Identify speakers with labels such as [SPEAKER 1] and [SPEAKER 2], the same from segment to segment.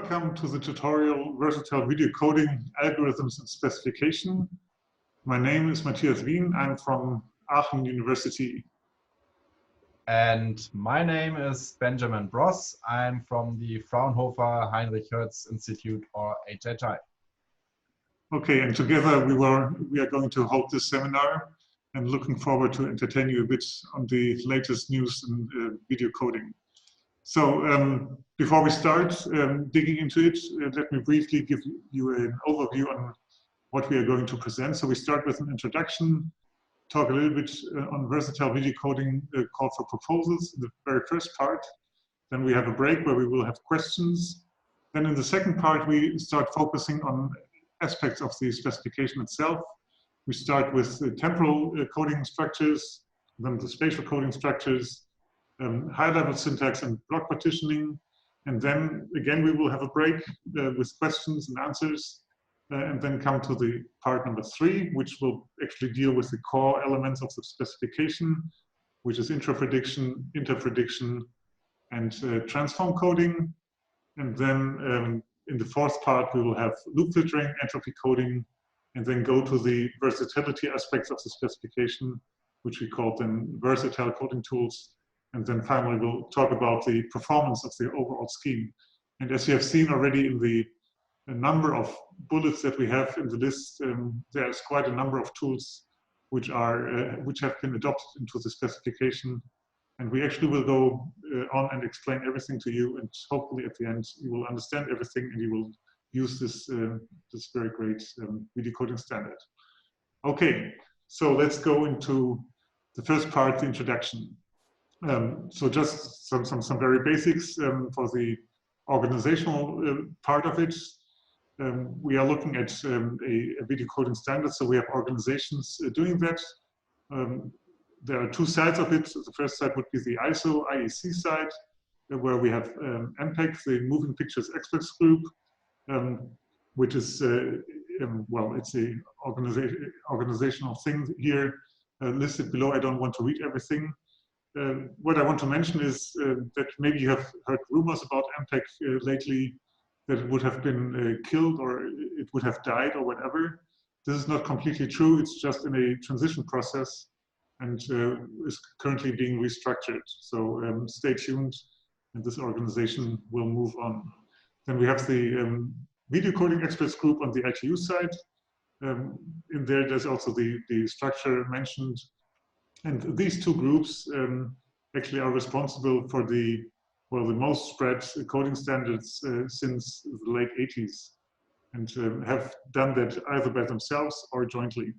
[SPEAKER 1] Welcome to the tutorial Versatile Video Coding Algorithms and Specification. My name is Mathias Wien. I'm from Aachen University.
[SPEAKER 2] And my name is Benjamin Bross. I'm from the Fraunhofer Heinrich Hertz Institute, or HHI.
[SPEAKER 1] Okay, and together we are going to hold this seminar and looking forward to entertain you a bit on the latest news in video coding. So before we start digging into it, let me briefly give you an overview on what we are going to present. So we start with an introduction, talk a little bit on versatile video coding, call for proposals in the very first part. Then we have a break where we will have questions. Then in the second part, we start focusing on aspects of the specification itself. We start with the temporal coding structures, then the spatial coding structures, high-level syntax and block partitioning. And then again, we will have a break with questions and answers, and then come to the part number 3, which will actually deal with the core elements of the specification, which is intra-prediction, inter-prediction, and transform coding. And then in the fourth part, we will have loop filtering, entropy coding, and then go to the versatility aspects of the specification, which we call then versatile coding tools. And then finally, we'll talk about the performance of the overall scheme. And as you have seen already in the number of bullets that we have in the list, there's quite a number of tools which have been adopted into the specification. And we actually will go on and explain everything to you. And hopefully at the end, you will understand everything and you will use this, this very great video coding standard. Okay, so let's go into the first part, the introduction. So just some very basics for the organizational part of it. We are looking at a video coding standard, so we have organizations doing that. There are two sides of it. The first side would be the ISO IEC side, where we have MPEG, the Moving Pictures Experts Group, which is, well, it's a organizational thing here listed below. I don't want to read everything. What I want to mention is that maybe you have heard rumors about MPEG lately, that it would have been killed or it would have died or whatever. This is not completely true. It's just in a transition process and is currently being restructured. So stay tuned and this organization will move on. Then we have the Video Coding Experts Group on the ITU side. In there, there's also the structure mentioned. And these two groups actually are responsible for the most spread coding standards since the late 80s, and have done that either by themselves or jointly.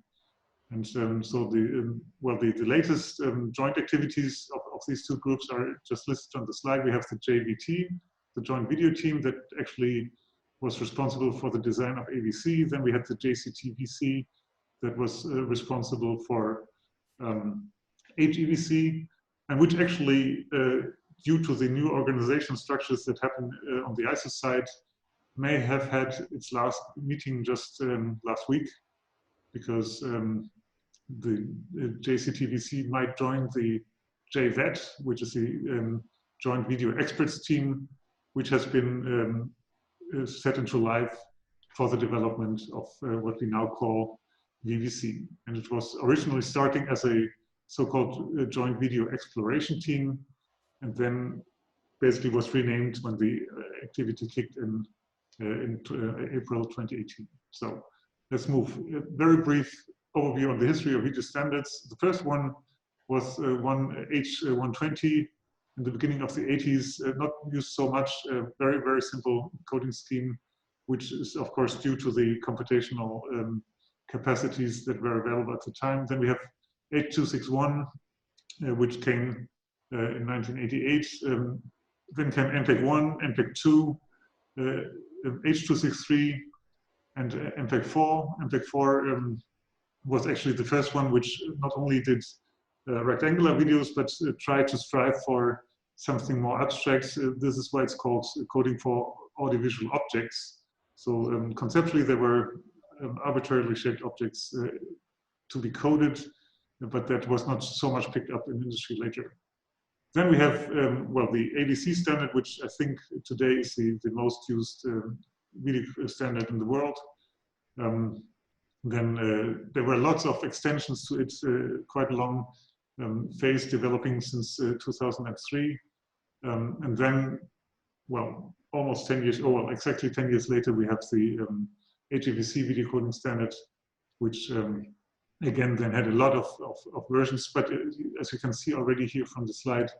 [SPEAKER 1] And so the latest joint activities of these two groups are just listed on the slide. We have the JVT, the Joint Video Team, that actually was responsible for the design of AVC. Then we had the JCTVC that was responsible for HEVC, and which actually, due to the new organizational structures that happened on the ISO side, may have had its last meeting just last week, because the JCTVC might join the JVET, which is the Joint Video Experts Team, which has been set into life for the development of what we now call VVC. And it was originally starting as a so-called Joint Video Exploration Team, and then basically was renamed when the activity kicked in April 2018. So let's move. A very brief overview on the history of video standards. The first one was one H120 in the beginning of the 80s, not used so much, very, very simple coding scheme, which is of course due to the computational capacities that were available at the time. Then we have H261, which came in 1988. Then came MPEG-1, MPEG-2, H263, and MPEG-4. MPEG-4 was actually the first one which not only did rectangular videos, but tried to strive for something more abstract. This is why it's called coding for audiovisual objects. So conceptually, there were arbitrarily shaped objects to be coded, but that was not so much picked up in industry later. Then we have, well, the AVC standard, which I think today is the most used video standard in the world. Then there were lots of extensions to it, quite a long phase developing since 2003. And then, well, almost 10 years, well, exactly 10 years later, we have the HEVC video coding standard, which again then had a lot of versions, but as you can see already here from the slide,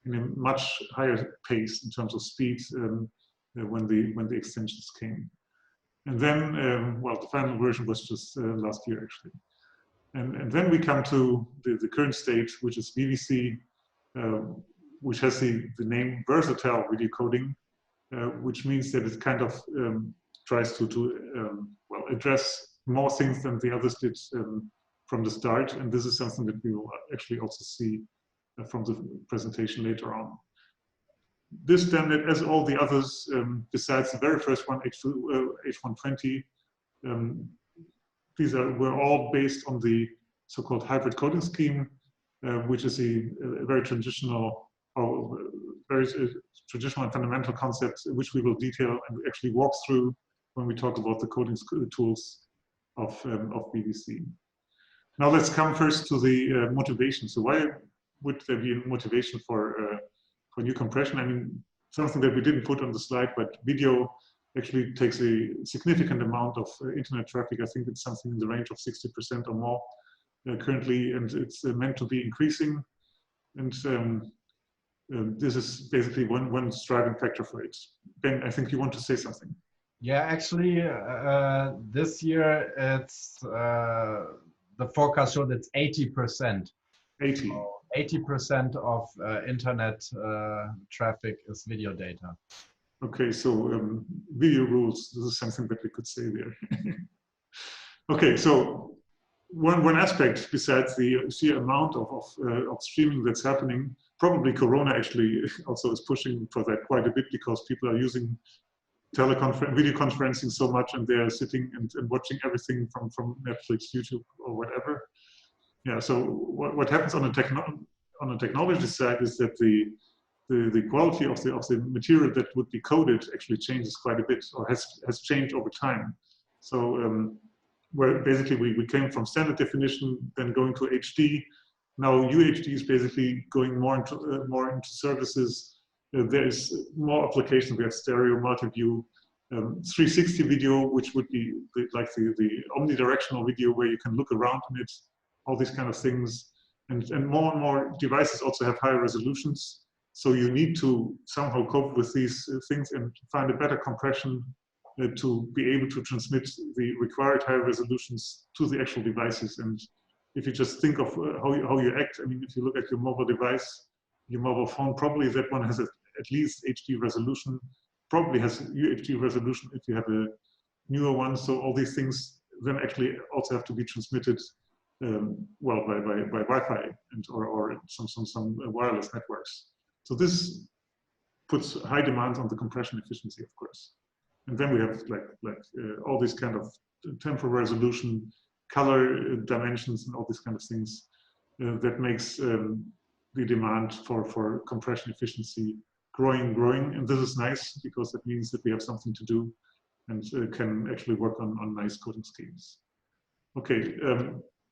[SPEAKER 1] in a much higher pace in terms of speed when the extensions came. And then, well, the final version was just last year actually. And then we come to the current state, which is VVC, which has the name versatile video coding, which means that it kind of tries to well, address more things than the others did from the start. And this is something that we will actually also see from the presentation later on. This standard, as all the others, besides the very first one, H120, these were all based on the so-called hybrid coding scheme, which is a very traditional, or very traditional and fundamental concept, which we will detail and actually walk through when we talk about the coding tools of VVC. Now let's come first to the motivation. So why would there be a motivation for new compression? I mean, something that we didn't put on the slide, but video actually takes a significant amount of internet traffic. I think it's something in the range of 60% or more currently, and it's meant to be increasing. And this is basically one driving factor for it. Ben, I think you want to say something.
[SPEAKER 2] Yeah, actually, this year it's the forecast showed it's 80%.
[SPEAKER 1] 80.
[SPEAKER 2] So 80% of internet traffic is video data.
[SPEAKER 1] Okay, so video rules, this is something that we could say there. Okay, so one aspect besides the sheer amount of streaming that's happening, probably Corona actually also is pushing for that quite a bit, because people are using video conferencing so much, and they're sitting and watching everything from Netflix, YouTube, or whatever. Yeah, so what happens on the technology side is that the quality of the material that would be coded actually changes quite a bit, or has changed over time. So where basically we came from standard definition, then going to HD. Now UHD is basically going more into services. There is more applications. We have stereo, multi-view, 360 video, which would be like the omnidirectional video where you can look around in it, all these kind of things. And more devices also have higher resolutions. So you need to somehow cope with these things and find a better compression to be able to transmit the required higher resolutions to the actual devices. And if you just think of how you act, I mean, if you look at your mobile device, your mobile phone, probably that one has at least HD resolution, probably has UHD resolution if you have a newer one. So all these things then actually also have to be transmitted well by Wi-Fi and or some wireless networks. So this puts high demands on the compression efficiency, of course. And then we have like all these kind of temporal resolution, color dimensions, and all these kind of things that makes the demand for compression efficiency growing. And this is nice, because it means that we have something to do and can actually work on nice coding schemes. Okay,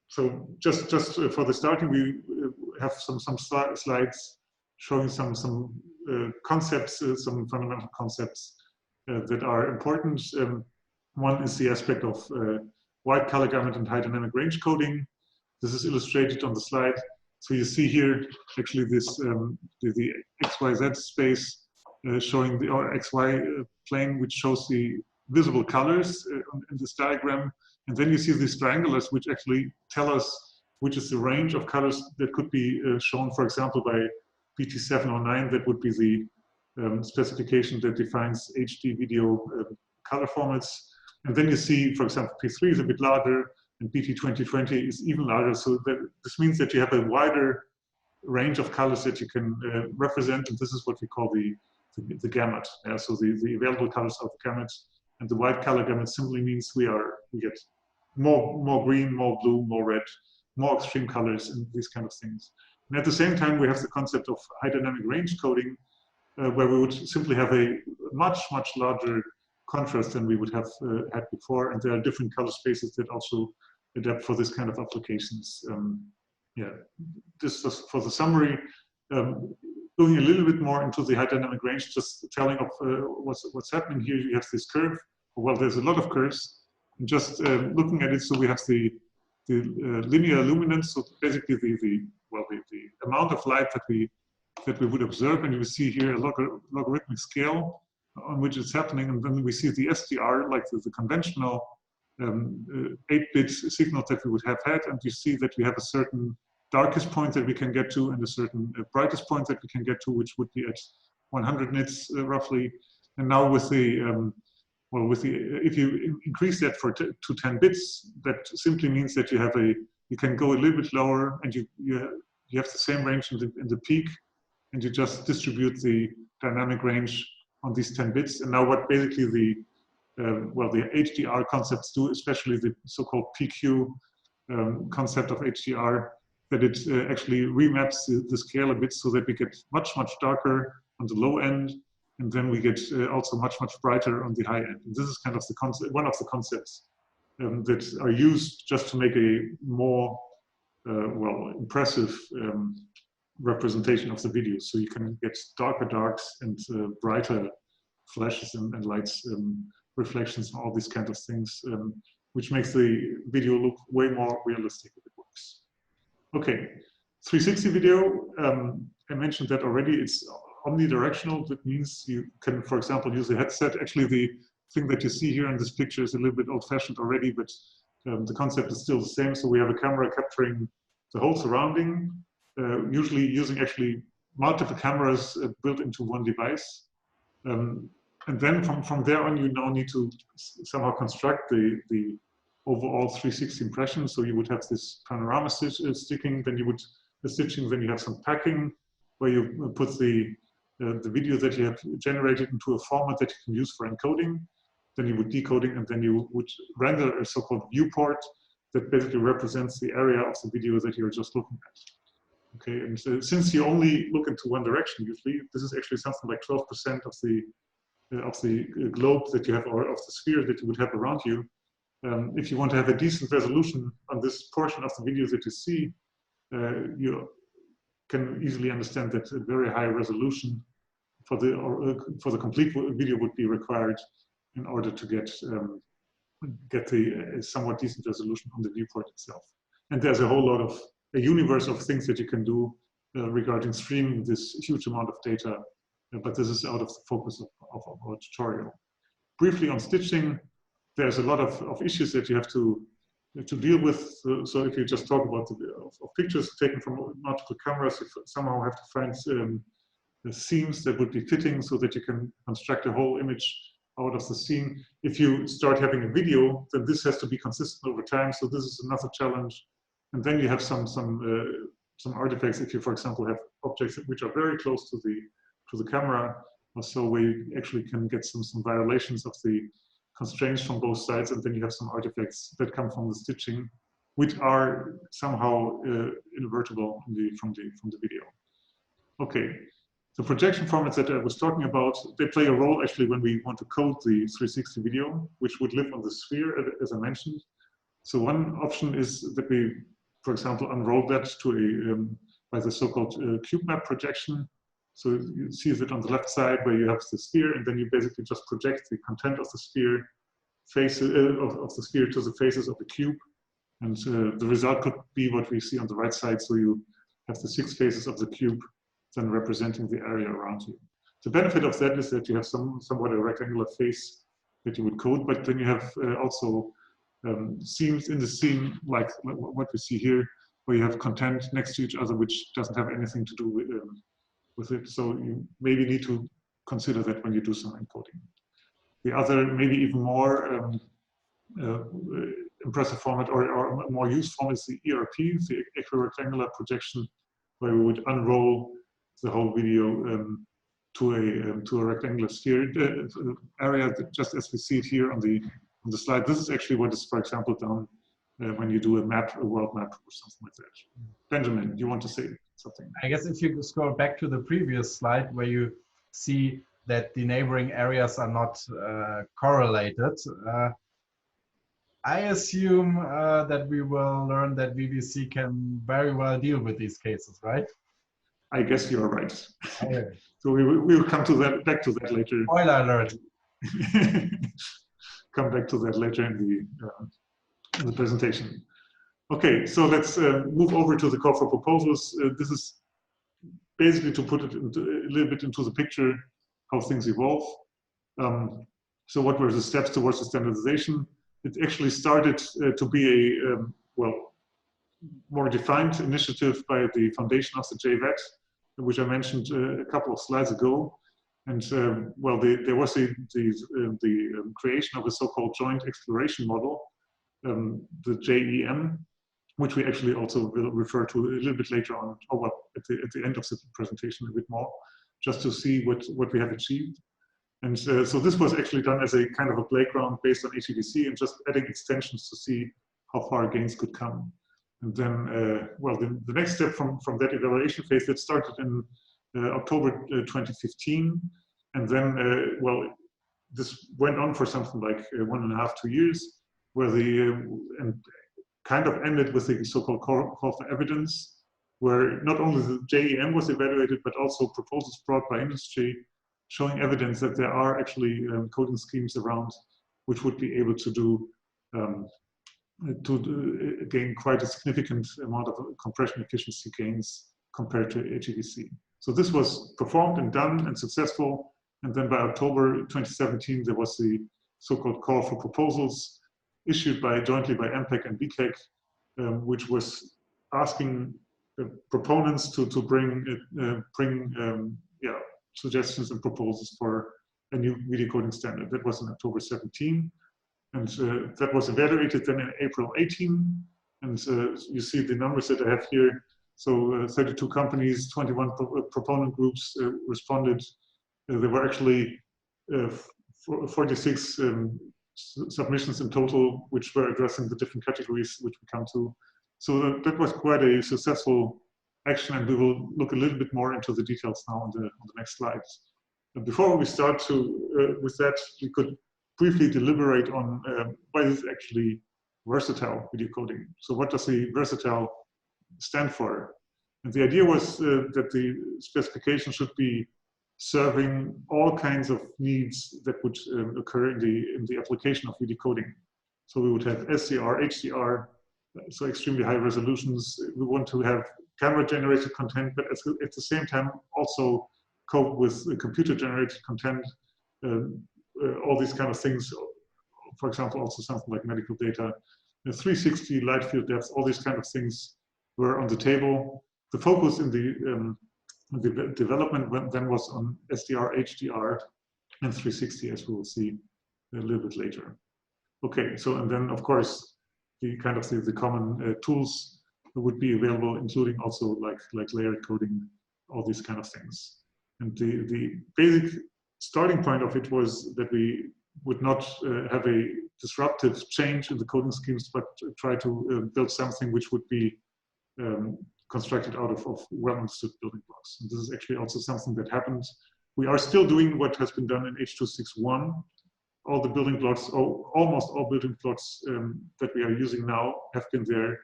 [SPEAKER 1] so just for the starting, we have some slides showing some concepts, some fundamental concepts that are important. One is the aspect of wide color gamut and high dynamic range coding. This is illustrated on the slide. So you see here actually this the XYZ space showing the XY plane, which shows the visible colors in this diagram. And then you see these triangulars, which actually tell us which is the range of colors that could be shown, for example, by BT709. That would be the specification that defines HD video color formats. And then you see, for example, P3 is a bit larger, and BT2020 is even larger. So this means that you have a wider range of colors that you can represent, and this is what we call the gamut. So the available colors of the gamut, and the wide color gamut simply means we get more green, more blue, more red, more extreme colors, and these kind of things. And at the same time, we have the concept of high dynamic range coding, where we would simply have a much larger contrast than we would have had before. And there are different color spaces that also adapt for this kind of applications. Yeah, this is for the summary. Going a little bit more into the high dynamic range, just telling of what's happening here. You have this curve. Well, there's a lot of curves. And just looking at it, so we have the linear luminance, so basically the amount of light that we would observe, and you see here a logarithmic scale on which it's happening, and then we see the SDR, like the conventional 8-bit signal that we would have had, and you see that we have a certain darkest point that we can get to and a certain brightest point that we can get to, which would be at 100 nits roughly. And now with the if you increase that to 10 bits, that simply means that you can go a little bit lower, and you have the same range in the peak, and you just distribute the dynamic range on these 10 bits. And now what basically the HDR concepts do, especially the so-called PQ concept of HDR, that it actually remaps the scale a bit so that we get much darker on the low end, and then we get also much brighter on the high end. And this is kind of the concept, one of the concepts that are used just to make a more impressive representation of the video. So you can get darker darks and brighter flashes and lights, reflections, and all these kind of things, which makes the video look way more realistic if it works. Okay, 360 video, I mentioned that already. It's omnidirectional. That means you can, for example, use a headset. Actually, the thing that you see here in this picture is a little bit old-fashioned already, but the concept is still the same. So we have a camera capturing the whole surrounding, usually using actually multiple cameras built into one device. And then from there on, you now need to somehow construct the overall 360 impression. So you would have this panorama stitching, then you have some packing, where you put the video that you have generated into a format that you can use for encoding. Then you would decoding, and then you would render a so-called viewport that basically represents the area of the video that you're just looking at. Okay, and so since you only look into one direction usually, this is actually something like 12% of the globe that you have, or of the sphere that you would have around you. If you want to have a decent resolution on this portion of the video that you see, you can easily understand that a very high resolution for the complete video would be required in order to get the somewhat decent resolution on the viewport itself. And there's a whole lot of a universe of things that you can do regarding streaming this huge amount of data, but this is out of the focus of our tutorial. Briefly on stitching, there's a lot of issues that you have to deal with. So if you just talk about the pictures taken from multiple cameras, you somehow have to find the seams that would be fitting so that you can construct a whole image out of the scene. If you start having a video, then this has to be consistent over time. So this is another challenge. And then you have some artifacts. If you, for example, have objects which are very close to the camera, or so, where you actually can get some violations of the constraints from both sides, and then you have some artifacts that come from the stitching, which are somehow invertible from the video. Okay, the projection formats that I was talking about, they play a role actually when we want to code the 360 video, which would live on the sphere, as I mentioned. So one option is that we, for example, unroll that to by the so-called cube map projection. So you see that on the left side where you have the sphere, and then you basically just project the content of the sphere, of the sphere to the faces of the cube. And the result could be what we see on the right side. So you have the 6 faces of the cube then representing the area around you. The benefit of that is that you have somewhat a rectangular face that you would code, but then you have also seams in the scene, like what we see here, where you have content next to each other, which doesn't have anything to do with it. So you maybe need to consider that when you do some encoding. The other, maybe even more impressive format or more used format is the ERP, the equirectangular projection, where we would unroll the whole video to a rectangular sphere area, just as we see it here on the slide. This is actually what is, for example, done when you do a map, a world map or something like that. Benjamin, you want to say something?
[SPEAKER 2] I guess if you scroll back to the previous slide where you see that the neighboring areas are not correlated, I assume that we will learn that VVC can very well deal with these cases, right?
[SPEAKER 1] I guess you're right.
[SPEAKER 2] Okay.
[SPEAKER 1] So we will come to that, back to that later.
[SPEAKER 2] Spoiler alert.
[SPEAKER 1] Come back to that later in the presentation. Okay, so let's move over to the call for proposals. This is basically to put it into, a little bit into the picture how things evolve. So what were the steps towards the standardization? It actually started to be a well, more defined initiative by the foundation of the JVET, which I mentioned a couple of slides ago. And well, there was the creation of a so-called joint exploration model, the JEM, which we actually also will refer to a little bit later on, or at the end of the presentation a bit more, just to see what we have achieved. And so this was actually done as a kind of a playground based on HEVC and just adding extensions to see how far gains could come. And then, well, the next step from that evaluation phase that started in October 2015. And then, well, this went on for something like 1.5 to 2 years, where and kind of ended with the so-called call for evidence, where not only the JEM was evaluated, but also proposals brought by industry showing evidence that there are actually coding schemes around which would be able to do gain quite a significant amount of compression efficiency gains compared to HEVC. So this was performed and done and successful. And then by October 2017, there was the so-called call for proposals issued jointly by MPEC and BCAC, which was asking proponents to bring suggestions and proposals for a new video coding standard. That was in October 17. And that was evaluated then in April 18. And you see the numbers that I have here. So 32 companies, 21 proponent groups responded. There were actually 46 submissions in total, which were addressing the different categories which we come to. So that was quite a successful action, and we will look a little bit more into the details now on the next slides. And before we start with that, we could briefly deliberate on what is actually versatile video coding. So what does the versatile stand for? And the idea was that the specification should be serving all kinds of needs that would occur in the application of video coding. So we would have SDR, HDR, so extremely high resolutions. We want to have camera-generated content, but at the same time also cope with computer-generated content, all these kind of things. For example, also something like medical data, 360 light field depth, all these kind of things were on the table. The focus in the development then was on SDR, HDR, and 360, as we will see a little bit later. Okay, so and then of course the kind of the common tools would be available, including also like layered coding, all these kind of things. And the basic starting point of it was that we would not have a disruptive change in the coding schemes, but try to build something which would be constructed out of well-understood building blocks. And this is actually also something that happened. We are still doing what has been done in H.261. All the building blocks, almost all building blocks that we are using now have been there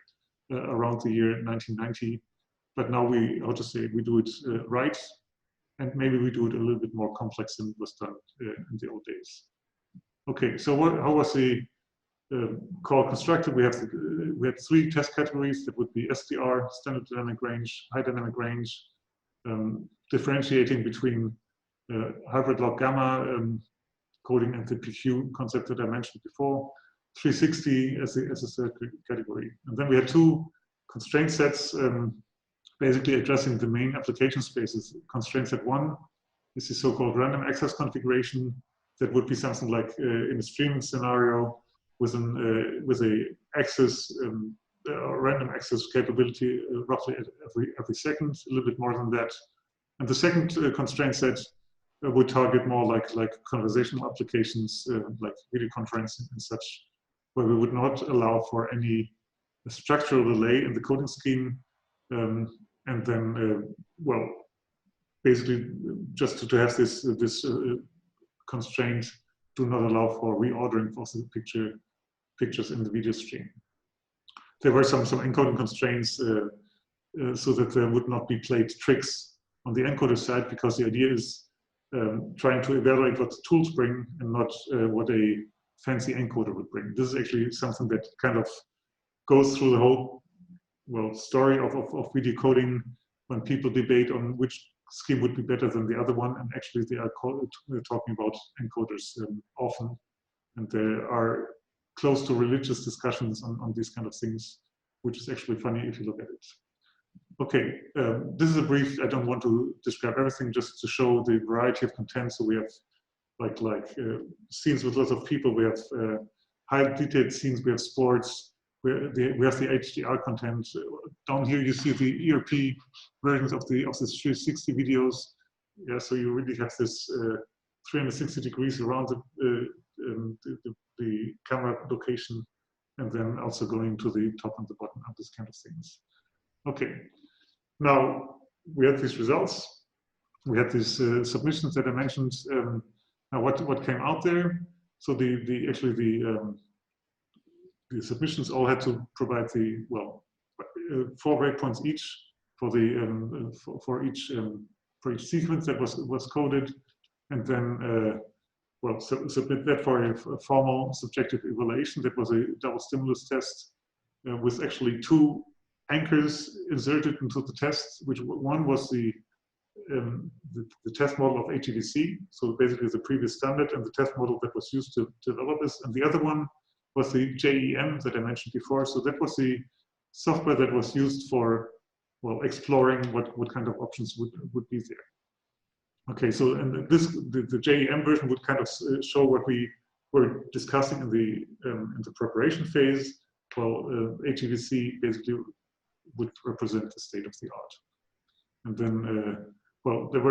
[SPEAKER 1] around the year 1990. But now we do it right. And maybe we do it a little bit more complex than it was done in the old days. Okay, so how was the call constructed? We had 3 test categories that would be SDR, standard dynamic range, high dynamic range, differentiating between hybrid log gamma coding and the PQ concept that I mentioned before, 360 as a third category. And then we had 2 constraint sets basically addressing the main application spaces. Constraint set 1 is the so-called random access configuration. That would be something like in a streaming scenario with a random access capability roughly at every second, a little bit more than that. And the second constraint set would target more like conversational applications like video conferencing and such, where we would not allow for any structural delay in the coding scheme, and then, well, basically just to have this constraint, do not allow for reordering of the pictures in the video stream. There were some encoding constraints so that there would not be played tricks on the encoder side, because the idea is trying to evaluate what the tools bring and not what a fancy encoder would bring. This is actually something that kind of goes through the whole, well, story of video coding, when people debate on which scheme would be better than the other one, and actually they are talking about encoders often, and there are close to religious discussions on these kind of things, which is actually funny if you look at it. Okay, this is a brief, I don't want to describe everything, just to show the variety of content. So we have like scenes with lots of people, we have high detailed scenes, we have sports, we have the HDR content. Down here you see the ERP versions of the 360 videos. Yeah, so you really have this 360 degrees around the camera location, and then also going to the top and the bottom of this kind of things. Okay, now we had these results. We had these submissions that I mentioned. Now what came out there? So the submissions all had to provide the, well, 4 breakpoints each for the for each sequence that was coded, and then well, submit that for a formal subjective evaluation. That was a double stimulus test with actually 2 anchors inserted into the test, which one was the test model of HEVC, so basically the previous standard and the test model that was used to develop this, and the other one was the JEM that I mentioned before. So that was the software that was used for, well, exploring what kind of options would be there. Okay, so and the JEM version would kind of show what we were discussing in the preparation phase. Well, HEVC basically would represent the state of the art, and then well, there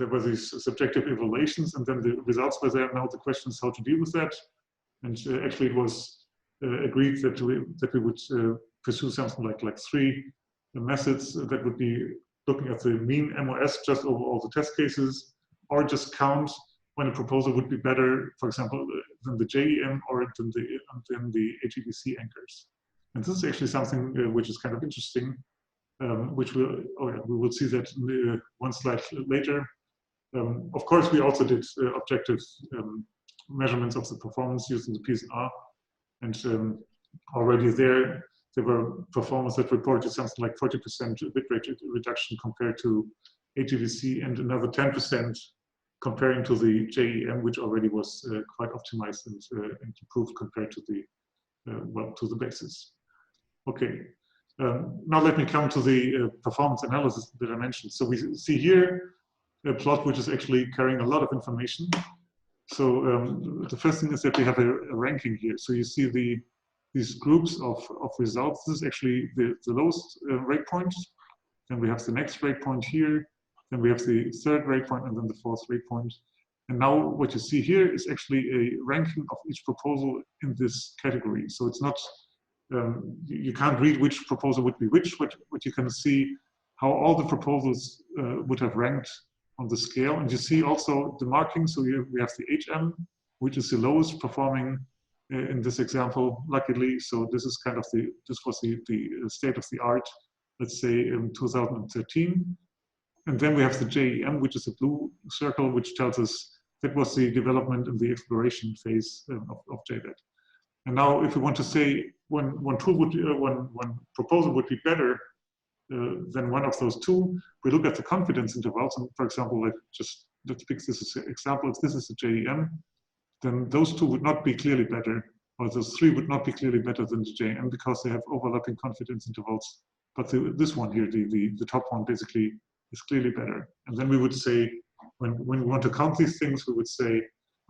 [SPEAKER 1] were these subjective evaluations, and then the results were there. Now the question is how to deal with that, and actually it was agreed that we would pursue something like 3 methods that would be looking at the mean MOS just over all the test cases, or just count when a proposal would be better, for example, than the JEM or than the HEVC anchors. And this is actually something which is kind of interesting, which we will see that in one slide later. Of course, we also did objective measurements of the performance using the PSNR, and already there were performers that reported something like 40% bitrate reduction compared to HEVC, and another 10% comparing to the JEM, which already was quite optimized and improved compared to the well, to the basis. Okay, now let me come to the performance analysis that I mentioned. So we see here a plot which is actually carrying a lot of information. So the first thing is that we have a ranking here. So you see these groups of results. This is actually the lowest rate point. Then we have the next rate point here. Then we have the 3rd rate point, and then the 4th rate point. And now what you see here is actually a ranking of each proposal in this category. So it's not, you can't read which proposal would be which, but you can see how all the proposals would have ranked on the scale. And you see also the marking. So we have the HM, which is the lowest performing in this example, luckily. So this is kind of this was the state of the art, let's say in 2013. And then we have the JEM, which is a blue circle, which tells us that was the development in the exploration phase of JBED. And now, if we want to say one proposal would be better than one of those 2, we look at the confidence intervals. And for example, let's pick this as an example. If this is the JEM, then those 2 would not be clearly better, or those 3 would not be clearly better than the JEM because they have overlapping confidence intervals. But this one here, the top one, basically is clearly better. And then we would say, when we want to count these things, we would say,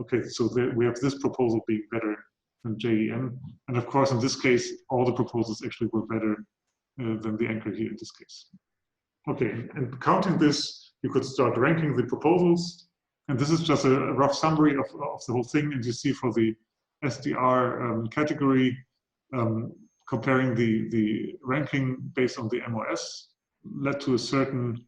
[SPEAKER 1] okay, so we have this proposal being better than JEM. And of course, in this case, all the proposals actually were better than the anchor here in this case. Okay, and counting this, you could start ranking the proposals. And this is just a rough summary of the whole thing. And you see for the SDR category, comparing the ranking based on the MOS led to a certain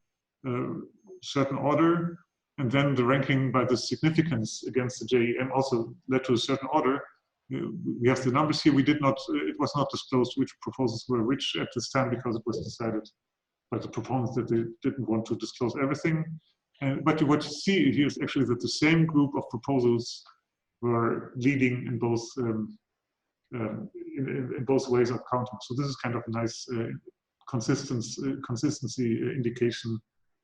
[SPEAKER 1] order, and then the ranking by the significance against the JEM also led to a certain order. We have the numbers here. We did not. It was not disclosed which proposals were which at this time because it was decided by the proponents that they didn't want to disclose everything. But what you see here is actually that the same group of proposals were leading in both in both ways of counting. So this is kind of a nice consistency indication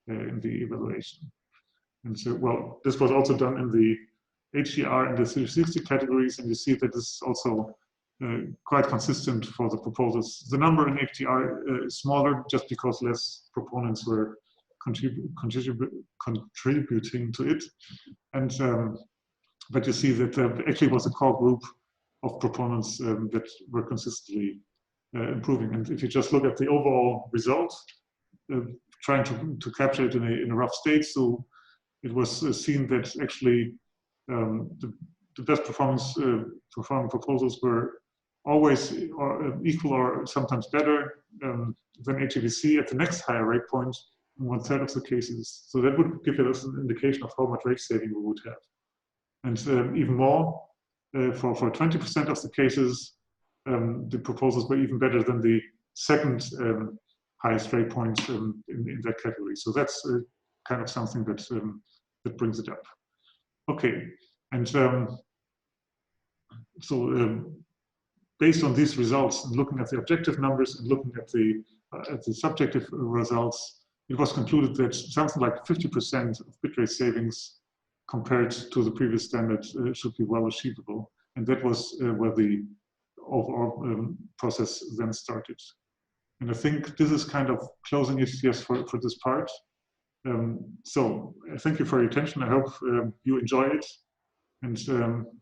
[SPEAKER 1] in the evaluation. And so, well, this was also done in the HDR and the 360 categories, and you see that this is also quite consistent for the proposals. The number in HDR is smaller just because less proponents were contributing to it. And but you see that actually was a core group of proponents that were consistently improving. And if you just look at the overall result, trying to capture it in a rough state, so it was seen that actually the best performing proposals were always equal or sometimes better than HEVC at the next higher rate point in 1/3 of the cases. So that would give us an indication of how much rate saving we would have. And even more, for 20% of the cases, the proposals were even better than the second highest rate point in that category. So that's kind of something that that brings it up. Okay, and based on these results, and looking at the objective numbers and looking at the subjective results, it was concluded that something like 50% of bitrate savings compared to the previous standard should be well achievable. And that was where the overall process then started. And I think this is kind of closing it, yes, for this part. So thank you for your attention. I hope you enjoy it. And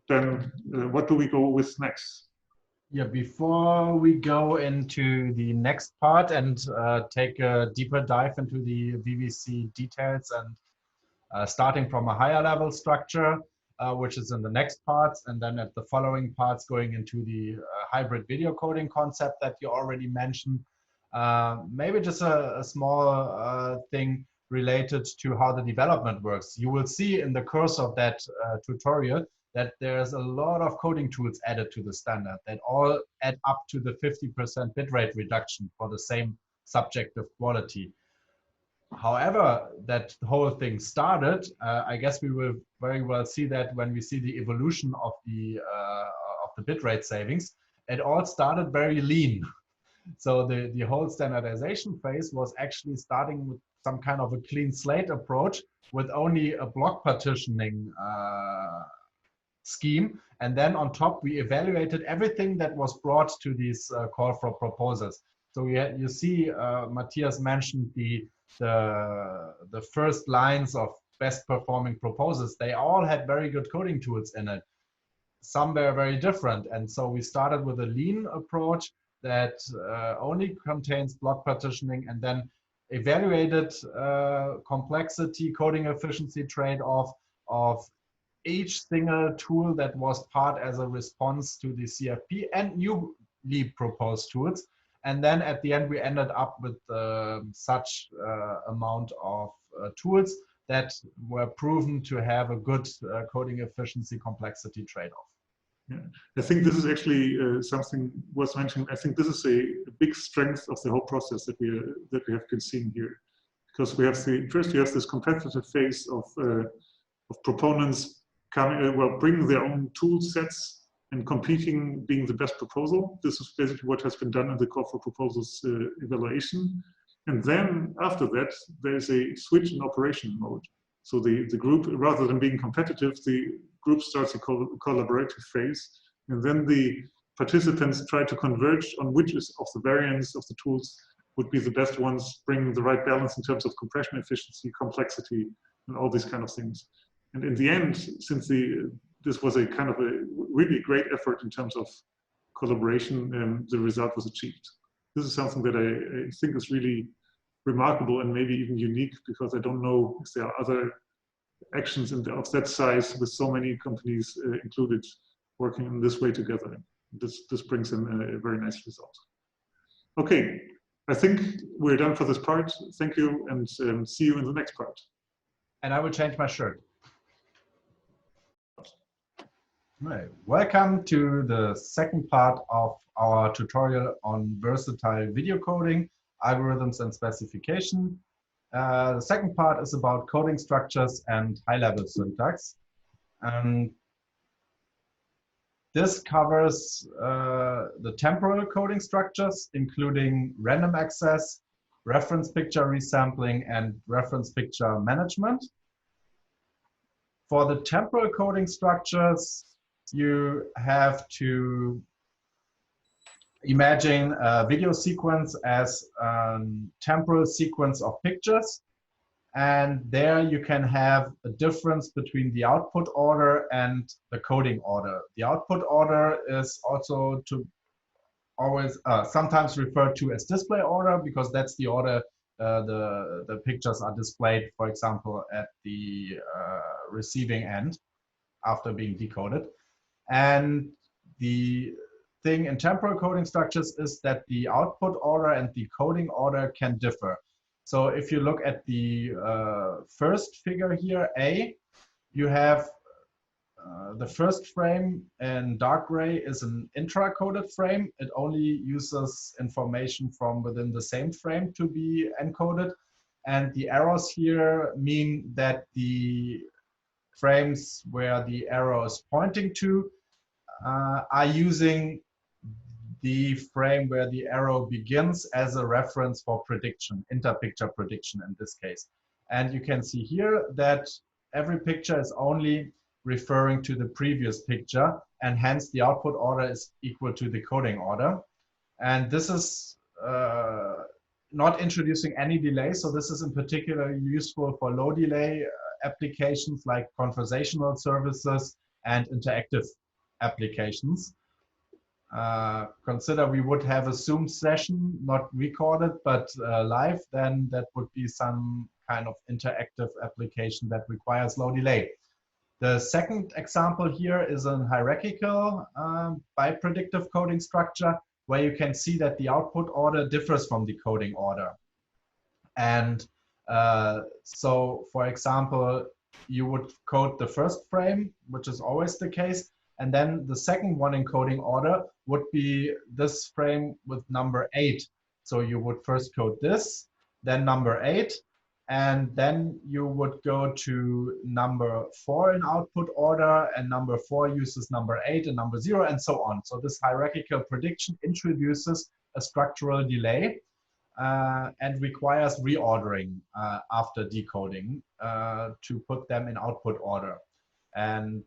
[SPEAKER 1] then what do we go with next?
[SPEAKER 2] Yeah, before we go into the next part and take a deeper dive into the VVC details and starting from a higher level structure, which is in the next parts, and then at the following parts going into the hybrid video coding concept that you already mentioned. Maybe just a small thing related to how the development works. You will see in the course of that tutorial that there's a lot of coding tools added to the standard that all add up to the 50% bitrate reduction for the same subjective quality. However, that whole thing started, I guess we will very well see that when we see the evolution of the bitrate savings. It all started very lean. So the whole standardization phase was actually starting with some kind of a clean slate approach with only a block partitioning scheme. And then on top, we evaluated everything that was brought to these call for proposals. So you see, Mathias mentioned the first lines of best performing proposals. They all had very good coding tools in it. Some were very different. And so we started with a lean approach that only contains block partitioning, and then evaluated complexity, coding efficiency trade-off of each single tool that was part as a response to the CFP and newly proposed tools. And then at the end, we ended up with such amount of tools that were proven to have a good coding efficiency complexity trade-off.
[SPEAKER 1] Yeah. I think this is actually something worth mentioning. I think this is a big strength of the whole process that we have been seeing here, because we have first you have this competitive phase of proponents coming, bringing their own tool sets and competing, being the best proposal. This is basically what has been done in the call for proposals evaluation. And then after that, there's a switch in operation mode. So the group, rather than being competitive, the group starts a collaborative phase. And then the participants try to converge on which of the variants of the tools would be the best ones, bringing the right balance in terms of compression efficiency, complexity, and all these kind of things. And in the end, since this was a kind of a really great effort in terms of collaboration, the result was achieved. This is something that I think is really remarkable and maybe even unique, because I don't know if there are other actions of that size with so many companies included working in this way together. this brings in a very nice result. Okay, I think we're done for this part. Thank you, and see you in the next part.
[SPEAKER 2] And I will change my shirt. Right. Welcome to the second part of our tutorial on versatile video coding, algorithms, and specification. The second part is about coding structures and high-level syntax. This covers the temporal coding structures, including random access, reference picture resampling, and reference picture management. For the temporal coding structures, you have to imagine a video sequence as a temporal sequence of pictures. And there you can have a difference between the output order and the coding order. The output order is also always sometimes referred to as display order, because that's the order the pictures are displayed, for example, at the receiving end after being decoded. And the thing in temporal coding structures is that the output order and the coding order can differ. So if you look at the first figure here, A, you have the first frame in dark gray is an intra-coded frame. It only uses information from within the same frame to be encoded. And the arrows here mean that the frames where the arrow is pointing to are using the frame where the arrow begins as a reference for prediction, interpicture prediction in this case. And you can see here that every picture is only referring to the previous picture, and hence the output order is equal to the coding order. And this is not introducing any delay, so this is in particular useful for low delay applications like conversational services and interactive applications. Consider we would have a Zoom session, not recorded, but live, then that would be some kind of interactive application that requires low delay. The second example here is a hierarchical bipredictive coding structure, where you can see that the output order differs from the coding order. And so, for example, you would code the first frame, which is always the case, and then the second one in coding order would be this frame with number 8. So you would first code this, then number 8, and then you would go to number 4 in output order, and number 4 uses number 8 and number 0, and so on. So this hierarchical prediction introduces a structural delay and requires reordering after decoding to put them in output order. And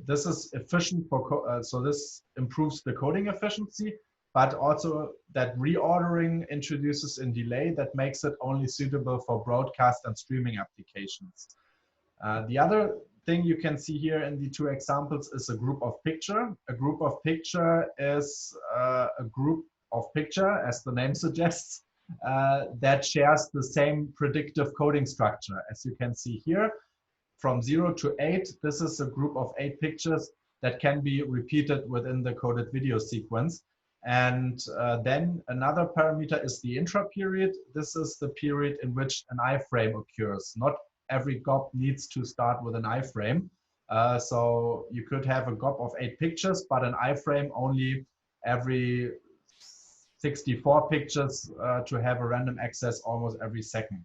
[SPEAKER 2] this is efficient for, so this improves the coding efficiency, but also that reordering introduces a delay that makes it only suitable for broadcast and streaming applications. The other thing you can see here in the two examples is a group of picture. A group of picture is a group of picture, as the name suggests, that shares the same predictive coding structure. As you can see here, from 0 to 8, this is a group of 8 pictures that can be repeated within the coded video sequence. And then another parameter is the intra-period. This is the period in which an iframe occurs. Not every GOP needs to start with an iframe. So you could have a GOP of 8 pictures, but an iframe only every 64 pictures to have a random access almost every second.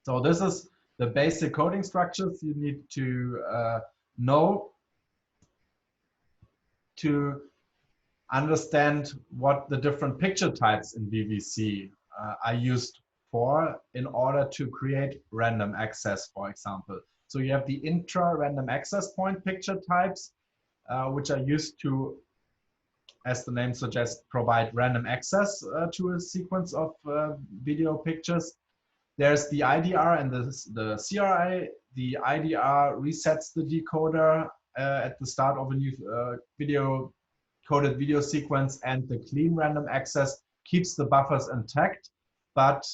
[SPEAKER 2] So this is the basic coding structures you need to know to understand what the different picture types in VVC are used for in order to create random access, for example. So you have the intra-random access point picture types, which are used to, as the name suggests, provide random access to a sequence of video pictures. There's the IDR and the CRI. The IDR resets the decoder at the start of a new coded video sequence, and the clean random access keeps the buffers intact, but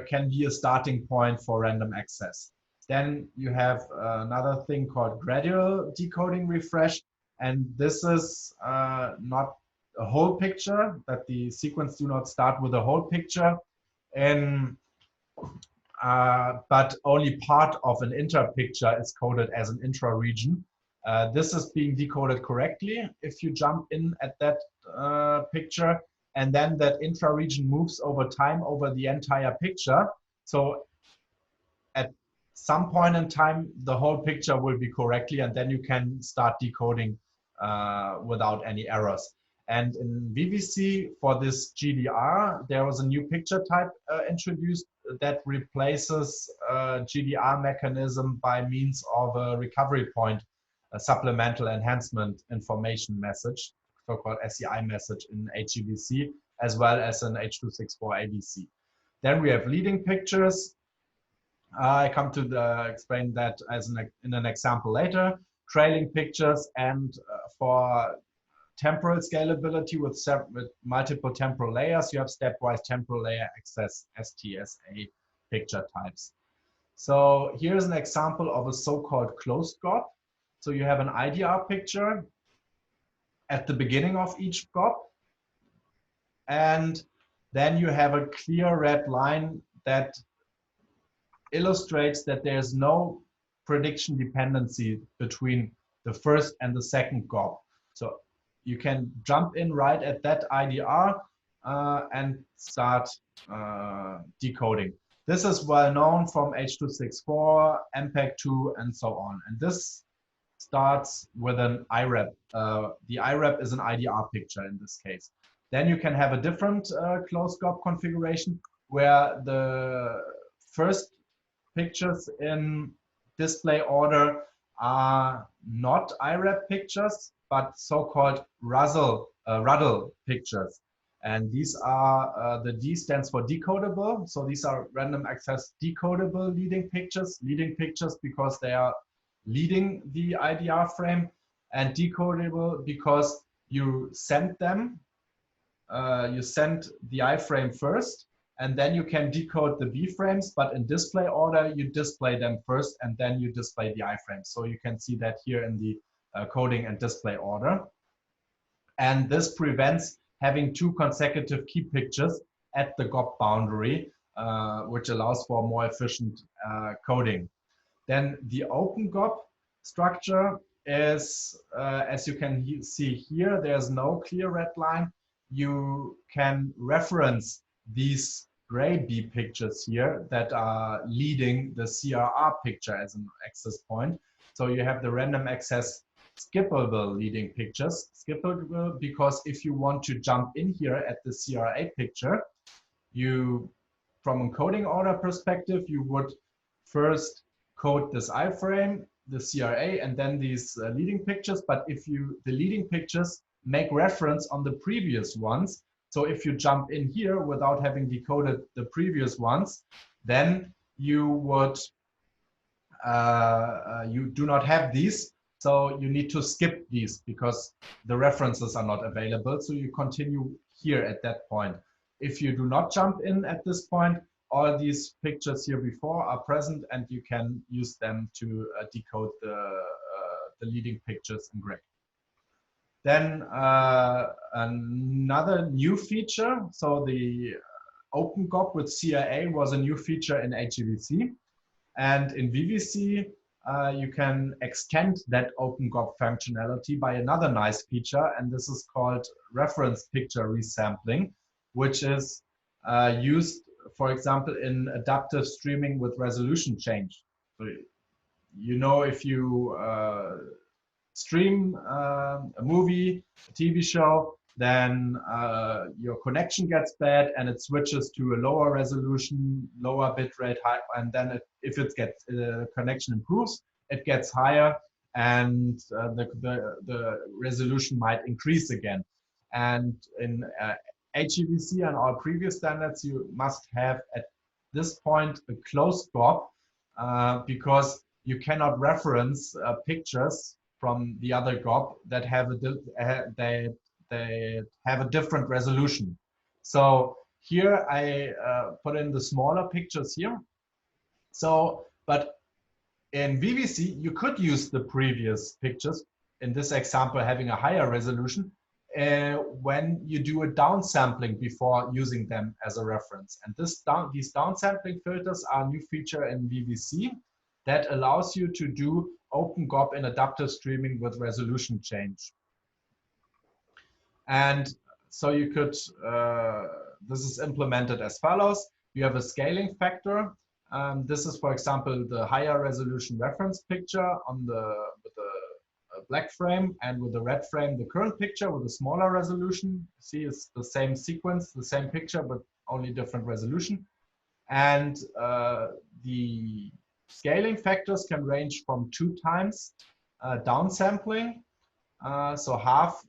[SPEAKER 2] can be a starting point for random access. Then you have another thing called gradual decoding refresh. And this is not a whole picture, that the sequence do not start with a whole picture, and but only part of an intra-picture is coded as an intra-region. This is being decoded correctly if you jump in at that picture, and then that intra-region moves over time over the entire picture. So at some point in time, the whole picture will be correctly, and then you can start decoding without any errors. And in VVC, for this GDR, there was a new picture type introduced that replaces GDR mechanism by means of a recovery point, a supplemental enhancement information message, so-called SEI message in HEVC, as well as an H.264 AVC. Then we have leading pictures. I come to explain that as in an example later. Trailing pictures, and for temporal scalability with multiple temporal layers, you have stepwise temporal layer access STSA picture types. So here's an example of a so-called closed GOP. So you have an IDR picture at the beginning of each GOP, and then you have a clear red line that illustrates that there's no prediction dependency between the first and the second GOP. So you can jump in right at that IDR and start decoding. This is well known from H.264, MPEG-2, and so on. And this starts with an IREP. The IREP is an IDR picture in this case. Then you can have a different closed GOP configuration where the first pictures in display order are not IREP pictures, but so-called Ruddle pictures. And these are, the D stands for decodable. So these are random access decodable leading pictures because they are leading the IDR frame, and decodable because you send them, you send the iframe first, and then you can decode the B frames, but in display order, you display them first, and then you display the iframes. So you can see that here in the coding and display order. And this prevents having two consecutive key pictures at the GOP boundary, which allows for more efficient coding. Then the open GOP structure is, as you can see here, there's no clear red line. You can reference these gray B pictures here that are leading the CRR picture as an access point. So you have the random access skippable leading pictures. Skippable because if you want to jump in here at the CRA picture, you, from a coding order perspective, you would first code this iframe, the CRA, and then these leading pictures. But if the leading pictures make reference on the previous ones, so if you jump in here without having decoded the previous ones, then you would, you do not have these. So you need to skip these because the references are not available. So you continue here at that point. If you do not jump in at this point, all these pictures here before are present, and you can use them to decode the leading pictures in gray. Then another new feature. So the open GOP with CIA was a new feature in HEVC. And in VVC, you can extend that open GOP functionality by another nice feature, and this is called reference picture resampling, which is used, for example, in adaptive streaming with resolution change. So, you know, if you stream a movie, a TV show, then your connection gets bad and it switches to a lower resolution, lower bitrate, high, and then if it gets connection improves, it gets higher, and the resolution might increase again. And in HEVC and all previous standards, you must have at this point a closed GOP because you cannot reference pictures from the other GOP that have they have a different resolution. So here I put in the smaller pictures here. So, but in VVC, you could use the previous pictures in this example, having a higher resolution when you do a downsampling before using them as a reference. And these downsampling filters are a new feature in VVC that allows you to do open GOP and adaptive streaming with resolution change. And so you could, this is implemented as follows. You have a scaling factor. This is, for example, the higher resolution reference picture on with the black frame, and with the red frame, the current picture with a smaller resolution. See, it's the same sequence, the same picture, but only different resolution. And the scaling factors can range from 2 times downsampling, so half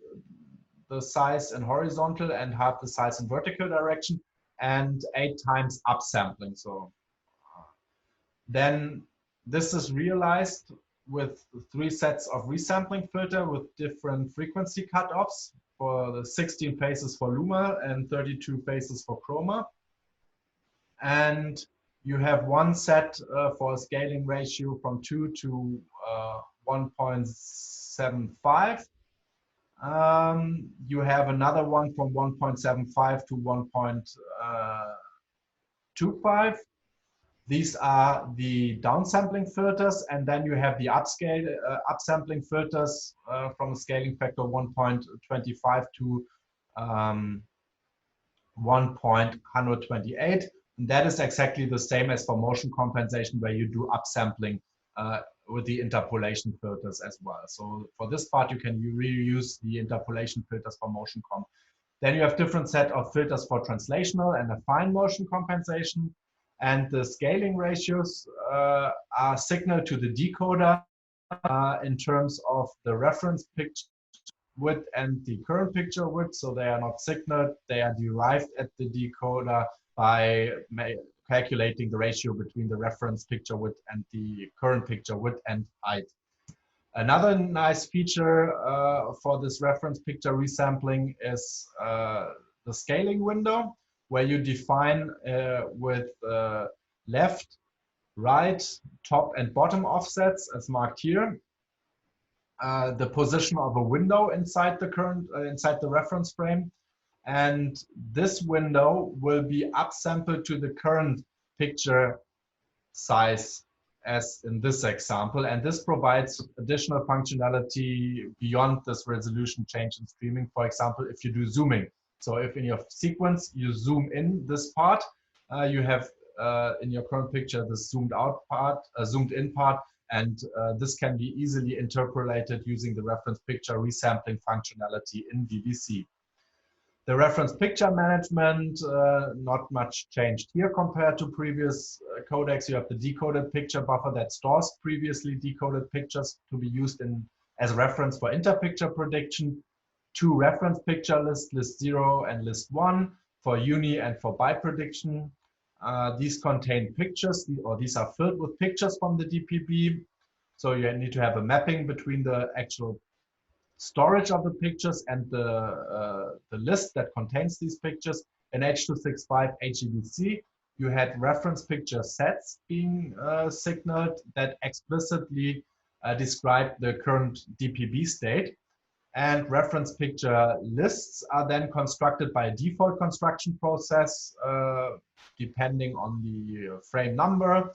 [SPEAKER 2] the size in horizontal and half the size in vertical direction, and 8 times upsampling. So then this is realized with 3 sets of resampling filter with different frequency cutoffs for the 16 phases for luma and 32 phases for chroma. And you have 1 set for a scaling ratio from 2 to 1.75. You have another one from 1.75 to 1.25. These are the downsampling filters, and then you have the upsampling filters from a scaling factor 1.25 to 1.128. And that is exactly the same as for motion compensation, where you do upsampling with the interpolation filters as well. So for this part, you can reuse the interpolation filters for motion comp. Then you have different set of filters for translational and affine motion compensation. And the scaling ratios are signaled to the decoder in terms of the reference picture width and the current picture width. So they are not signaled, they are derived at the decoder by calculating the ratio between the reference picture width and the current picture width and height. Another nice feature for this reference picture resampling is the scaling window, where you define with left, right, top and bottom offsets as marked here, the position of a window inside the reference frame. And this window will be upsampled to the current picture size as in this example. And this provides additional functionality beyond this resolution change in streaming. For example, if you do zooming. So if in your sequence you zoom in this part, you have in your current picture the zoomed out part, zoomed in part, and this can be easily interpolated using the reference picture resampling functionality in VVC. The reference picture management, not much changed here compared to previous codecs. You have the decoded picture buffer that stores previously decoded pictures to be used as reference for interpicture prediction. 2 reference picture lists, list 0 and list 1 for uni and for bi prediction. These contain pictures, or these are filled with pictures from the DPB. So you need to have a mapping between the actual storage of the pictures and the list that contains these pictures. In H.265 HEVC, you had reference picture sets being signaled that explicitly describe the current DPB state. And reference picture lists are then constructed by a default construction process, depending on the frame number,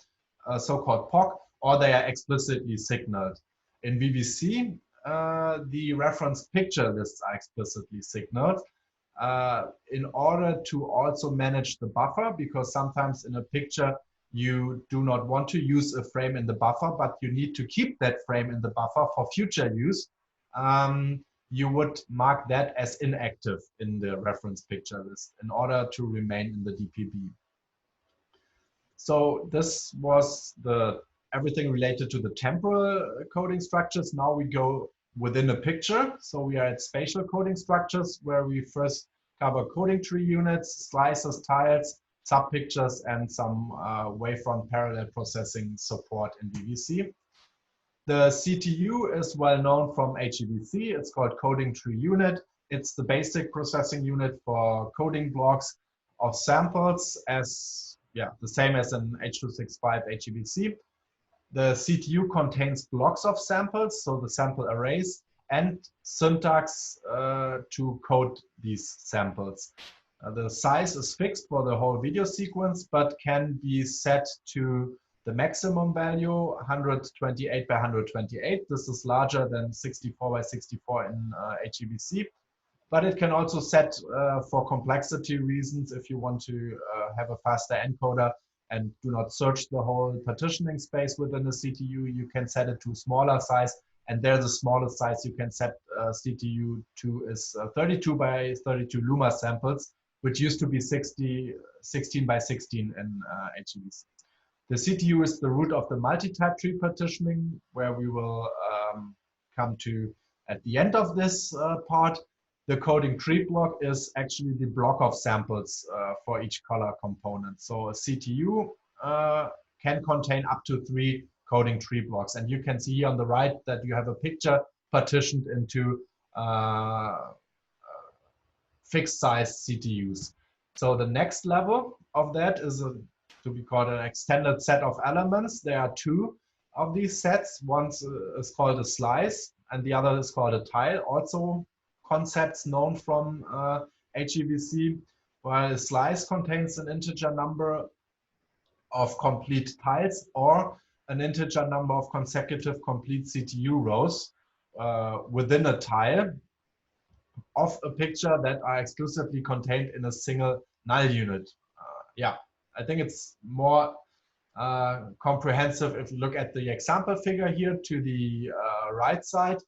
[SPEAKER 2] so-called POC, or they are explicitly signaled. In VVC, the reference picture lists are explicitly signaled in order to also manage the buffer, because sometimes in a picture you do not want to use a frame in the buffer, but you need to keep that frame in the buffer for future use. You would mark that as inactive in the reference picture list in order to remain in the DPB. So this was everything related to the temporal coding structures. Now we go within a picture. So we are at spatial coding structures, where we first cover coding tree units, slices, tiles, subpictures, and some Wavefront parallel processing support in VVC. The CTU is well known from HEVC. It's called coding tree unit. It's the basic processing unit for coding blocks of samples, as the same as in H.265 HEVC. The CTU contains blocks of samples, so the sample arrays, and syntax to code these samples. The size is fixed for the whole video sequence, but can be set to the maximum value, 128 by 128. This is larger than 64 by 64 in HEVC. But it can also set for complexity reasons, if you want to have a faster encoder and do not search the whole partitioning space within the CTU, you can set it to smaller size. And there the smallest size you can set CTU to is 32 by 32 luma samples, which used to be 16 by 16 in HEVC. The CTU is the root of the multi-type tree partitioning, where we will come to at the end of this part. The coding tree block is actually the block of samples for each color component. So a CTU can contain up to 3 coding tree blocks. And you can see here on the right that you have a picture partitioned into fixed size CTUs. So the next level of that is to be called an extended set of elements. There are 2 of these sets. One is called a slice and the other is called a tile. Also concepts known from HEVC, while a slice contains an integer number of complete tiles or an integer number of consecutive complete CTU rows within a tile of a picture that are exclusively contained in a single NAL unit. Yeah, I think it's more comprehensive if you look at the example figure here to the right side.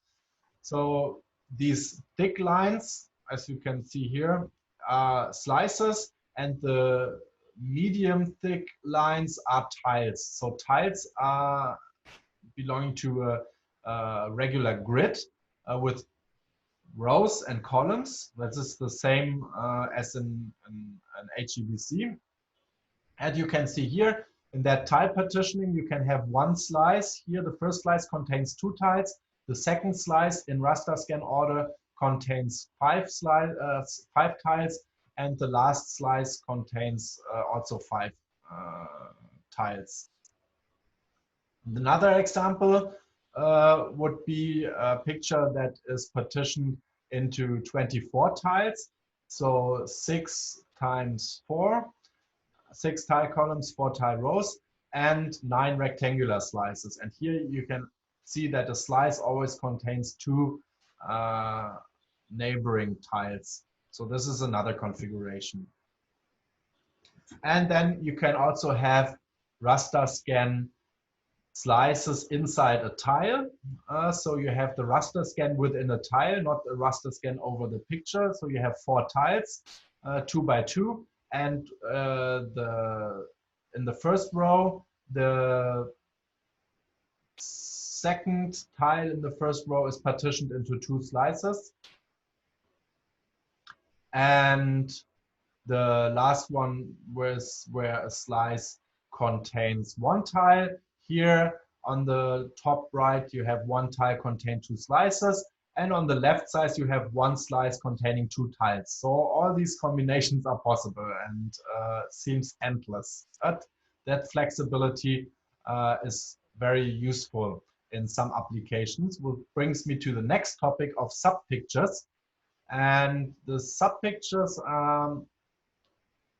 [SPEAKER 2] So these thick lines, as you can see here, are slices, and the medium thick lines are tiles. So tiles are belonging to a regular grid with rows and columns. That is the same as in an HEVC. And you can see here in that tile partitioning, you can have one slice. Here, the first slice contains 2 tiles. The second slice in raster scan order contains 5 tiles, and the last slice contains also 5 tiles. Another example would be a picture that is partitioned into 24 tiles. So 6 times 4, 6 tile columns, 4 tile rows, and 9 rectangular slices. And here you can see that a slice always contains 2 neighboring tiles. So this is another configuration. And then you can also have raster scan slices inside a tile. So you have the raster scan within a tile, not a raster scan over the picture. So you have 4 tiles, 2 by 2. And in the first row, the second tile in the first row is partitioned into 2 slices. And the last one was where a slice contains 1 tile. Here on the top right, you have 1 tile contain 2 slices. And on the left side, you have 1 slice containing 2 tiles. So all these combinations are possible and seems endless. But that flexibility is very useful in some applications, which brings me to the next topic of subpictures. And the subpictures,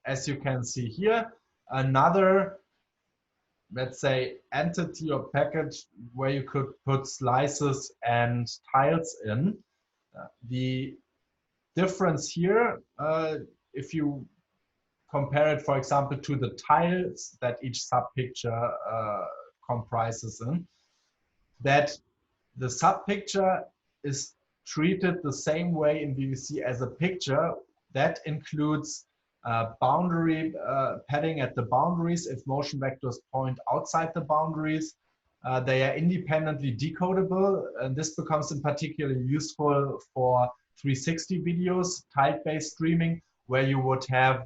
[SPEAKER 2] as you can see here, another, let's say, entity or package where you could put slices and tiles in. The difference here, if you compare it, for example, to the tiles that each subpicture comprises in, that the subpicture is treated the same way in VVC as a picture. That includes boundary padding at the boundaries. If motion vectors point outside the boundaries, they are independently decodable, and this becomes in particular useful for 360 videos, tile-based streaming, where you would have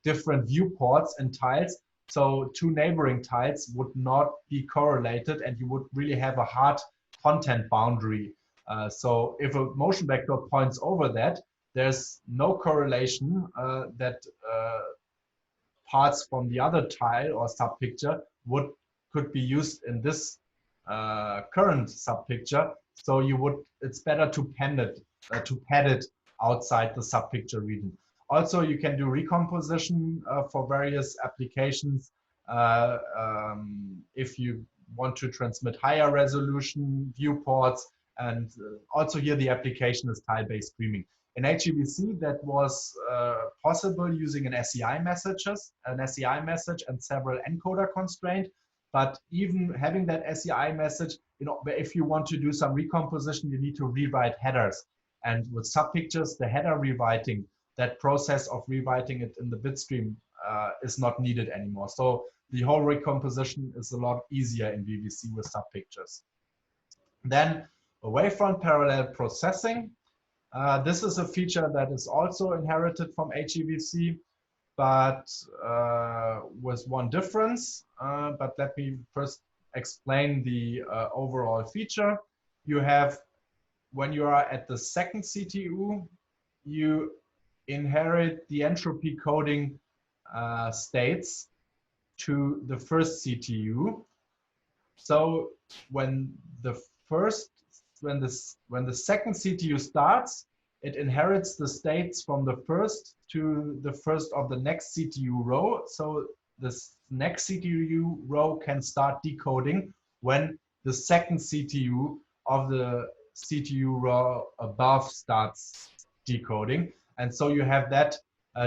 [SPEAKER 2] different viewports and tiles. So 2 neighboring tiles would not be correlated, and you would really have a hard content boundary. So if a motion vector points over that, there's no correlation that parts from the other tile or subpicture could be used in this current subpicture So it's better to pad it outside the subpicture region. Also, you can do recomposition for various applications if you want to transmit higher resolution viewports. And also here the application is tile-based streaming. In HEVC, that was possible using an SEI message and several encoder constraints. But even having that SEI message, if you want to do some recomposition, you need to rewrite headers. And with subpictures, the header rewriting, that process of rewriting it in the bitstream is not needed anymore. So the whole recomposition is a lot easier in VVC with subpictures. Then Wavefront parallel processing. This is a feature that is also inherited from HEVC, but with one difference. But let me first explain the overall feature. You have, when you are at the second CTU, you inherit the entropy coding states to the first CTU. So when the second CTU starts, it inherits the states from the first to the first of the next CTU row. So this next CTU row can start decoding when the second CTU of the CTU row above starts decoding. And so you have that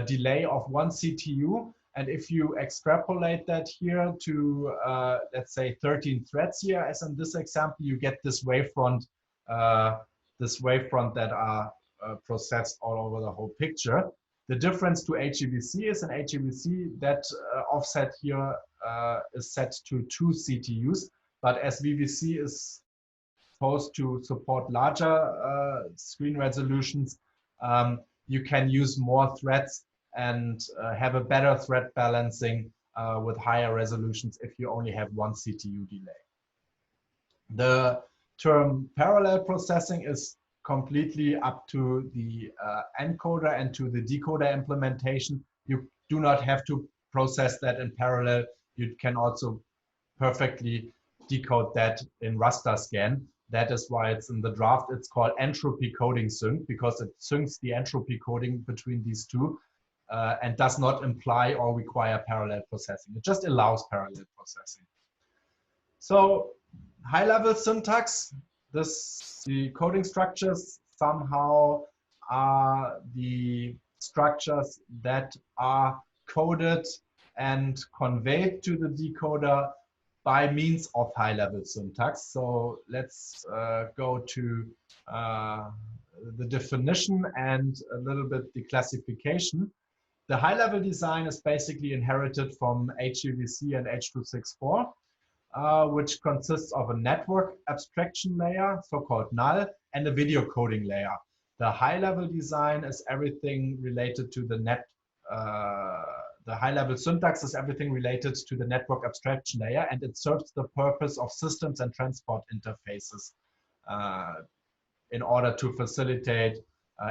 [SPEAKER 2] delay of one CTU. And if you extrapolate that here to, let's say, 13 threads here, as in this example, you get this wavefront that are processed all over the whole picture. The difference to HEVC is in HEVC that offset here is set to 2 CTUs, but as VVC is supposed to support larger screen resolutions, you can use more threads and have a better thread balancing with higher resolutions if you only have 1 CTU delay. The term parallel processing is completely up to the encoder and to the decoder implementation. You do not have to process that in parallel. You can also perfectly decode that in raster scan. That is why it's in the draft. It's called entropy coding sync, because it syncs the entropy coding between these two and does not imply or require parallel processing. It just allows parallel processing. So high-level syntax, the coding structures somehow are the structures that are coded and conveyed to the decoder by means of high-level syntax. So let's go to the definition and a little bit the classification. The high-level design is basically inherited from HEVC and H.264. Which consists of a network abstraction layer, so-called NAL, and a video coding layer. The high-level design is everything related to the the high-level syntax is everything related to the network abstraction layer, and it serves the purpose of systems and transport interfaces in order to facilitate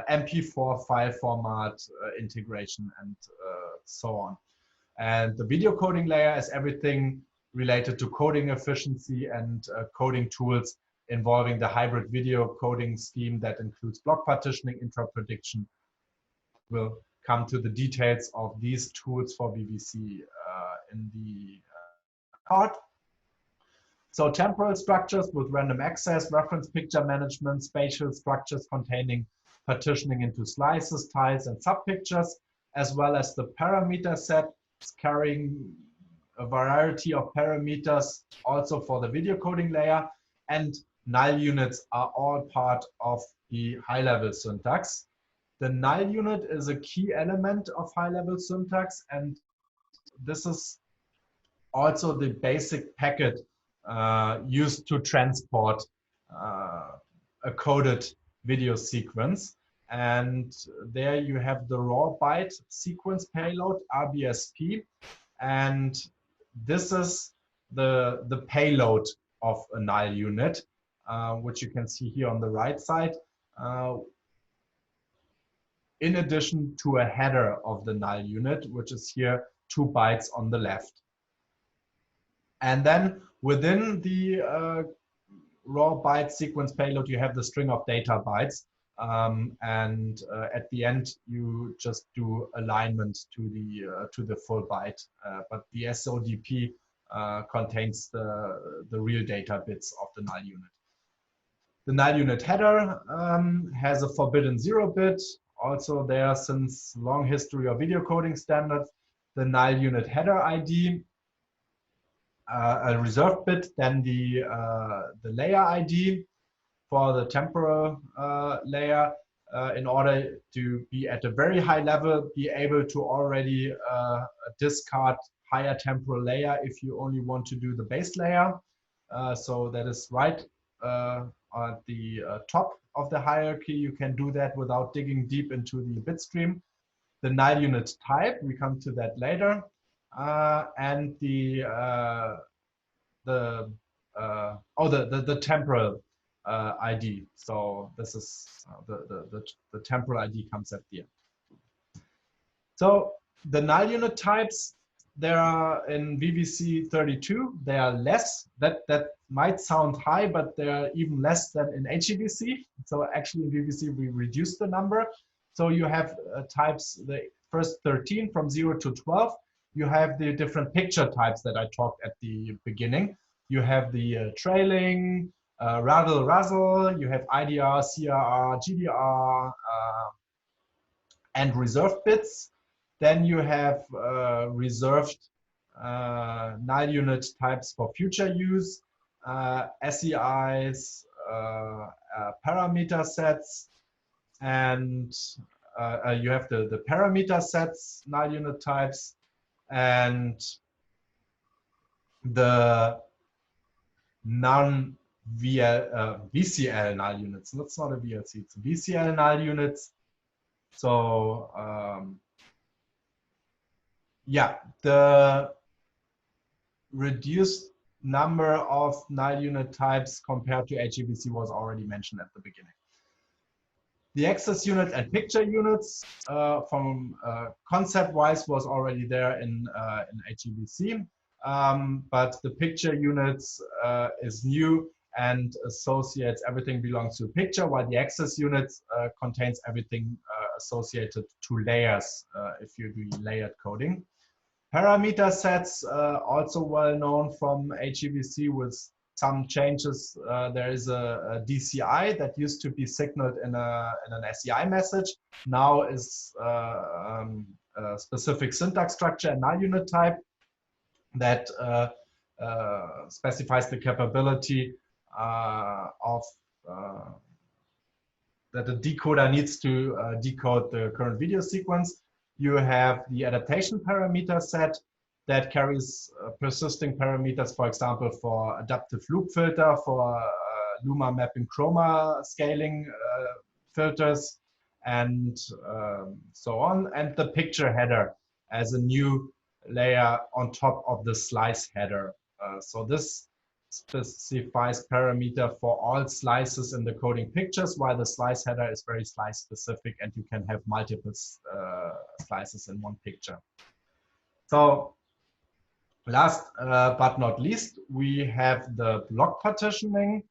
[SPEAKER 2] MP4 file format integration and so on. And the video coding layer is everything related to coding efficiency and coding tools involving the hybrid video coding scheme that includes block partitioning, intra-prediction. We'll come to the details of these tools for VVC in the part. So temporal structures with random access, reference picture management, spatial structures containing partitioning into slices, tiles, and subpictures, as well as the parameter set carrying a variety of parameters also for the video coding layer, and NAL units are all part of the high-level syntax. The NAL unit is a key element of high-level syntax, and this is also the basic packet used to transport a coded video sequence. And there you have the raw byte sequence payload, RBSP, and this is the payload of a NAL unit, which you can see here on the right side, in addition to a header of the NAL unit, which is here 2 bytes on the left. And then within raw byte sequence payload, you have the string of data bytes. And at the end, you just do alignment to the full byte. But the SODP contains the real data bits of the NAL unit. The NAL unit header has a forbidden 0-bit. Also there, since long history of video coding standards, the NAL unit header ID, a reserved bit, then the layer ID for the temporal layer, in order to be at a very high level, be able to already discard higher temporal layer if you only want to do the base layer. So that is right at the top of the hierarchy. You can do that without digging deep into the bit stream. The NAL unit type, we come to that later, and the temporal ID. So this is the temporal ID comes at the end. So the NAL unit types, there are in VVC 32, they are less. That might sound high, but they are even less than in HEVC. So actually in VVC we reduced the number. So you have types, the first 13 from 0 to 12. You have the different picture types that I talked at the beginning. You have the trailing, razzle, you have IDR, CRR, GDR, and reserved bits. Then you have reserved NAL unit types for future use, SEIs, parameter sets, and you have the parameter sets, NAL unit types, and the VCL NAL units. That's not a VLC, it's a VCL NAL units. So yeah, the reduced number of NAL unit types compared to HEVC was already mentioned at the beginning. The access unit and picture units from concept-wise was already there in HEVC, but the picture units is new and associates everything belongs to a picture, while the access units contains everything associated to layers if you do layered coding. Parameter sets, also well known from HEVC with some changes. There is a DCI that used to be signaled in an SEI message. Now is a specific syntax structure and NAL unit type that specifies the capability of that the decoder needs to decode the current video sequence. You have the adaptation parameter set that carries persisting parameters, for example, for adaptive loop filter, for luma mapping chroma scaling filters, and so on. And the picture header as a new layer on top of the slice header. So this specifies parameter for all slices in the coding pictures, while the slice header is very slice specific and you can have multiple slices in one picture. So last but not least, we have the block partitioning.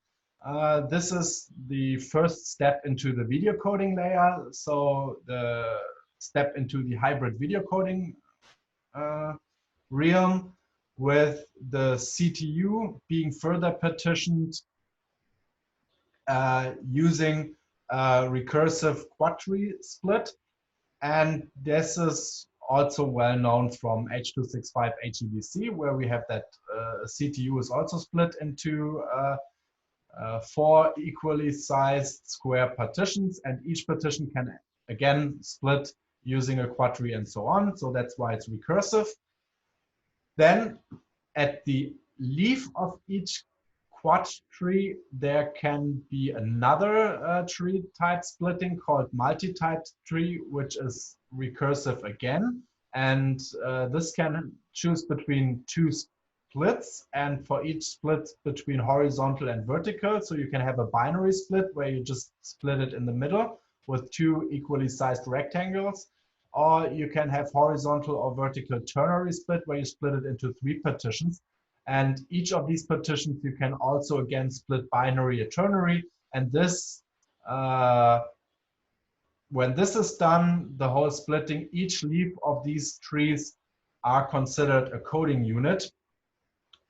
[SPEAKER 2] This is the first step into the video coding layer. So the step into the hybrid video coding realm, with the CTU being further partitioned using a recursive quadtree split. And this is also well known from H.265 HEVC, where we have that CTU is also split into 4 equally sized square partitions, and each partition can again split using a quadtree and so on. So that's why it's recursive. Then at the leaf of each quad tree, there can be another tree type splitting called multi-type tree, which is recursive again. And this can choose between 2 splits, and for each split between horizontal and vertical. So you can have a binary split where you just split it in the middle with 2 equally sized rectangles. Or you can have horizontal or vertical ternary split where you split it into 3 partitions. And each of these partitions you can also again split binary or ternary. And this, when this is done, the whole splitting, each leaf of these trees are considered a coding unit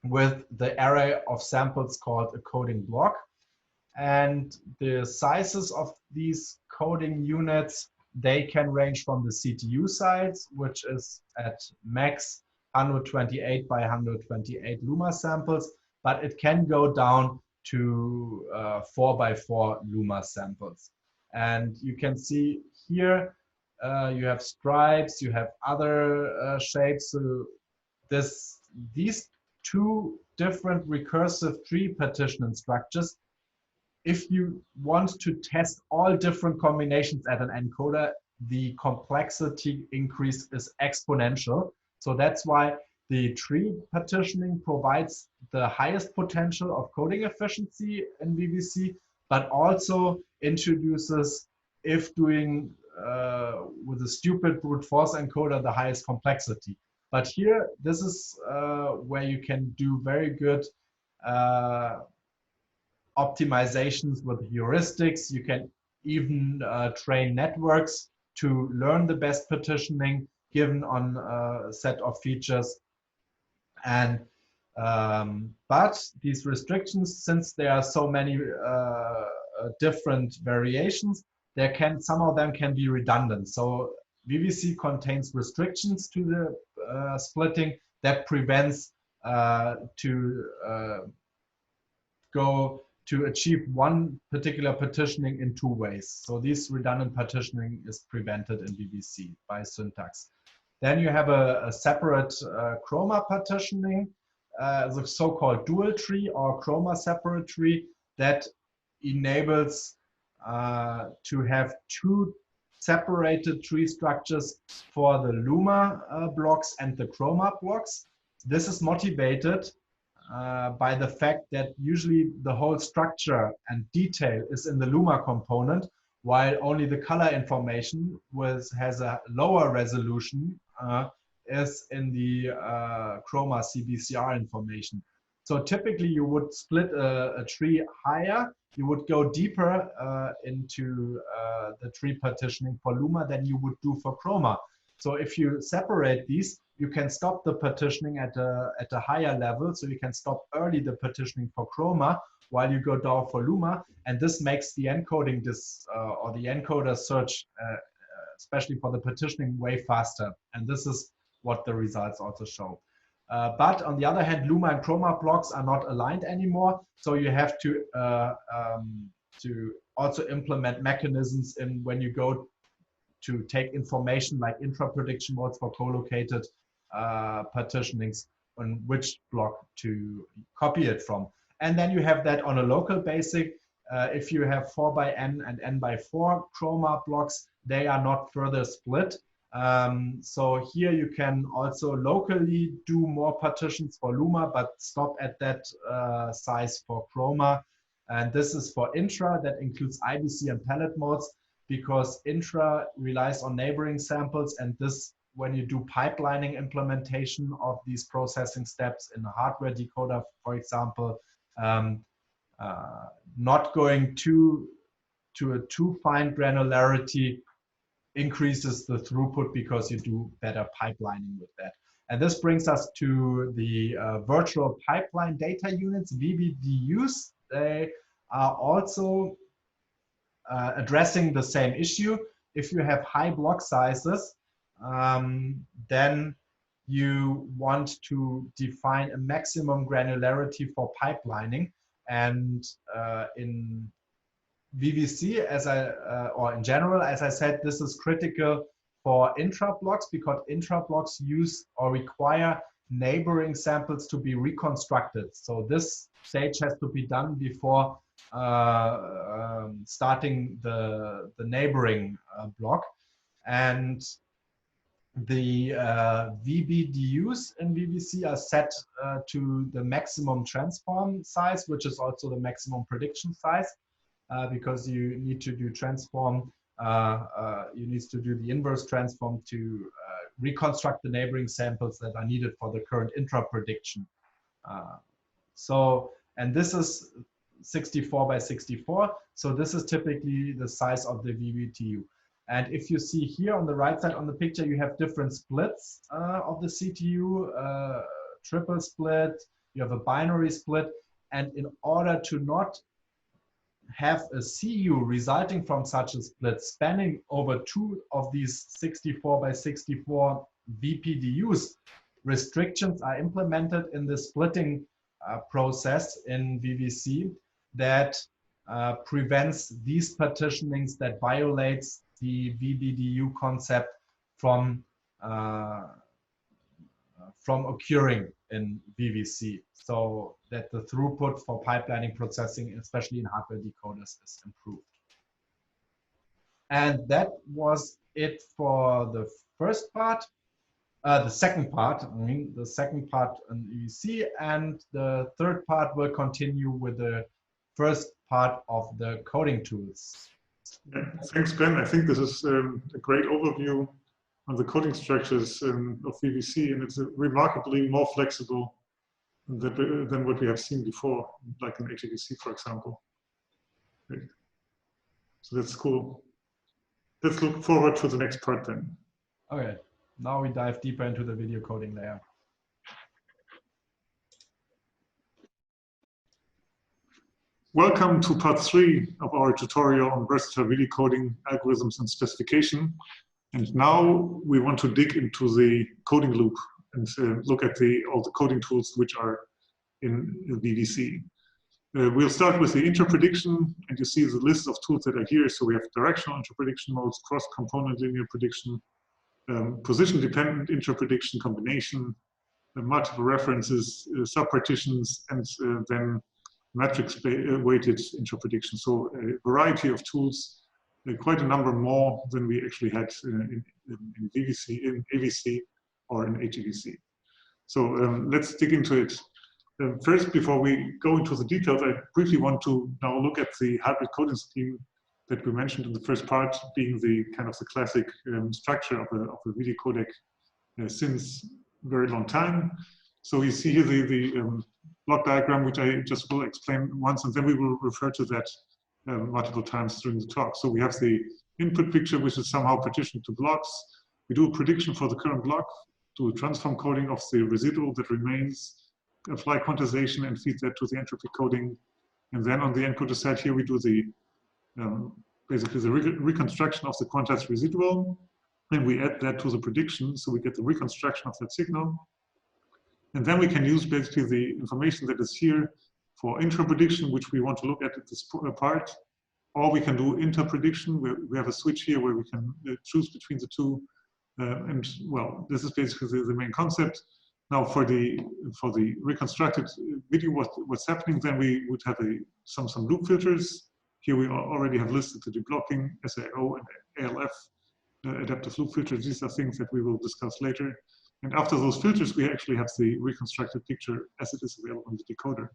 [SPEAKER 2] with the array of samples called a coding block. And the sizes of these coding units, they can range from the CTU size, which is at max 128 by 128 luma samples, but it can go down to 4 by 4 luma samples. And you can see here, you have stripes, you have other shapes. So these two different recursive tree partitioning structures, if you want to test all different combinations at an encoder, the complexity increase is exponential. So that's why the tree partitioning provides the highest potential of coding efficiency in VVC, but also introduces, if doing with a stupid brute force encoder, the highest complexity. But here, this is where you can do very good optimizations with heuristics. You can even train networks to learn the best partitioning given on a set of features. And but these restrictions, since there are so many different variations, some of them can be redundant. So VVC contains restrictions to the splitting that prevents to achieve one particular partitioning in two ways. So this redundant partitioning is prevented in VVC by syntax. Then you have a separate chroma partitioning, the so-called dual tree or chroma separate tree that enables to have two separated tree structures for the luma blocks and the chroma blocks. This is motivated by the fact that usually the whole structure and detail is in the luma component, while only the color information has a lower resolution is in the chroma CBCR information. So typically you would split a tree higher, you would go deeper into the tree partitioning for luma than you would do for chroma. So if you separate these, you can stop the partitioning at a higher level. So you can stop early the partitioning for chroma while you go down for luma. And this makes the encoding or the encoder search, especially for the partitioning, way faster. And this is what the results also show. But on the other hand, luma and chroma blocks are not aligned anymore. So you have to also implement mechanisms in when you go to take information like intra-prediction modes for co-located partitionings on which block to copy it from. And then you have that on a local basic. If you have 4 by n and n by 4 chroma blocks, they are not further split. So here you can also locally do more partitions for luma, but stop at that size for chroma. And this is for intra, that includes IBC and palette modes, because intra relies on neighboring samples, and this, when you do pipelining implementation of these processing steps in a hardware decoder, for example, not going to a too fine granularity increases the throughput because you do better pipelining with that. And this brings us to the virtual pipeline data units, VVDUs. They are also addressing the same issue. If you have high block sizes, then you want to define a maximum granularity for pipelining. And in VVC, or in general, as I said, this is critical for intra blocks because intra blocks use or require neighboring samples to be reconstructed. So this stage has to be done before starting the neighboring block. And the VBDUs in VVC are set to the maximum transform size, which is also the maximum prediction size, because you need to do transform, you need to do the inverse transform to reconstruct the neighboring samples that are needed for the current intra prediction. And this is 64 by 64. So this is typically the size of the VBTU. And if you see here on the right side on the picture, you have different splits of the CTU, triple split, you have a binary split. And in order to not have a CU resulting from such a split spanning over two of these 64 by 64 VPDUs, restrictions are implemented in the splitting process in VVC that prevents these partitionings that violates the VBDU concept from occurring in VVC, so that the throughput for pipelining processing, especially in hardware decoders, is improved. And that was it for the first part. The second part, the second part in VVC, and the third part will continue with the first part of the coding tools.
[SPEAKER 1] Yeah, thanks, Ben. I think this is a great overview on the coding structures of VVC, and it's remarkably more flexible than what we have seen before, like in HEVC, for example. Great. So that's cool. Let's look forward to the next part then.
[SPEAKER 2] Okay, now we dive deeper into the video coding layer.
[SPEAKER 1] Welcome to part 3 of our tutorial on versatile video coding algorithms and specification. And now we want to dig into the coding loop and look at all the coding tools which are in VVC. We'll start with the interprediction, and you see the list of tools that are here. So we have directional interprediction modes, cross-component linear prediction, position-dependent interprediction combination, multiple references, subpartitions, and then matrix-weighted interprediction. So a variety of tools, quite a number more than we actually had in VVC, in AVC, or in HEVC. So let's dig into it. First, before we go into the details, I briefly want to now look at the hybrid coding scheme that we mentioned in the first part, being the kind of the classic structure of a video codec since a very long time. So you see here the block diagram, which I just will explain once, and then we will refer to that multiple times during the talk. So we have the input picture, which is somehow partitioned to blocks. We do a prediction for the current block, do a transform coding of the residual that remains, apply quantization and feed that to the entropy coding. And then on the encoder side here, we do the basically the reconstruction of the quantized residual. And we add that to the prediction, so we get the reconstruction of that signal. And then we can use basically the information that is here for intra-prediction, which we want to look at this part. Or we can do inter-prediction, where we have a switch here where we can choose between the two. And well, this is basically the main concept. Now for the reconstructed video, what's happening, then we would have some loop filters. Here we already have listed the deblocking, SAO, and ALF, adaptive loop filters. These are things that we will discuss later. And after those filters, we actually have the reconstructed picture as it is available in the decoder.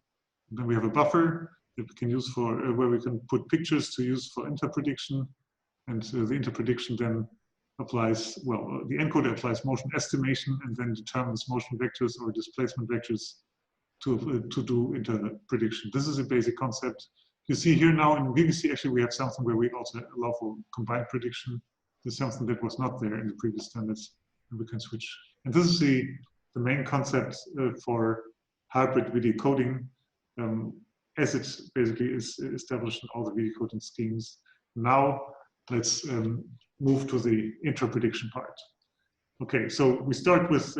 [SPEAKER 1] And then we have a buffer that we can use for where we can put pictures to use for interprediction. And the interprediction then applies, well, the encoder applies motion estimation and then determines motion vectors or displacement vectors to do interprediction. This is a basic concept. You see here now in VVC, actually, we have something where we also allow for combined prediction. There's something that was not there in the previous standards, and we can switch. And this is the main concept for hybrid video coding, as it basically is established in all the video coding schemes. Now, let's move to the interprediction part. Okay, so we start with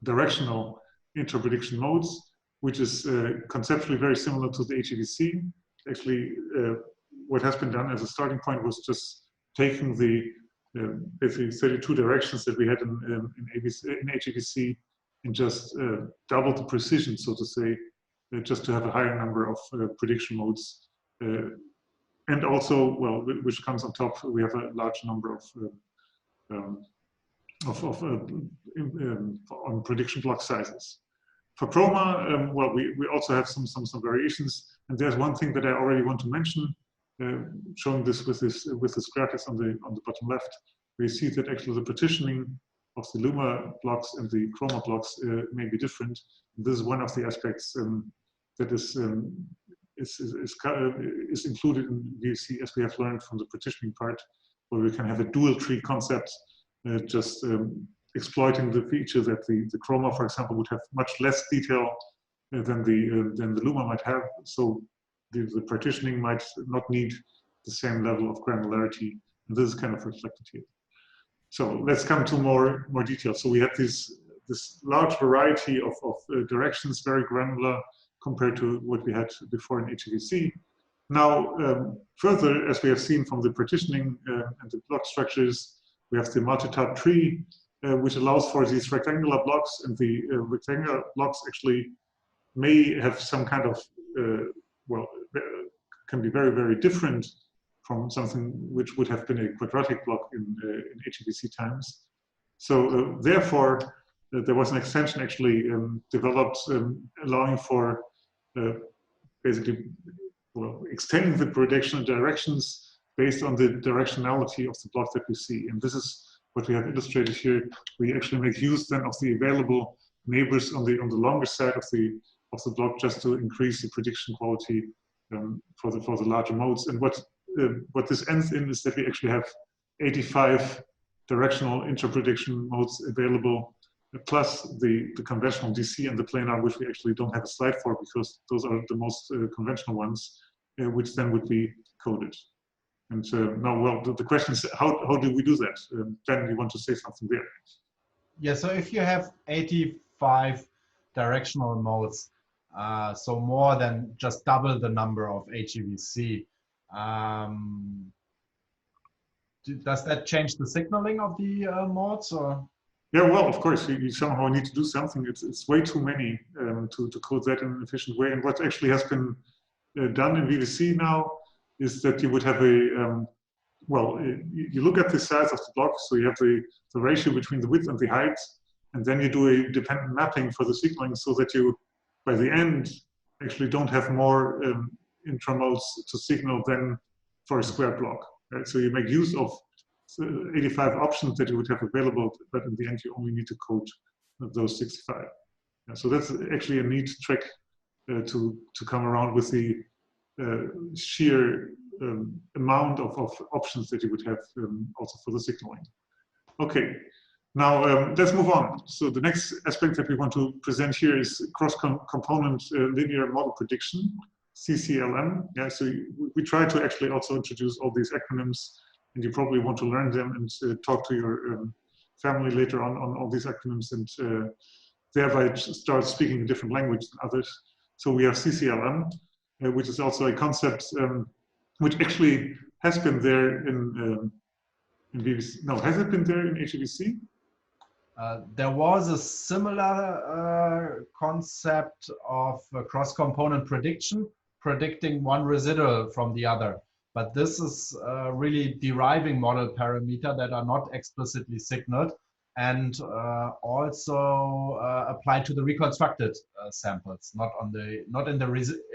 [SPEAKER 1] directional interprediction modes, which is conceptually very similar to the HEVC. Actually, what has been done as a starting point was just taking the basically 32 directions that we had in HEVC and just double the precision, so to say, just to have a higher number of prediction modes. And also, well, which comes on top, we have a large number on prediction block sizes. For chroma, well, we also have some variations, and there's one thing that I already want to mention, showing this with this graphics on the bottom left, where you see that actually the partitioning the Luma blocks and the Chroma blocks may be different. This is one of the aspects that is included in VVC, as we have learned from the partitioning part, where we can have a dual tree concept, just exploiting the feature that the Chroma, for example, would have much less detail than the Luma might have. So the partitioning might not need the same level of granularity, and this is kind of reflected here. So let's come to more detail. So we have this large variety of directions, very granular compared to what we had before in HEVC. Now, further, as we have seen from the partitioning and the block structures, we have the multi-type tree, which allows for these rectangular blocks, and the rectangular blocks actually may have some kind of, well, can be very, very different from something which would have been a quadratic block in HEVC times. So therefore, there was an extension actually developed allowing for basically, well, extending the prediction directions based on the directionality of the block that we see. And this is what we have illustrated here. We actually make use then of the available neighbors on the longer side of the block, just to increase the prediction quality for the larger modes. And what this ends in is that we actually have 85 directional interprediction modes available, plus the conventional DC and the planar, which we actually don't have a slide for because those are the most conventional ones, which then would be coded. And now, well, the question is, how do we do that? Ben, you want to say something there?
[SPEAKER 2] Yeah, so if you have 85 directional modes, so more than just double the number of HEVC, does that change the signaling of the modes, or?
[SPEAKER 1] Yeah, well, of course, you somehow need to do something. It's way too many to code that in an efficient way. And what actually has been done in VVC now is that you would have a, well, you look at the size of the block, so you have the ratio between the width and the height, and then you do a dependent mapping for the signaling so that you, by the end, actually don't have more intramodes to signal than for a square block. Right? So you make use of 85 options that you would have available, but in the end you only need to code those 65. So that's actually a neat trick to come around with the sheer amount of options that you would have also for the signaling. Okay, now let's move on. So the next aspect that we want to present here is cross-component linear model prediction, CCLM. Yeah, so we try to actually also introduce all these acronyms, and you probably want to learn them and talk to your family later on all these acronyms, and thereby start speaking a different language than others. So we have CCLM, which is also a concept which actually has been there in VVC. No, has it been there in HEVC?
[SPEAKER 2] There was a similar concept of cross-component prediction, predicting one residual from the other. But this is really deriving model parameter that are not explicitly signaled, and also applied to the reconstructed samples,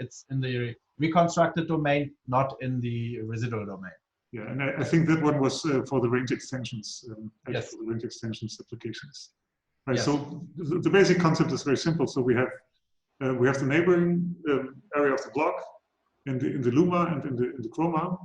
[SPEAKER 2] it's in the reconstructed domain, not in the residual domain.
[SPEAKER 1] Yeah, and I think that one was for the range extensions,
[SPEAKER 2] yes.
[SPEAKER 1] For the range extensions applications. Right.
[SPEAKER 2] Yes.
[SPEAKER 1] So the basic concept is very simple. So we have the neighboring area of the block in the Luma and in the Chroma,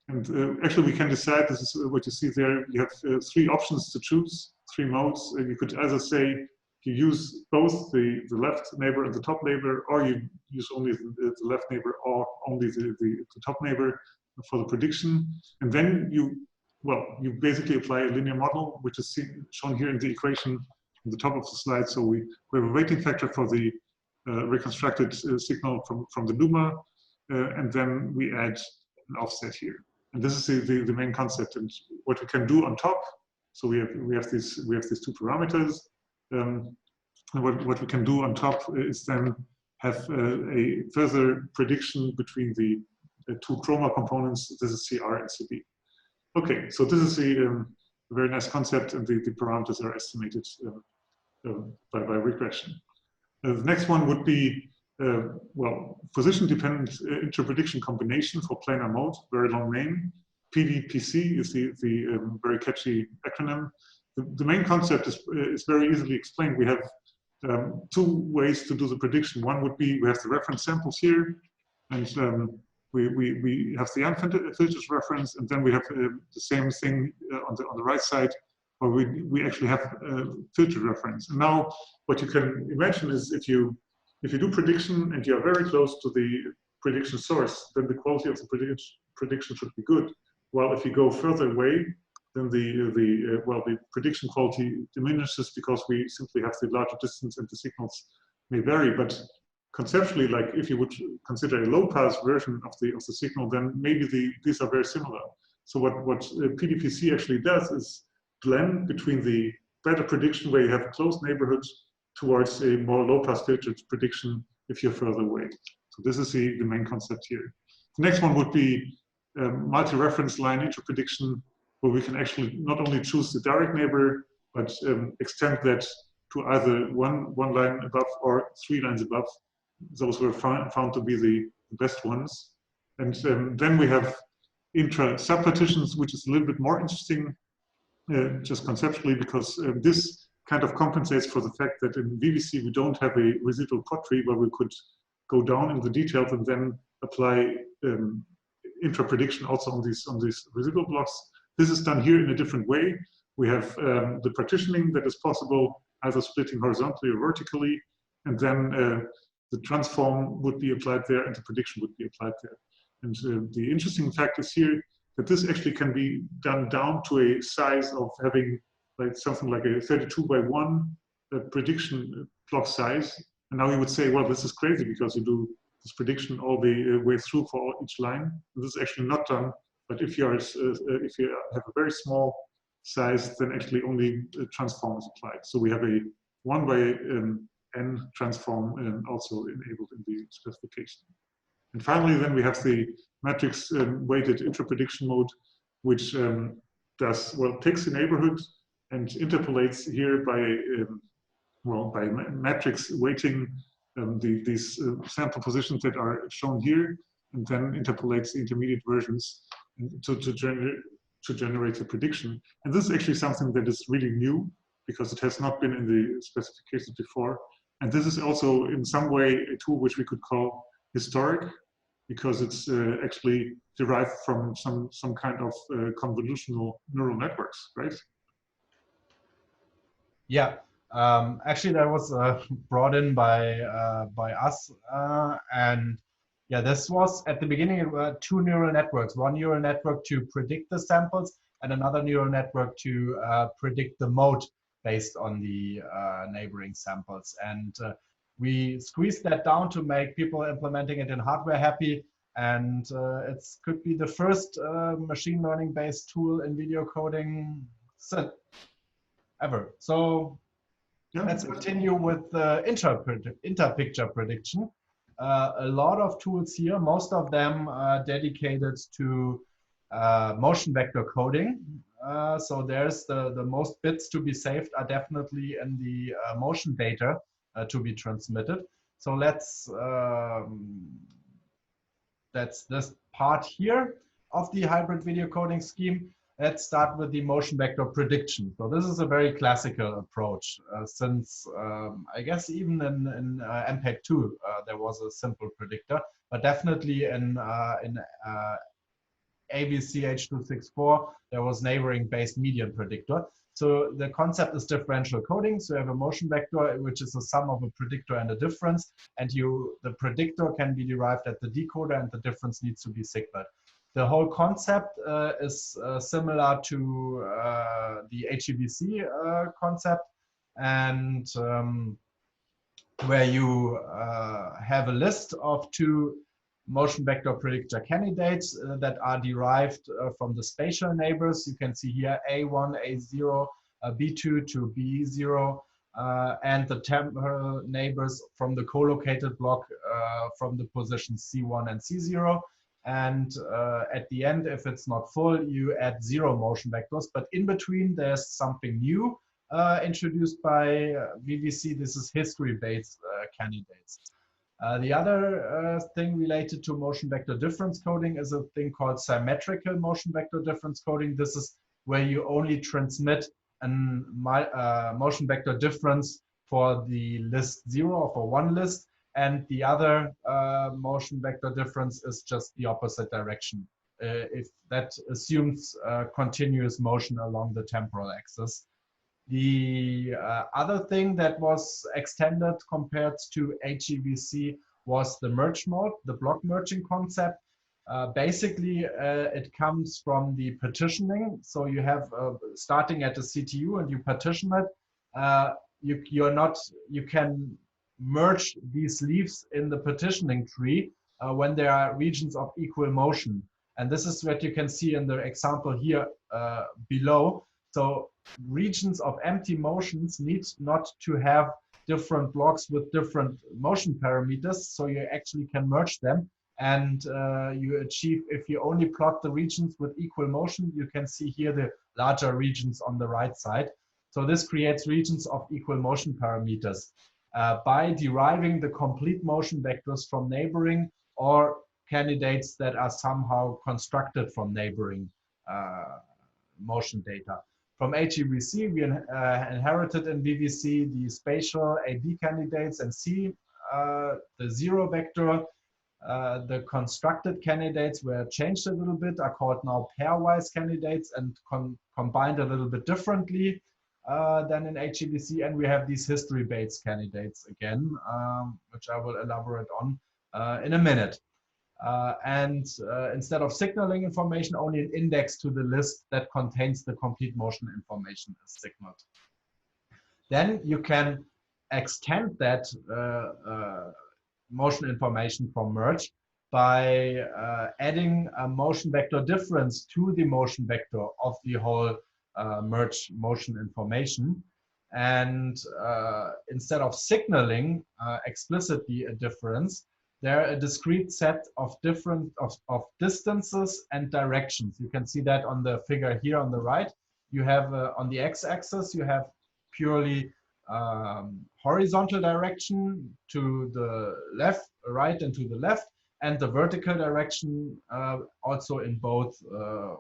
[SPEAKER 1] and actually we can decide. This is what you see there. You have 3 options to choose, 3 modes. You could either say you use both the left neighbor and the top neighbor, or you use only the left neighbor or only the top neighbor for the prediction. And then you basically apply a linear model, which is shown here in the equation on the top of the slide. So we have a weighting factor for the reconstructed signal from the Luma, and then we add an offset here. And this is the main concept. And what we can do on top, so we have these 2 parameters. And what we can do on top is then have a further prediction between the 2 chroma components. This is CR and CB. Okay, so this is a very nice concept, and the parameters are estimated by regression. The next one would be, position-dependent interprediction combination for planar mode, very long name. PDPC is the very catchy acronym the main concept is very easily explained. We have two ways to do the prediction. One would be we have the reference samples here, and we have the unfiltered reference, and then we have the same thing on the right side, where we actually have filtered reference. And now what you can imagine is if you do prediction and you are very close to the prediction source, then the quality of the prediction should be good. While if you go further away, then the prediction quality diminishes because we simply have the larger distance and the signals may vary. But conceptually, like if you would consider a low-pass version of the signal, then maybe these are very similar. So what PDPC actually does is blend between the better prediction where you have a close neighborhood towards a more low-pass filtered prediction if you're further away. So this is the main concept here. The next one would be multi-reference line interprediction, where we can actually not only choose the direct neighbor, but extend that to either one line above or 3 lines above. Those were found to be the best ones. And then we have intra-subpartitions, which is a little bit more interesting, just conceptually, because this kind of compensates for the fact that in VVC we don't have a residual pod tree where we could go down in the details and then apply intra-prediction also on these residual blocks. This is done here in a different way. We have the partitioning that is possible, either splitting horizontally or vertically, and then the transform would be applied there and the prediction would be applied there. And the interesting fact is here that this actually can be done down to a size of having like something like a 32 by 1 prediction block size. And now you would say, well, this is crazy because you do this prediction all the way through for each line. And this is actually not done. But if you have a very small size, then actually only transform is applied. So we have a 1 by n transform also enabled in the specification. And finally, then we have the matrix weighted intra-prediction mode, which takes the neighborhood and interpolates here by matrix weighting these sample positions that are shown here, and then interpolates the intermediate versions to generate a prediction. And this is actually something that is really new because it has not been in the specifications before. And this is also in some way a tool which we could call historic, because it's actually derived from some kind of convolutional neural networks, right?
[SPEAKER 2] Yeah, actually that was brought in by us, and yeah, this was at the beginning 2 neural networks, one neural network to predict the samples and another neural network to predict the mode based on the neighboring samples. And we squeezed that down to make people implementing it in hardware happy. And it could be the first machine learning based tool in video coding ever. So yeah, let's continue with the inter-picture prediction. A lot of tools here, most of them are dedicated to motion vector coding. So there's the most bits to be saved are definitely in the motion data to be transmitted. So that's this part here of the hybrid video coding scheme. Let's start with the motion vector prediction. So this is a very classical approach since I guess even in MPEG-2 there was a simple predictor, but definitely in AVC H.264 there was neighboring based median predictor. So the concept is differential coding. So you have a motion vector which is a sum of a predictor and a difference, and the predictor can be derived at the decoder and the difference needs to be signaled. The whole concept is similar to the HEVC concept, and where you have a list of 2 motion vector predictor candidates that are derived from the spatial neighbors. You can see here A1, A0, B2 to B0, and the temporal neighbors from the co-located block from the positions C1 and C0. And at the end, if it's not full, you add 0 motion vectors. But in between, there's something new introduced by VVC. This is history-based candidates. The other thing related to motion vector difference coding is a thing called symmetrical motion vector difference coding. This is where you only transmit motion vector difference for the list 0 or for one list, and the other motion vector difference is just the opposite direction. If that assumes continuous motion along the temporal axis. The other thing that was extended compared to HEVC was the merge mode, the block merging concept. Basically, it comes from the partitioning. So you have starting at the CTU and you partition it. You can merge these leaves in the partitioning tree when there are regions of equal motion. And this is what you can see in the example here below. So regions of empty motions need not to have different blocks with different motion parameters. So you actually can merge them. And you achieve, if you only plot the regions with equal motion, you can see here the larger regions on the right side. So this creates regions of equal motion parameters by deriving the complete motion vectors from neighboring or candidates that are somehow constructed from neighboring motion data. From HEVC, we inherited in VVC the spatial AB candidates and C, the zero vector. The constructed candidates were changed a little bit, are called now pairwise candidates and combined a little bit differently than in HEVC. And we have these history-based candidates again, which I will elaborate on in a minute. Instead of signaling information, only an index to the list that contains the complete motion information is signaled. Then you can extend that motion information from merge by adding a motion vector difference to the motion vector of the whole merge motion information. And instead of signaling explicitly a difference, there are a discrete set of distances and directions. You can see that on the figure here on the right. You have on the x-axis, you have purely horizontal direction to the left, right, and to the left, and the vertical direction also in both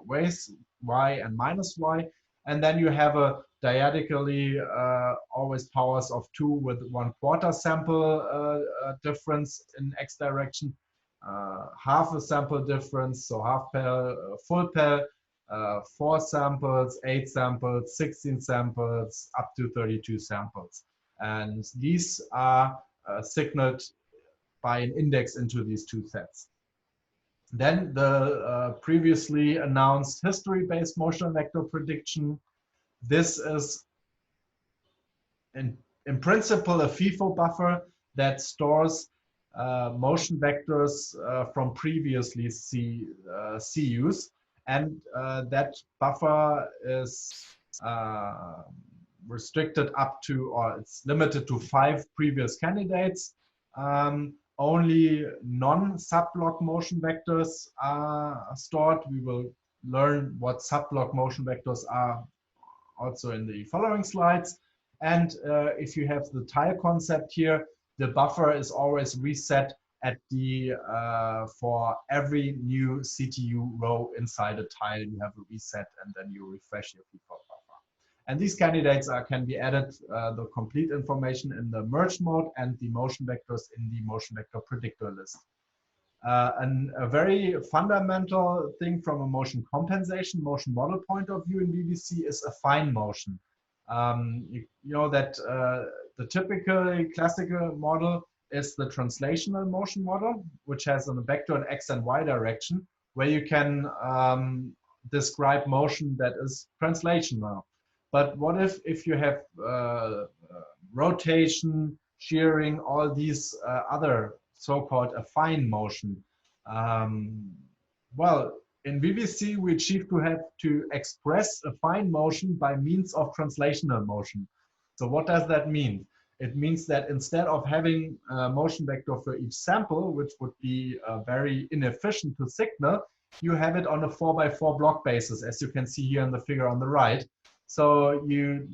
[SPEAKER 2] ways, y and minus y. And then you have a diagonally always powers of 2 with 1/4 sample difference in x direction, half a sample difference, so half pell, full pell, 4 samples, 8 samples, 16 samples, up to 32 samples. And these are signaled by an index into these two sets. Then the previously announced history-based motion vector prediction. This is in principle a FIFO buffer that stores motion vectors from previously CUs. And that buffer is restricted up to, or it's limited to 5 previous candidates. Only non-subblock motion vectors are stored. We will learn what subblock motion vectors are also in the following slides. And if you have the tile concept here, the buffer is always reset at the for every new CTU row inside a tile. You have a reset and then you refresh your default buffer. And these candidates can be added, the complete information in the merge mode and the motion vectors in the motion vector predictor list. And a very fundamental thing from a motion compensation, motion model point of view in VVC is affine motion. You know that the typical classical model is the translational motion model, which has a vector in x and y direction, where you can describe motion that is translational. But what if you have rotation, shearing, all these other so-called affine motion? Well, in VVC, we achieve to express affine motion by means of translational motion. So what does that mean? It means that instead of having a motion vector for each sample, which would be very inefficient to signal, you have it on a 4x4 block basis, as you can see here in the figure on the right. So you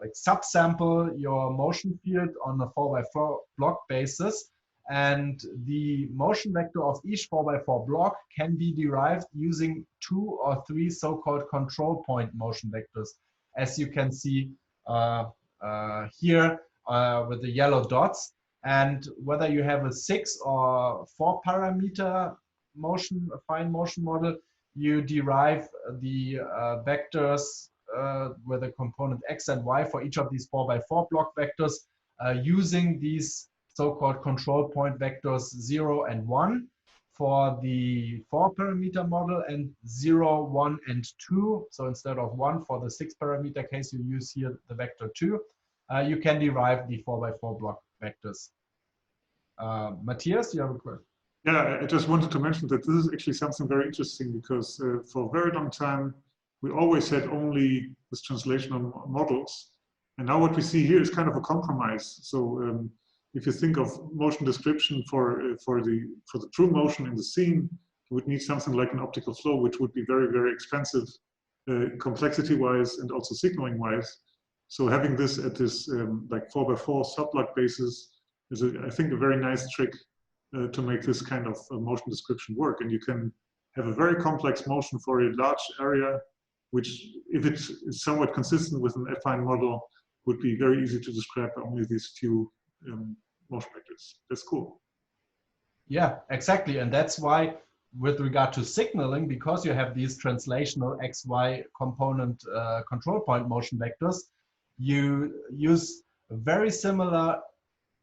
[SPEAKER 2] like subsample your motion field on a 4x4 block basis, And the motion vector of each 4x4 block can be derived using 2 or 3 so-called control point motion vectors, as you can see here with the yellow dots. And whether you have a 6 or 4 parameter motion, a fine motion model, you derive the vectors with the component x and y for each of these 4x4 block vectors using these so-called control point vectors 0 and 1 for the 4 parameter model, and 0, 1, and 2. So instead of 1 for the 6 parameter case, you use here the vector 2. You can derive the 4x4 block vectors. Matthias, you have a question?
[SPEAKER 1] Yeah, I just wanted to mention that this is actually something very interesting, because for a very long time, we always had only this translational models. And now what we see here is kind of a compromise. So if you think of motion description for the true motion in the scene, you would need something like an optical flow, which would be very, very expensive, complexity-wise and also signaling-wise. So having this at this like 4x4 subblock basis is, I think, a very nice trick to make this kind of motion description work. And you can have a very complex motion for a large area, which, if it's somewhat consistent with an affine model, would be very easy to describe by only these few motion vectors. That's cool.
[SPEAKER 2] Yeah, exactly. And that's why, with regard to signaling, because you have these translational XY component control point motion vectors, you use very similar,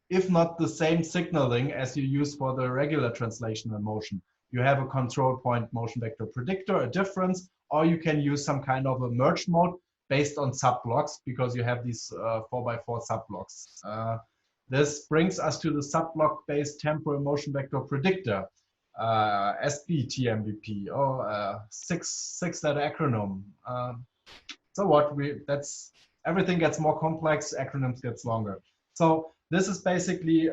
[SPEAKER 2] if not the same signaling as you use for the regular translational motion. You have a control point motion vector predictor, a difference, or you can use some kind of a merge mode based on subblocks, because you have these 4x4 subblocks. This brings us to the subblock-based temporal motion vector predictor, SBTMVP, or six-letter acronym. So what everything gets more complex, acronyms gets longer. So this is basically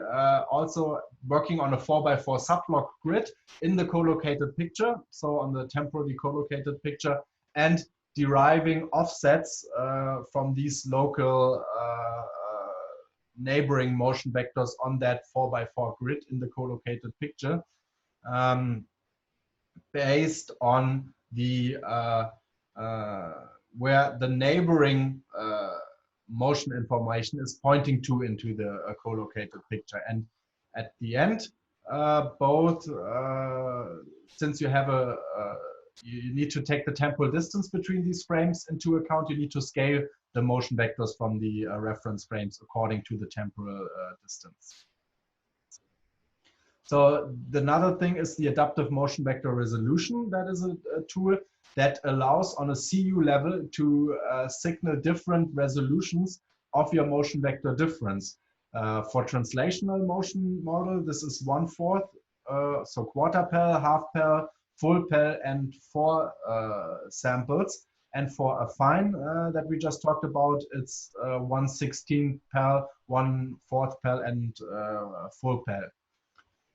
[SPEAKER 2] also working on a 4x4 subblock grid in the collocated picture, so on the temporally collocated picture, and deriving offsets from these local neighboring motion vectors on that 4x4 grid in the collocated picture, based on the where the neighboring motion information is pointing to into the collocated picture. And at the end, both, since you have you need to take the temporal distance between these frames into account, you need to scale the motion vectors from the reference frames according to the temporal distance. So another thing is the adaptive motion vector resolution. That is a tool that allows on a CU level to signal different resolutions of your motion vector difference. For translational motion model, this is 1/4, so quarter pal, half pal, full pal, and 4 samples. And for affine that we just talked about, it's 1/16 pal, 1/4 pal, and full pal.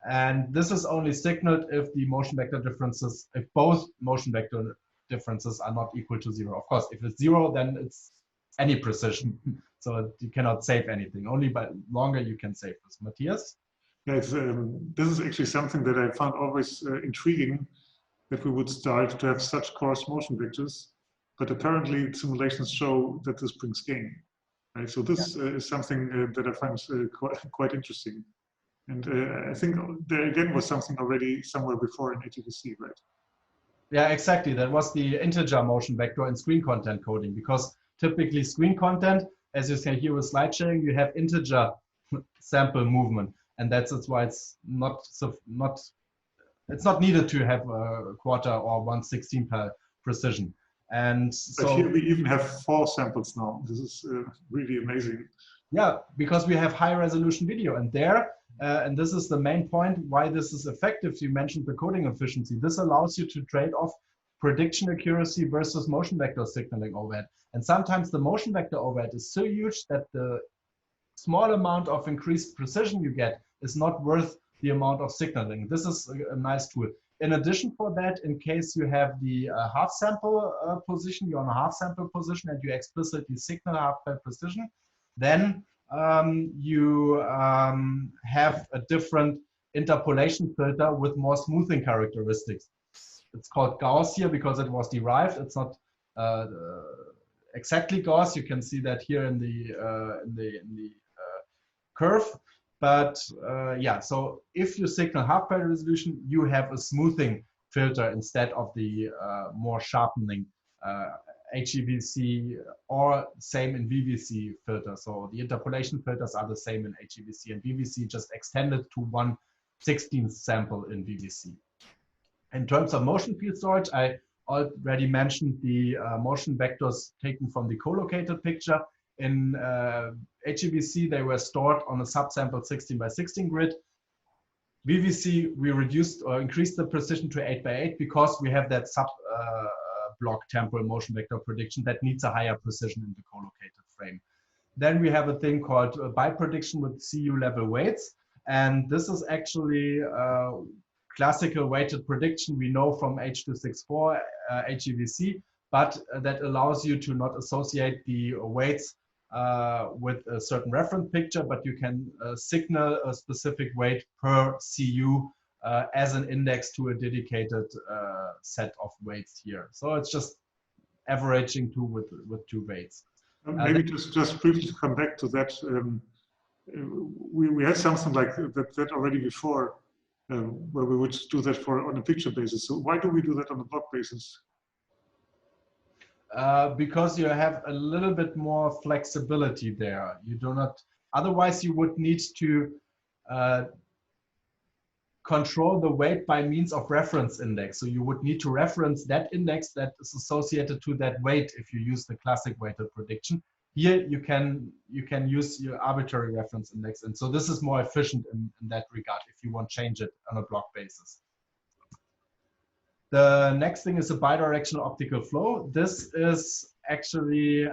[SPEAKER 2] And this is only signaled if the motion vector differences, if both motion vector differences are not equal to 0. Of course, if it's 0, then it's any precision. So you cannot save anything. Only by longer you can save this. Matthias?
[SPEAKER 1] Yeah, this is actually something that I found always intriguing, that we would start to have such coarse motion vectors, but apparently simulations show that this brings gain. Right? So this is something that I find quite interesting. And I think there again was something already somewhere before in HEVC, right?
[SPEAKER 2] Yeah, exactly. That was the integer motion vector in screen content coding, because typically screen content, as you say here with slide sharing, you have integer sample movement, and that's why it's it's not needed to have a quarter or 1/16 per precision. And so,
[SPEAKER 1] but here we even have 4 samples now. This is really amazing.
[SPEAKER 2] Yeah, because we have high resolution video, and and this is the main point why this is effective. You mentioned the coding efficiency. This allows you to trade off prediction accuracy versus motion vector signaling overhead. And sometimes the motion vector overhead is so huge that the small amount of increased precision you get is not worth the amount of signaling. This is a nice tool. In addition for that, in case you have the half sample position, you're on a half sample position and you explicitly signal half pal precision, then you have a different interpolation filter with more smoothing characteristics. It's called Gauss here because it was derived. It's not exactly Gauss. You can see that here in the curve. But yeah, so if you signal half parallel resolution, you have a smoothing filter instead of the more sharpening HEVC, or same in VVC filter. So the interpolation filters are the same in HEVC, and VVC just extended to 1/16th sample in VVC. In terms of motion field storage, I already mentioned the motion vectors taken from the collocated picture. In HEVC, they were stored on a subsample 16 by 16 grid. VVC, we reduced or increased the precision to 8 by 8 because we have that sub block temporal motion vector prediction that needs a higher precision in the collocated frame. Then we have a thing called bi-prediction with CU level weights. And this is actually classical weighted prediction we know from H.264 HEVC, but that allows you to not associate the weights with a certain reference picture, but you can signal a specific weight per CU as an index to a dedicated set of weights here. So it's just averaging two with two weights.
[SPEAKER 1] Maybe just briefly to come back to that, we had something like that already before, where we would do that on a picture basis. So why do we do that on a block basis?
[SPEAKER 2] Because you have a little bit more flexibility there. You do not, otherwise you would need to control the weight by means of reference index. So you would need to reference that index that is associated to that weight if you use the classic weighted prediction. Here you can use your arbitrary reference index. And so this is more efficient in that regard if you want to change it on a block basis. The next thing is a bidirectional optical flow. This is actually,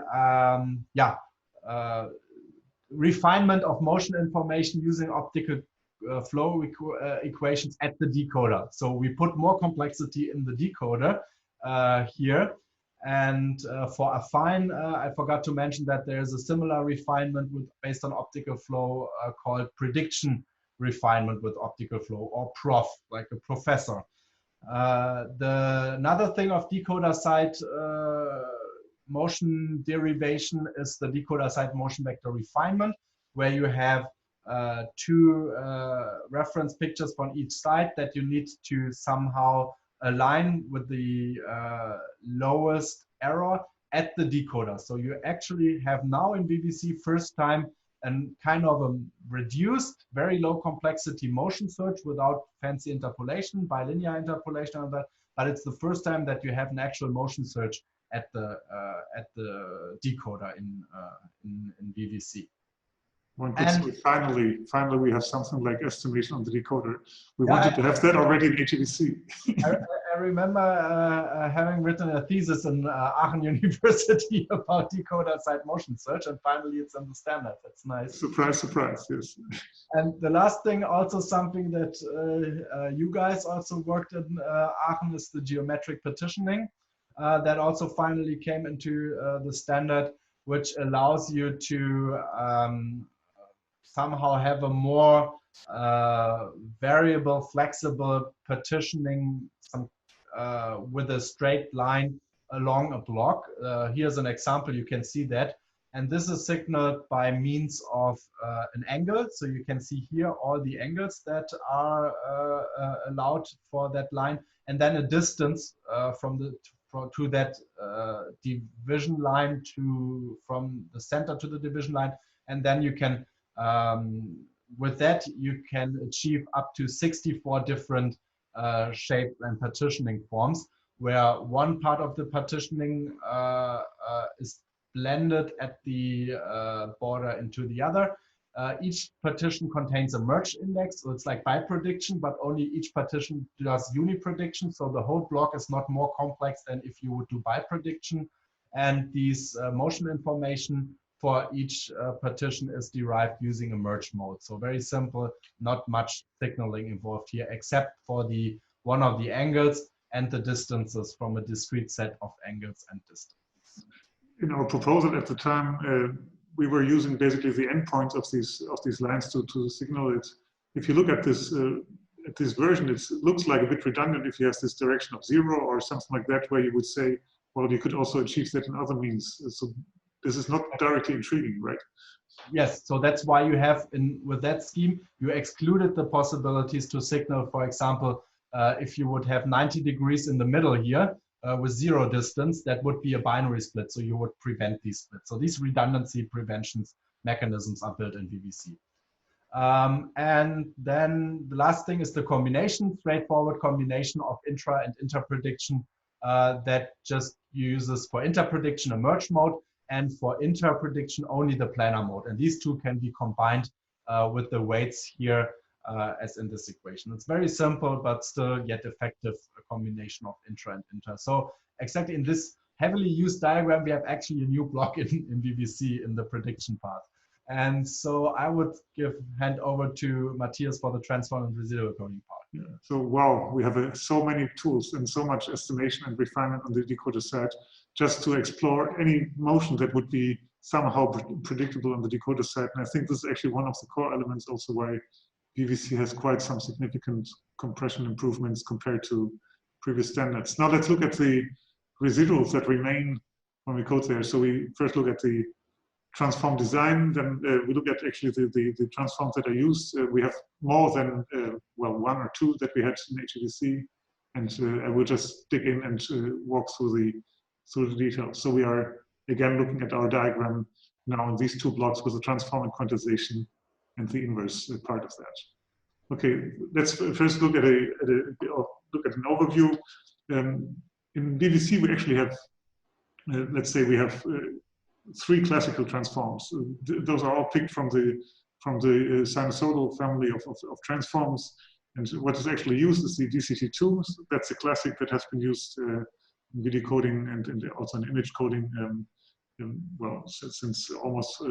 [SPEAKER 2] refinement of motion information using optical flow equations at the decoder. So we put more complexity in the decoder here. And for affine, I forgot to mention that there is a similar refinement based on optical flow called prediction refinement with optical flow, or prof, like a professor. Another thing of decoder side motion derivation is the decoder side motion vector refinement, where you have two reference pictures on each side that you need to somehow align with the lowest error at the decoder. So you actually have now in VVC first time and kind of a reduced, very low complexity motion search without fancy interpolation, bilinear interpolation and that. But it's the first time that you have an actual motion search at the decoder in VVC.
[SPEAKER 1] One could say finally we have something like estimation on the decoder. We wanted to have that already in HEVC.
[SPEAKER 2] I remember having written a thesis in Aachen University about decoder side motion search, and finally it's in the standard. That's nice.
[SPEAKER 1] Surprise, surprise, yes.
[SPEAKER 2] And the last thing, also something that you guys also worked in Aachen, is the geometric partitioning. That also finally came into the standard, which allows you to somehow have a more variable, flexible partitioning with a straight line along a block. Here's an example, you can see that. And this is signaled by means of an angle. So you can see here all the angles that are allowed for that line. And then a distance to that division line from the center to the division line. And then you can, with that, you can achieve up to 64 different shape and partitioning forms, where one part of the partitioning is blended at the border into the other. Each partition contains a merge index, so it's like bi-prediction, but only each partition does uni-prediction, so the whole block is not more complex than if you would do bi-prediction. And these motion information for each partition is derived using a merge mode. So very simple, not much signaling involved here, except for one of the angles and the distances from a discrete set of angles and distances.
[SPEAKER 1] In our proposal at the time, we were using basically the endpoints of these lines to signal it. If you look at this version, it looks like a bit redundant if you have this direction of 0 or something like that, where you would say, well, you could also achieve that in other means. So this is not directly intriguing, right?
[SPEAKER 2] Yes, so that's why you have, with that scheme, you excluded the possibilities to signal, for example, if you would have 90 degrees in the middle here with 0 distance, that would be a binary split, so you would prevent these splits. So these redundancy prevention mechanisms are built in VVC. And then the last thing is the combination, straightforward combination of intra and interprediction that just uses for interprediction a merge mode, and for interprediction only the planar mode. And these two can be combined with the weights here as in this equation. It's very simple, but still yet effective combination of intra and inter. So exactly in this heavily used diagram, we have actually a new block in VVC in the prediction part. And so I would hand over to Mathias for the transform and residual coding part.
[SPEAKER 1] Yeah. So wow, we have so many tools and so much estimation and refinement on the decoder side just to explore any motion that would be somehow predictable on the decoder side. And I think this is actually one of the core elements also why VVC has quite some significant compression improvements compared to previous standards. Now let's look at the residuals that remain when we code there. So we first look at the transform design, then we look at actually the transforms that are used. We have more than, well, 1 or 2 that we had in HEVC, and I will just dig in and walk through the details. So we are, again, looking at our diagram now in these 2 blocks with the transform and quantization and the inverse part of that. Okay, let's first look at an overview. In VVC, we actually have, let's say we have 3 classical transforms. Those are all picked from the sinusoidal family of transforms. And what is actually used is the DCT2. That's a classic that has been used in video coding and also in image coding, well, since almost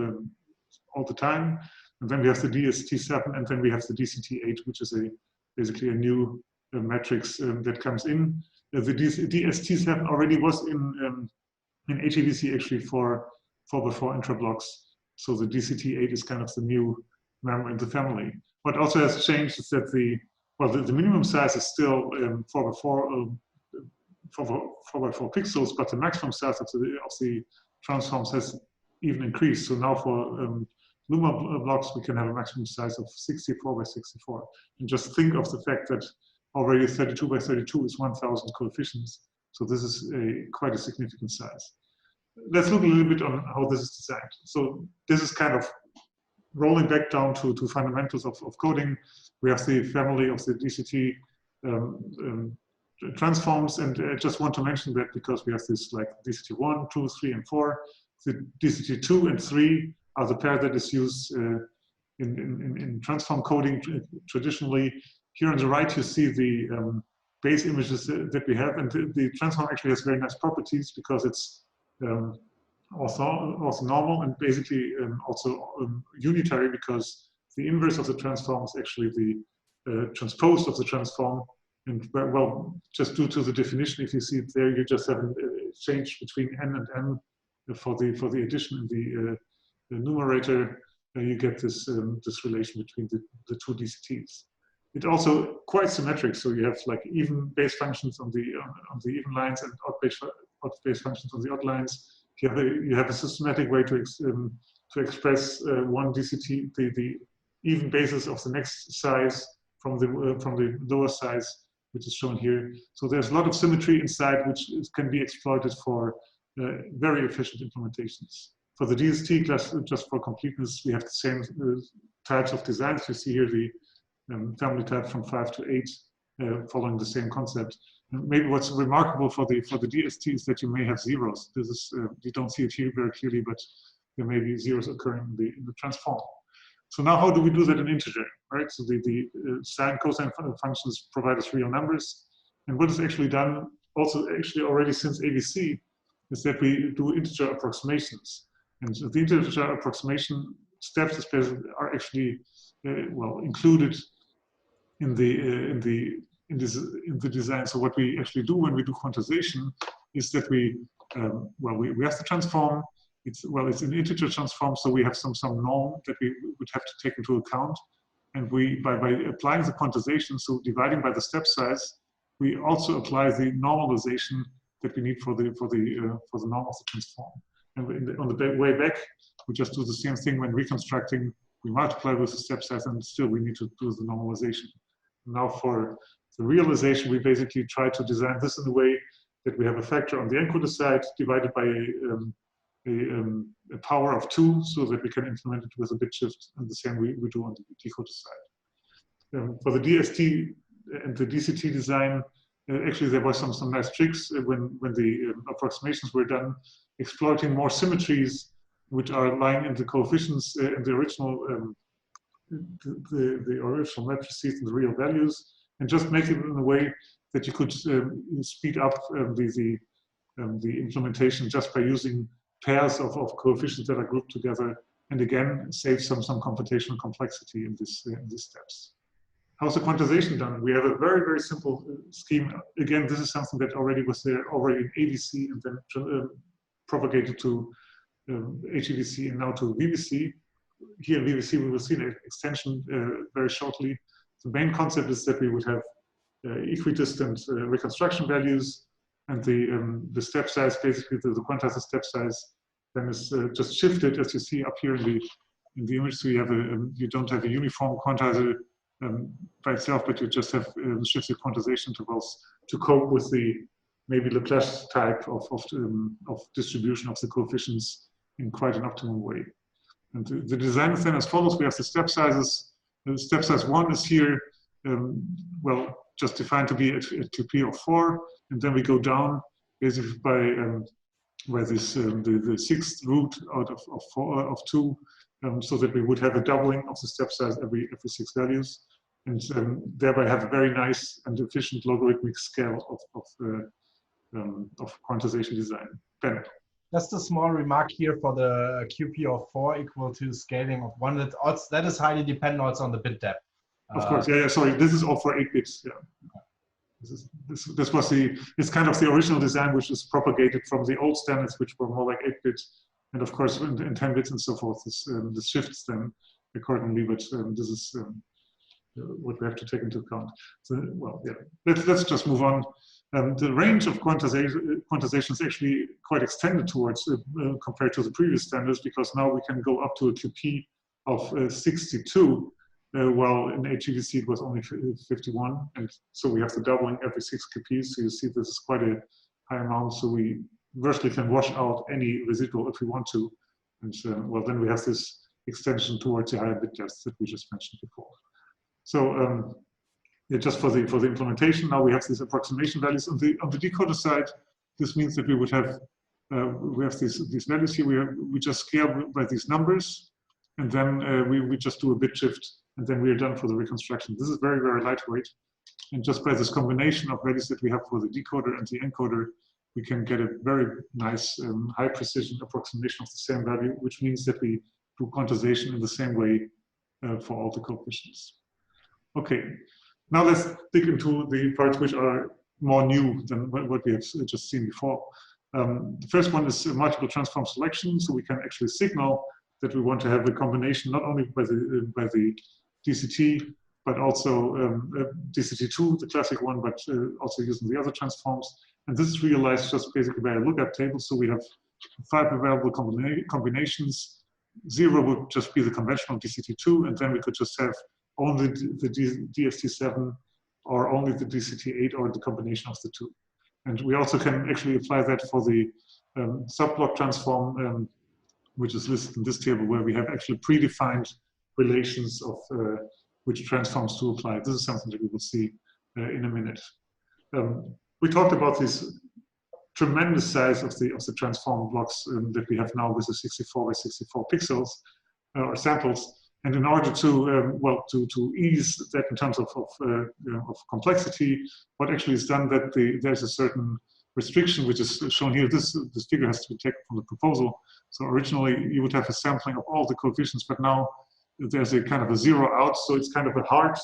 [SPEAKER 1] all the time. And then we have the DST7, and then we have the DCT8, which is basically a new matrix that comes in. The DST7 already was in HEVC actually for 4x4 intra-blocks. So the DCT8 is kind of the new member in the family. What also has changed is that the minimum size is still 4x4 pixels, but the maximum size of the transforms has even increased. So now for Luma blocks, we can have a maximum size of 64x64. And just think of the fact that already 32x32 is 1000 coefficients. So this is quite a significant size. Let's look a little bit on how this is designed. So this is kind of rolling back down to fundamentals of coding. We have the family of the DCT transforms, and I just want to mention that because we have this like DCT1, 2, 3, and 4. The DCT2 and 3 are the pair that is used in transform coding traditionally. Here on the right, you see the base images that we have, and the transform actually has very nice properties because it's orthonormal and basically also unitary, because the inverse of the transform is actually the transpose of the transform. And well, just due to the definition, if you see it there, you just have a change between n and n for the addition in the numerator. You get this relation between the 2 DCTs. It's also quite symmetric, so you have like even base functions on the even lines and odd base functions on the odd lines. You have a systematic way to express one DCT, the even basis of the next size from the lower size, which is shown here. So there's a lot of symmetry inside, which can be exploited for very efficient implementations. For the DST class, just for completeness, we have the same types of designs. You see here the family type from 5 to 8, following the same concept. And maybe what's remarkable for the DST is that you may have zeros. This is you don't see it here very clearly, but there may be zeros occurring in the transform. So now, how do we do that in integer, right? So the sine, cosine functions provide us real numbers, and what is actually done also actually already since AVC is that we do integer approximations, and so the integer approximation steps are actually well included in the design. So what we actually do when we do quantization is that we have the transform, it's an integer transform, so we have some norm that we would have to take into account. And by applying the quantization, so dividing by the step size, we also apply the normalization that we need for the norm of the transform. And on the way back, we just do the same thing when reconstructing. We multiply with the step size, and still we need to do the normalization. Now for the realization, we basically try to design this in a way that we have a factor on the encoder side divided by a power of 2, so that we can implement it with a bit shift, and the same we do on the decoder side. For the DST and the DCT design, actually there were some nice tricks when the approximations were done, exploiting more symmetries which are lying in the coefficients in the original the original matrices and the real values, and just make it in a way that you could speed up the implementation just by using pairs of coefficients that are grouped together, and again save some computational complexity in these steps. How's the quantization done? We have a very simple scheme. Again, this is something that already was there in AVC and then propagated to HEVC and now to VVC. Here in VVC, we will see the extension very shortly. The main concept is that we would have equidistant reconstruction values, and the step size, basically the quantizer step size, then is just shifted, as you see up here in the image. So you have you don't have a uniform quantizer by itself, but you just have shifted quantization intervals to cope with the maybe Laplace type of distribution of the coefficients in quite an optimal way. And the design is then as follows. We have the step sizes. Step size 1 is here, well, just defined to be at QP of 4, and then we go down basically by this the sixth root out of 2, so that we would have a doubling of the step size every 6 values, and thereby have a very nice and efficient logarithmic scale of quantization design. Ben.
[SPEAKER 2] Just a small remark here for the QP of 4 equal to scaling of 1. That is highly dependent also on the bit depth.
[SPEAKER 1] Of course, yeah. Sorry, this is all for 8 bits. Yeah, this was it's kind of the original design, which is propagated from the old standards, which were more like 8 bits, and of course in 10 bits and so forth. This shifts them accordingly, but this is what we have to take into account. So, well, yeah. Let's just move on. The range of quantization is actually quite extended towards compared to the previous standards, because now we can go up to a QP of 62, while in HEVC it was only 51, and so we have the doubling every 6 QPs. So you see this is quite a high amount, so we virtually can wash out any residual if we want to, and well, then we have this extension towards the higher bit depths that we just mentioned before. So yeah, just for the implementation, now we have these approximation values on the decoder side. This means that we would have these values here. We just scale by these numbers, and then we just do a bit shift, and then we are done for the reconstruction. This is very lightweight, and just by this combination of values that we have for the decoder and the encoder, we can get a very nice high precision approximation of the same value, which means that we do quantization in the same way for all the coefficients. Okay. Now let's dig into the parts which are more new than what we have just seen before. The first one is multiple transform selection, so we can actually signal that we want to have a combination not only by the DCT, but also DCT2, the classic one, but also using the other transforms. And this is realized just basically by a lookup table. So we have 5 available combinations. 0 would just be the conventional DCT2, and then we could just have only the DST7 or only the DCT8 or the combination of the 2. And we also can actually apply that for the subblock transform, which is listed in this table, where we have actually predefined relations of which transforms to apply. This is something that we will see in a minute. We talked about this tremendous size of the transform blocks that we have now with the 64 by 64 pixels or samples. And in order to to ease that in terms of complexity, what actually is done that there's a certain restriction which is shown here. This figure has to be taken from the proposal. So originally you would have a sampling of all the coefficients, but now there's a kind of a 0 out. So it's kind of a hard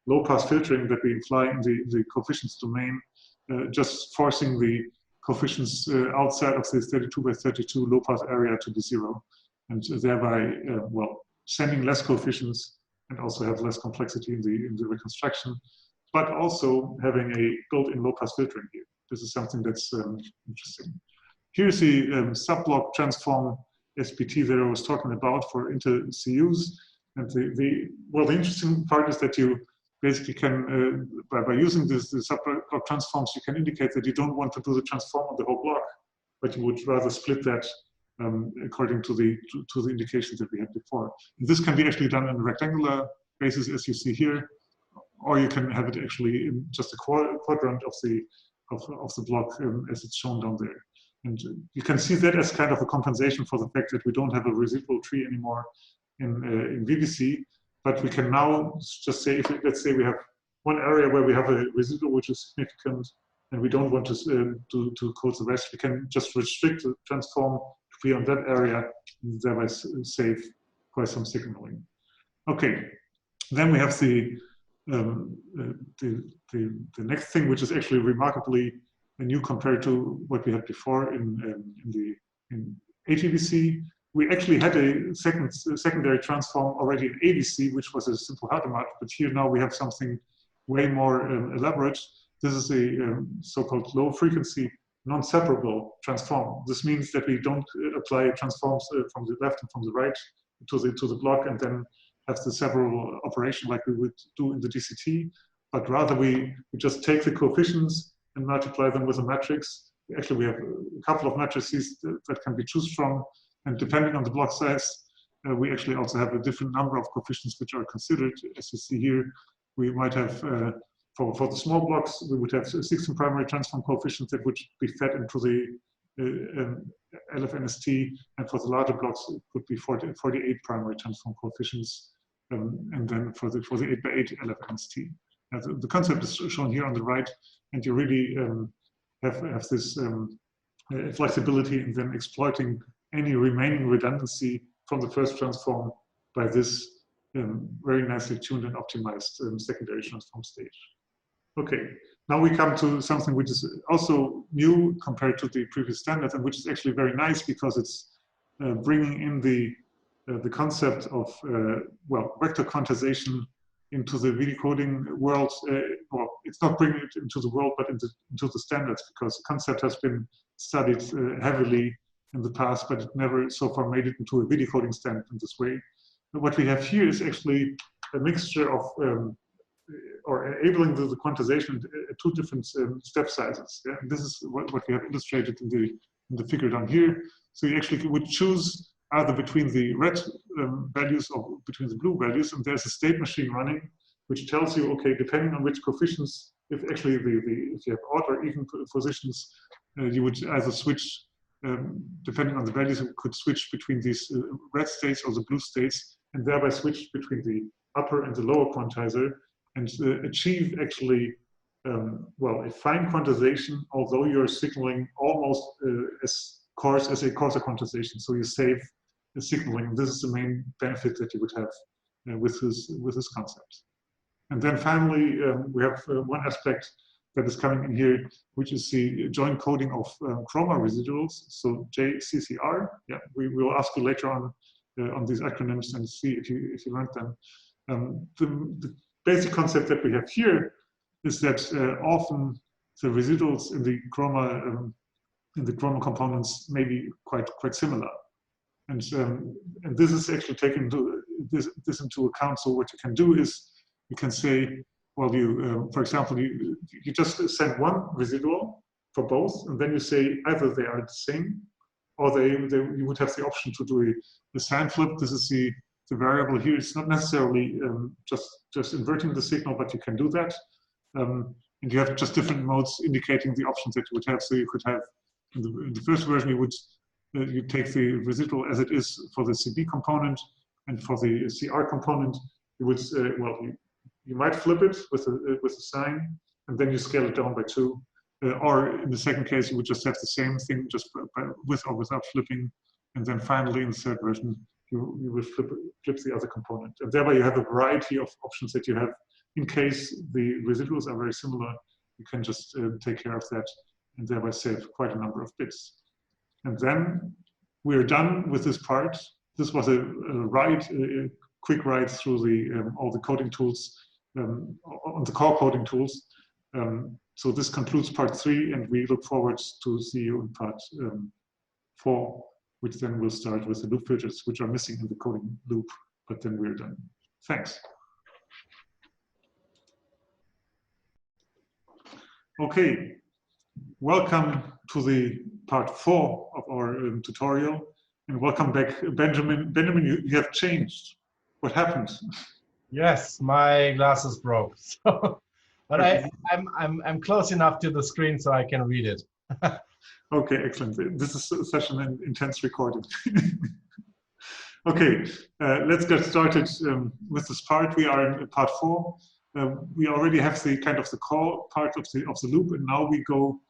[SPEAKER 1] low pass filtering that we apply in the coefficients domain, just forcing the coefficients outside of this 32 by 32 low pass area to be 0, and thereby, well, sending less coefficients and also have less complexity in the reconstruction, but also having a built-in low pass filtering here. This is something that's interesting. Here's the subblock transform SPT that I was talking about for inter-CUs. And the interesting part is that you basically can, by using the subblock transforms, you can indicate that you don't want to do the transform on the whole block, but you would rather split that according to the indications that we had before. And this can be actually done on a rectangular basis, as you see here, or you can have it actually in just a quadrant of the block as it's shown down there. And you can see that as kind of a compensation for the fact that we don't have a residual tree anymore in VVC, but we can now just say, let's say we have one area where we have a residual which is significant, and we don't want to code the rest, we can just restrict the transform to be on that area, and thereby save quite some signaling. Okay, then we have the next thing, which is actually remarkably new compared to what we had before in HEVC. We actually had a secondary transform already in AVC, which was a simple Hadamard, but here now we have something way more elaborate. This is a so-called low frequency non-separable transform. This means that we don't apply transforms from the left and from the right to the block and then have the several operation like we would do in the DCT, but rather we just take the coefficients and multiply them with a matrix. Actually, we have a couple of matrices that can be chosen from, and depending on the block size, we actually also have a different number of coefficients which are considered. As you see here, we might have, for the small blocks, we would have 16 primary transform coefficients that would be fed into the LFNST, and for the larger blocks, it would be 48 primary transform coefficients, and then for the 8x8 LFNST. The concept is shown here on the right, and you really have this flexibility in then exploiting any remaining redundancy from the first transform by this very nicely tuned and optimized secondary transform stage. Okay, now we come to something which is also new compared to the previous standards, and which is actually very nice because it's bringing in the concept of well, vector quantization into the video coding world. Well, it's not bringing it into the world, but into the standards, because the concept has been studied heavily in the past, but it never so far made it into a video coding standard in this way. But what we have here is actually a mixture of, or enabling the quantization at two different step sizes. Yeah? And this is what we have illustrated in the figure down here. So you actually would choose either between the red values or between the blue values, and there's a state machine running, which tells you, okay, depending on which coefficients, if actually if you have odd or even positions, you would either switch, depending on the values, you could switch between these red states or the blue states, and thereby switch between the upper and the lower quantizer, and achieve actually, well, a fine quantization, although you're signaling almost as coarse as a coarser quantization. So you save the signaling. This is the main benefit that you would have with this concept. And then finally, we have one aspect that is coming in here, which is the joint coding of chroma residuals. So JCCR. Yeah, we will ask you later on these acronyms and see if you learned them. The basic concept that we have here is that often the residuals in the chroma components may be quite similar, and this is actually taken this into account. So what you can do is you can say, well, you for example, you just send one residual for both, and then you say either they are the same, or you would have the option to do a sign flip. This is the variable here. It's not necessarily just inverting the signal, but you can do that, and you have just different modes indicating the options that you would have. So you could have in the first version, you take the residual as it is for the CB component, and for the CR component, you would well, you might flip it with a sign, and then you scale it down by 2. Or in the second case, you would just have the same thing, just with or without flipping, and then finally in the third version, you will flip the other component, and thereby you have a variety of options that you have in case the residuals are very similar. You can just take care of that and thereby save quite a number of bits. And then we're done with this part. This was a quick ride through all the coding tools, on the core coding tools. So this concludes part 3, and we look forward to see you in part 4, which then will start with the loop filters, which are missing in the coding loop, but then we're done. Thanks. Okay, welcome to the part 4 of our tutorial, and welcome back, Benjamin. Benjamin, you have changed. What happened?
[SPEAKER 2] Yes, my glasses broke. So, but I'm close enough to the screen so I can read it.
[SPEAKER 1] Okay, excellent. This is such an intense recording. Okay, let's get started with this part. We are in part 4. We already have the kind of the core part of the loop, and now we go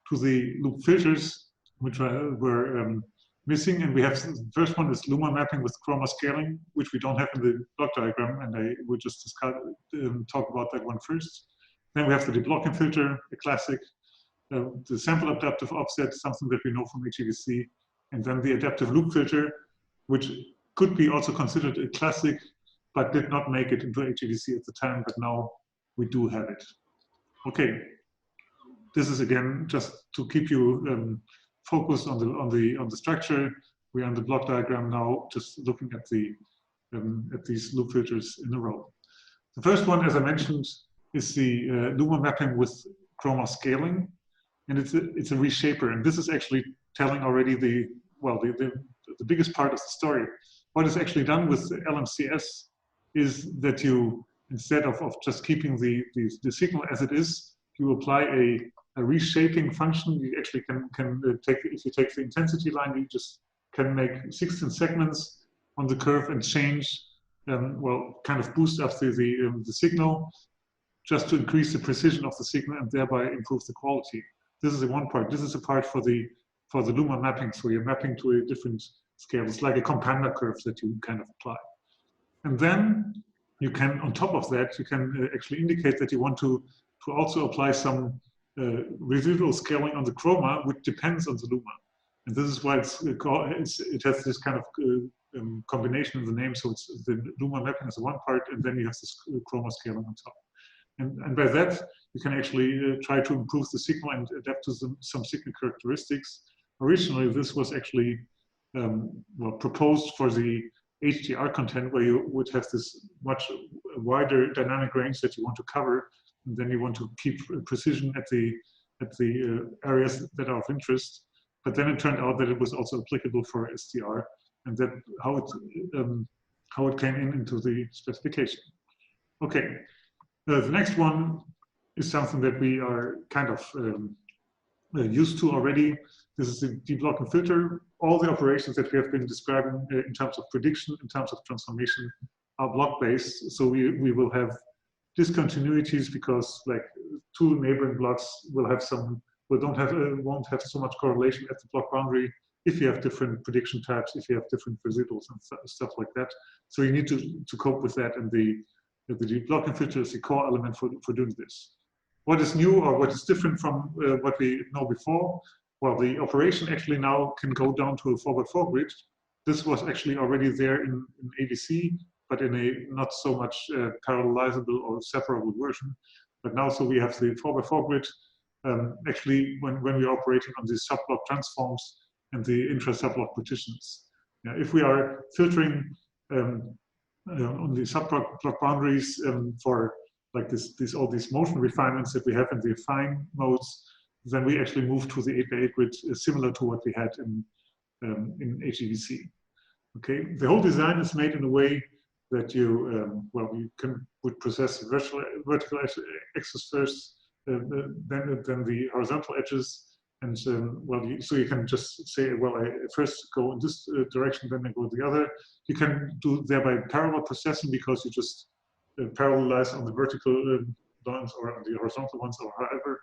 [SPEAKER 1] to the loop filters, which were missing. And we have the first one is luma mapping with chroma scaling, which we don't have in the block diagram, and I will just talk about that one first. Then we have the deblocking filter, a classic, the sample adaptive offset, something that we know from HEVC, and then the adaptive loop filter, which could be also considered a classic, but did not make it into HEVC at the time, but now we do have it. Okay, this is again just to keep you focused on the structure. We're on the block diagram now, just looking at these loop filters in a row. The first one, as I mentioned, is the luma mapping with chroma scaling, and it's a reshaper, and this is actually telling already the biggest part of the story. What is actually done with the LMCS is that you, instead of just keeping the signal as it is, you apply a reshaping function. You actually can take, if you take the intensity line, you just can make 16 segments on the curve and change, kind of boost up the signal, just to increase the precision of the signal and thereby improve the quality. This is the one part. This is a part for the luma mapping. So you're mapping to a different scale. It's like a companda curve that you kind of apply. And then you can, on top of that, you can actually indicate that you want to also apply some residual scaling on the chroma, which depends on the luma. And this is why it has this kind of combination in the name. So it's the luma mapping is the one part, and then you have this chroma scaling on top. And by that, you can actually try to improve the signal and adapt to some signal characteristics. Originally, this was actually proposed for the HDR content, where you would have this much wider dynamic range that you want to cover, and then you want to keep precision at the areas that are of interest. But then it turned out that it was also applicable for SDR, and that how it came into the specification. Okay, the next one is something that we are kind of used to already. This is the deblocking filter. All the operations that we have been describing in terms of prediction, in terms of transformation, are block-based. So we will have discontinuities because, like, two neighboring blocks will have won't have so much correlation at the block boundary if you have different prediction types, if you have different residuals and stuff like that. So you need to cope with that, and the deblocking filter is the core element for doing this. What is new or what is different from what we know before? Well, the operation actually now can go down to a forward-4 grid. This was actually already there in AVC, but in a not so much parallelizable or separable version. But now, so we have the forward-4 grid. Actually, when we are operating on these subblock transforms and the intra-subblock partitions. Now, if we are filtering on the subblock boundaries for like all these motion refinements that we have in the fine modes, then we actually move to the 8x8 grid, similar to what we had in HEVC. Okay, the whole design is made in a way that you would process vertical axis first, then the horizontal edges, and so you can just say, well, I first go in this direction, then I go the other. You can do thereby parallel processing because you just parallelize on the vertical lines or on the horizontal ones or however.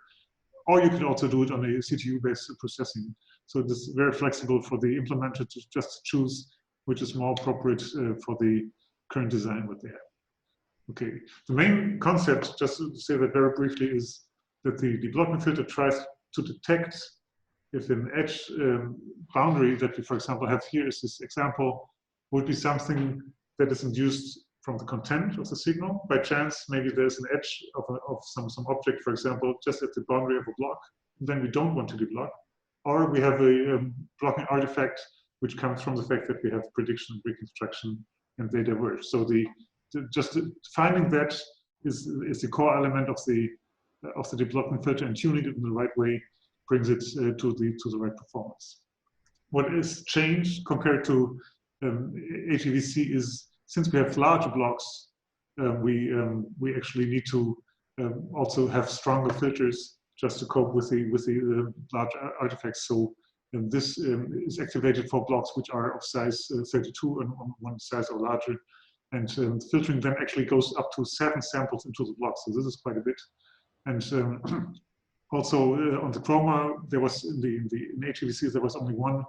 [SPEAKER 1] Or you can also do it on a CTU-based processing. So this is very flexible for the implementer to just choose which is more appropriate for the current design what they have. Okay, the main concept, just to say that very briefly, is that the deblocking filter tries to detect if an edge boundary that we, for example, have here is this example, would be something that is induced from the content of the signal. By chance, maybe there's an edge of some object, for example, just at the boundary of a block. Then we don't want to deblock. Or we have a blocking artifact which comes from the fact that we have prediction and reconstruction and they diverge. So just finding that is the core element of the deblocking filter, and tuning it in the right way brings it to the right performance. What is changed compared to HEVC is, since we have larger blocks, we actually need to also have stronger filters just to cope with the large artifacts. So this is activated for blocks which are of size 32 and on one size or larger. And filtering then actually goes up to 7 samples into the block. So this is quite a bit. And also on the chroma, there was in HEVC there was only one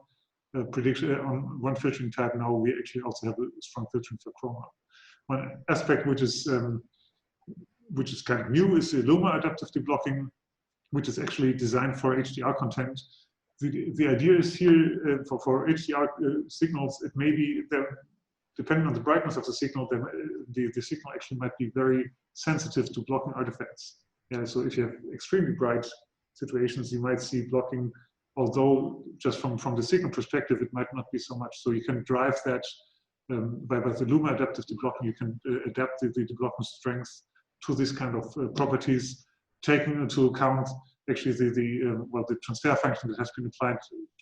[SPEAKER 1] prediction on one filtering type. Now we actually also have a strong filtering for chroma. One aspect which is kind of new is the Luma adaptive deblocking, which is actually designed for HDR content. The idea is here for HDR signals, it may be that depending on the brightness of the signal, then the signal actually might be very sensitive to blocking artifacts. Yeah, so if you have extremely bright situations, you might see blocking, although just from the signal perspective, it might not be so much. So you can drive that by the Luma adaptive deblocking. You can adapt the deblocking strength to this kind of properties, taking into account actually the transfer function that has been applied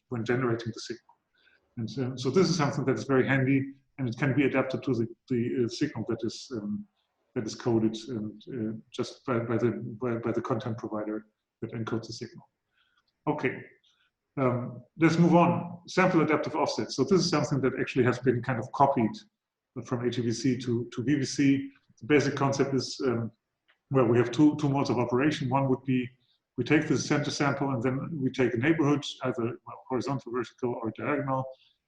[SPEAKER 1] when generating the signal. And so this is something that is very handy, and it can be adapted to the signal that is coded just by the content provider that encodes the signal. Okay, let's move on. Sample adaptive offset. So this is something that actually has been kind of copied from HEVC to VVC. The basic concept is, well, we have two modes of operation. One would be we take the center sample and then we take a neighborhood, either horizontal, vertical, or diagonal,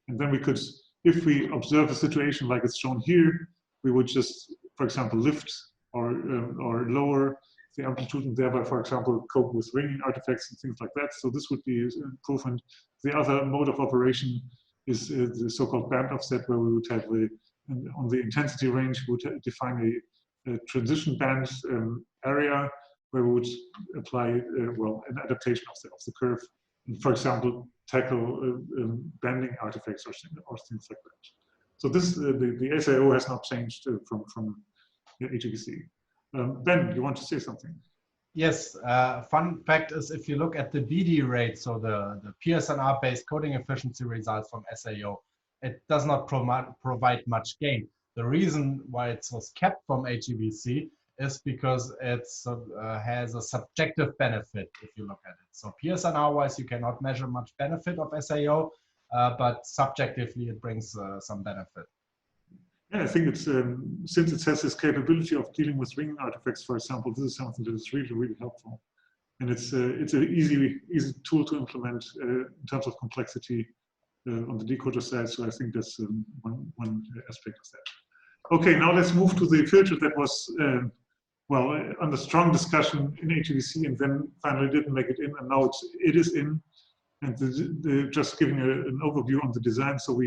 [SPEAKER 1] and then we could, if we observe a situation like it's shown here, we would just, for example, lift or lower the amplitude and thereby, for example, cope with ringing artifacts and things like that. So this would be an improvement. The other mode of operation is the so-called band offset, where we would have on the intensity range, we would define a transition band area where we would apply, well, an adaptation of the curve. And for example, tackle bending artifacts or things like that. So this, the SIO has not changed from HEVC. Ben, you want to say something?
[SPEAKER 2] Yes, fun fact is if you look at the BD rate, so the PSNR-based coding efficiency results from SIO, it does not provide much gain. The reason why it was kept from HEVC is because it has a subjective benefit if you look at it. So PSNR-wise, you cannot measure much benefit of SIO, but subjectively it brings some benefit.
[SPEAKER 1] Yeah, I think it's, since it has this capability of dealing with ringing artifacts, for example, this is something that is really, really helpful. And it's an easy tool to implement in terms of complexity on the decoder side. So I think that's one aspect of that. Okay, now let's move to the filter that was, well, under strong discussion in HEVC and then finally didn't make it in, and now it is in. And just giving an overview on the design. So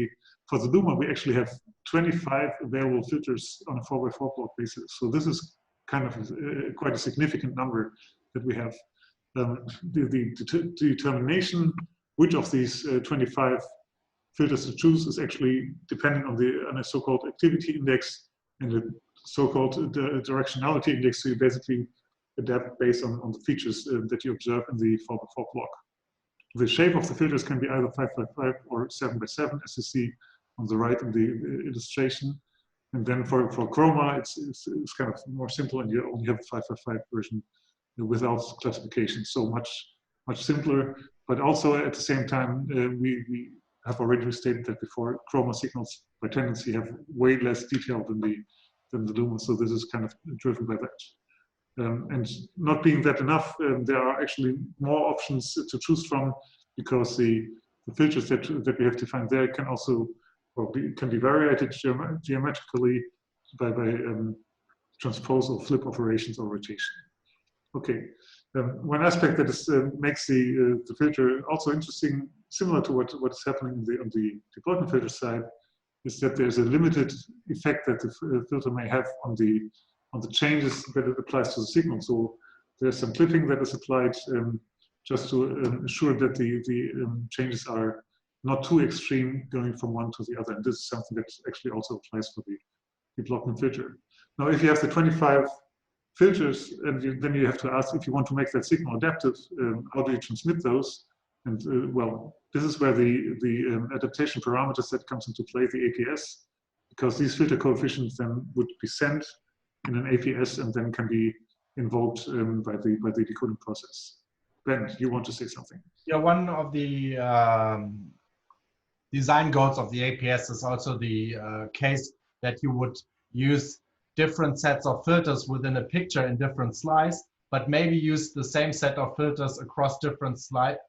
[SPEAKER 1] for the Luma, we actually have 25 available filters on a 4x4 block basis. So this is kind of quite a significant number that we have. The determination which of these 25 filters to choose is actually depending on a so-called activity index and the so-called directionality index. So you basically adapt based on the features that you observe in the 4x4 block. The shape of the filters can be either 5x5 or 7x7, as you see on the right in the illustration. And then for chroma, it's kind of more simple, and you only have a 5x5 version without classification. So much simpler, but also at the same time, we have already stated that before, chroma signals by tendency have way less detail than the Luma. So this is kind of driven by that. And not being that enough, there are actually more options to choose from, because the filters that we have defined there can also, or can be variated geometrically by transpose or flip operations or rotation. Okay. One aspect that is, makes the filter also interesting, similar to what is happening on the deployment filter side, is that there's a limited effect that the filter may have on the changes that it applies to the signal. So there's some clipping that is applied just to ensure that the changes are not too extreme going from one to the other. And this is something that actually also applies for the development filter. Now, if you have the 25 filters, and then you have to ask if you want to make that signal adaptive, how do you transmit those? And well, this is where the adaptation parameters that comes into play, the APS, because these filter coefficients then would be sent in an APS and then can be invoked by the decoding process. Ben, you want to say something?
[SPEAKER 2] Yeah, one of the design goals of the APS is also the case that you would use different sets of filters within a picture in different slices, but maybe use the same set of filters across different slices,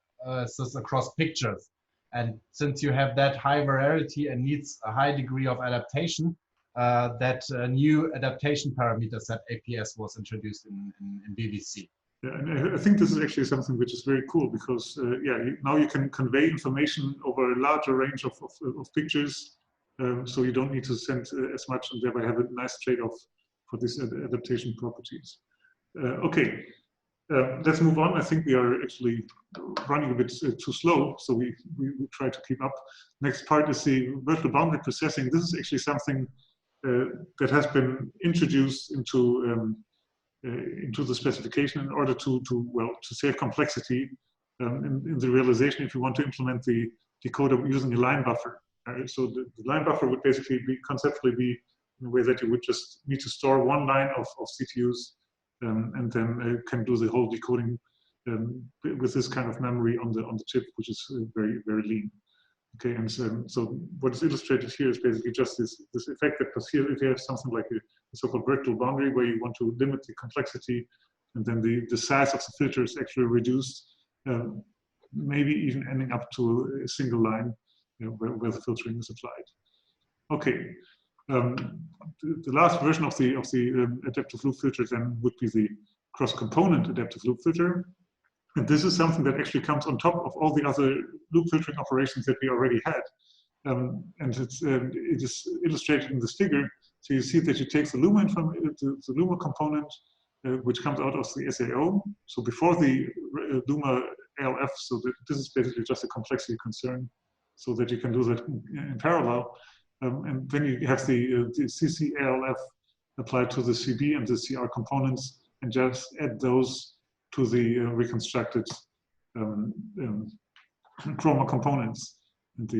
[SPEAKER 2] across pictures. And since you have that high variety and needs a high degree of adaptation, that new adaptation parameter set APS was introduced in VVC.
[SPEAKER 1] Yeah, and I think this is actually something which is very cool because yeah, now you can convey information over a larger range of pictures, so you don't need to send as much, and thereby have a nice trade-off for these adaptation properties. Okay, let's move on. I think we are actually running a bit too slow, so we try to keep up. Next part is the virtual boundary processing. This is actually something that has been introduced into the specification in order to save complexity in the realization if you want to implement the decoder using a line buffer. So the line buffer would basically conceptually be in a way that you would just need to store one line of CTUs and then can do the whole decoding with this kind of memory on the chip, which is very, very lean. Okay, and so what is illustrated here is basically just this effect that because here if you have something like a so-called virtual boundary where you want to limit the complexity, and then the size of the filter is actually reduced, maybe even ending up to a single line, you know, where the filtering is applied. Okay, the last version of the adaptive loop filter then would be the cross-component adaptive loop filter. And this is something that actually comes on top of all the other loop filtering operations that we already had. And it is illustrated in this figure. So you see that you take the Luma from the Luma component, which comes out of the SAO. So before the Luma ALF, so this is basically just a complexity concern, so that you can do that in parallel. And then you have the CC ALF applied to the CB and the CR components, and just add those to the reconstructed chroma components. And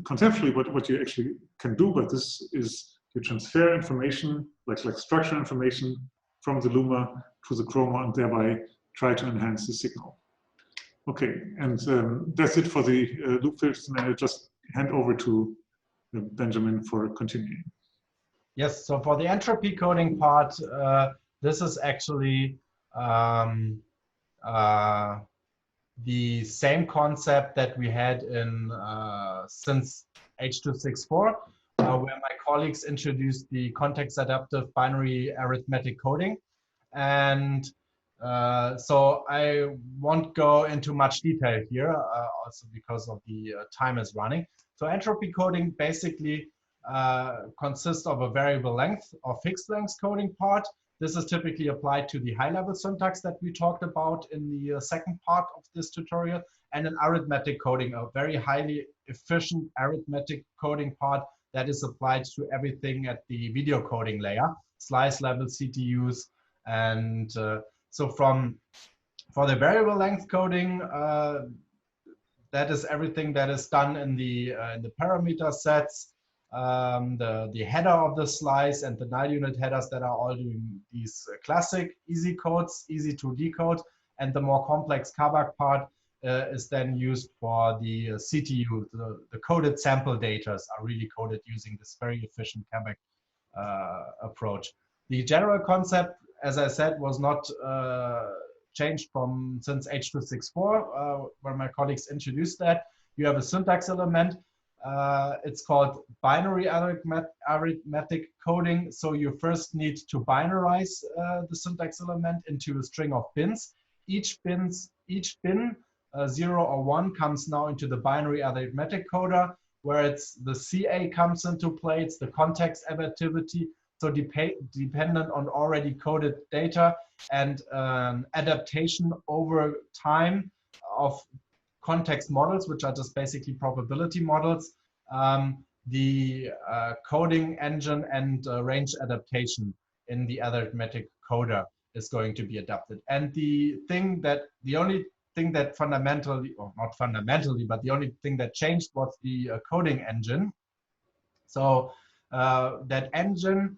[SPEAKER 1] conceptually, what you actually can do with this is you transfer information, like structure information, from the Luma to the chroma, and thereby try to enhance the signal. Okay, and that's it for the loop filters, and I just hand over to Benjamin for continuing.
[SPEAKER 2] Yes, so for the entropy coding part, this is actually the same concept that we had in since H.264, where my colleagues introduced the context adaptive binary arithmetic coding. And so I won't go into much detail here, also because of the time is running. So entropy coding basically consists of a variable length or fixed length coding part. This is typically applied to the high-level syntax that we talked about in the second part of this tutorial, and an arithmetic coding, a very highly efficient arithmetic coding part that is applied to everything at the video coding layer, slice level CTUs. And so for the variable length coding, that is everything that is done in the parameter sets, the header of the slice and the NAL unit headers that are all doing these classic easy codes, easy to decode, and the more complex KBAC part is then used for the CTU. The coded sample data are really coded using this very efficient KBAC approach. The general concept, as I said, was not changed since H.264, where my colleagues introduced that. You have a syntax element It's called binary arithmetic coding. So you first need to binarize the syntax element into a string of bins. Each bin 0 or 1 comes now into the binary arithmetic coder, where it's the CA comes into play. It's the context adaptivity. So dependent on already coded data and adaptation over time of context models, which are just basically probability models, the coding engine and range adaptation in the arithmetic coder is going to be adapted. And the only thing that fundamentally, or not fundamentally, but the only thing that changed was the coding engine. So that engine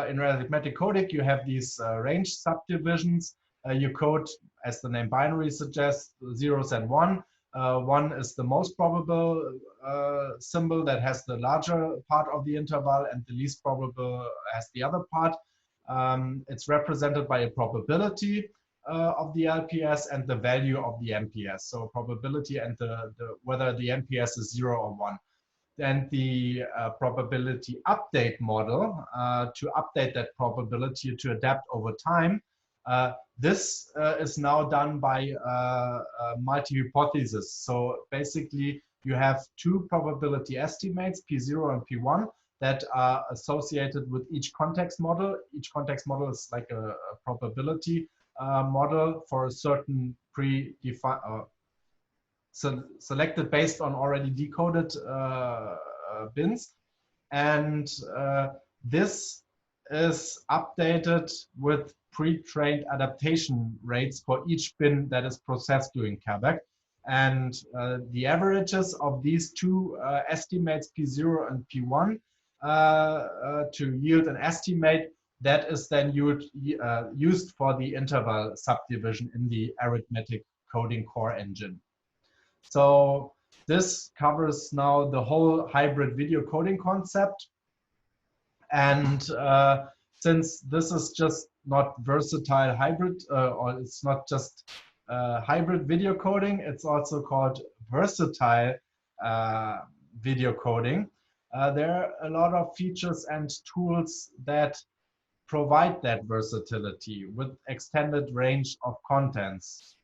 [SPEAKER 2] in arithmetic coding, you have these range subdivisions. You code, as the name binary suggests, zeros and one. One is the most probable symbol that has the larger part of the interval, and the least probable has the other part. It's represented by a probability of the LPS and the value of the MPS. So probability and whether the MPS is 0 or 1. And the probability update model to update that probability to adapt over time. This is now done by multi-hypothesis. So basically, you have two probability estimates, P0 and P1, that are associated with each context model. Each context model is like a probability model for a certain predefined, selected based on already decoded bins. And this is updated with pre-trained adaptation rates for each bin that is processed during CABEC. And the averages of these two estimates, P0 and P1, to yield an estimate that is then used for the interval subdivision in the arithmetic coding core engine. So this covers now the whole hybrid video coding concept. And since this is just not versatile hybrid, or it's not just hybrid video coding, it's also called versatile video coding. There are a lot of features and tools that provide that versatility with extended range of contents.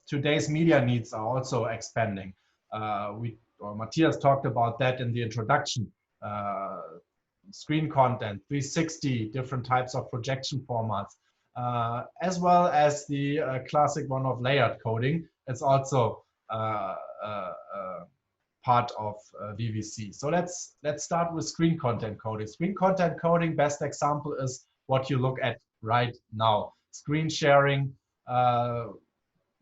[SPEAKER 2] Today's media needs are also expanding. Matthias talked about that in the introduction. Screen content, 360, different types of projection formats, as well as the classic one of layered coding. It's also part of VVC. So let's start with screen content coding. Screen content coding, best example is what you look at right now. Screen sharing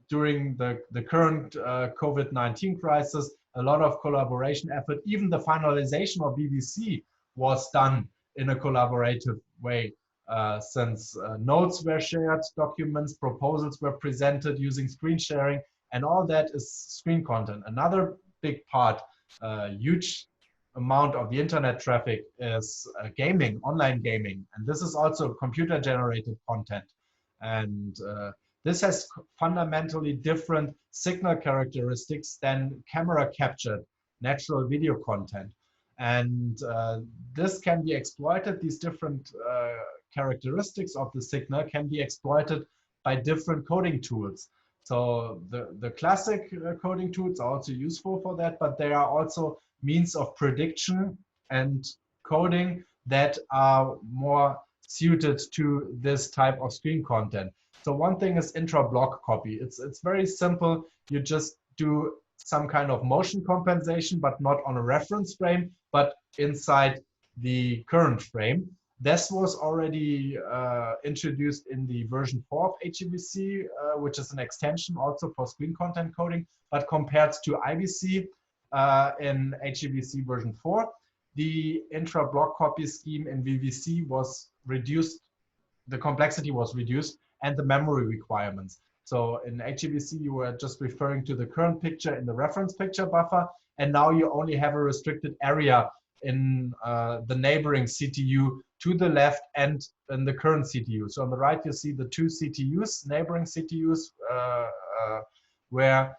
[SPEAKER 2] during the current COVID-19 crisis, a lot of collaboration effort. Even the finalization of VVC was done in a collaborative way, since notes were shared, documents, proposals were presented using screen sharing, and all that is screen content. Another big part, huge amount of the internet traffic is gaming, online gaming, and this is also computer-generated content. And this has fundamentally different signal characteristics than camera-captured natural video content. And this can be exploited, these different characteristics of the signal can be exploited by different coding tools. So the classic coding tools are also useful for that, but there are also means of prediction and coding that are more suited to this type of screen content. So one thing is intra-block copy. It's very simple. You just do some kind of motion compensation, but not on a reference frame, but inside the current frame. This was already introduced in the version 4 of HEVC, which is an extension also for screen content coding, but compared to IVC in HEVC version 4, the intra-block copy scheme in VVC was reduced, the complexity was reduced, and the memory requirements. So in HEVC, you were just referring to the current picture in the reference picture buffer, and now you only have a restricted area in the neighboring CTU to the left and in the current CTU. So on the right, you see the two CTUs, neighboring CTUs, where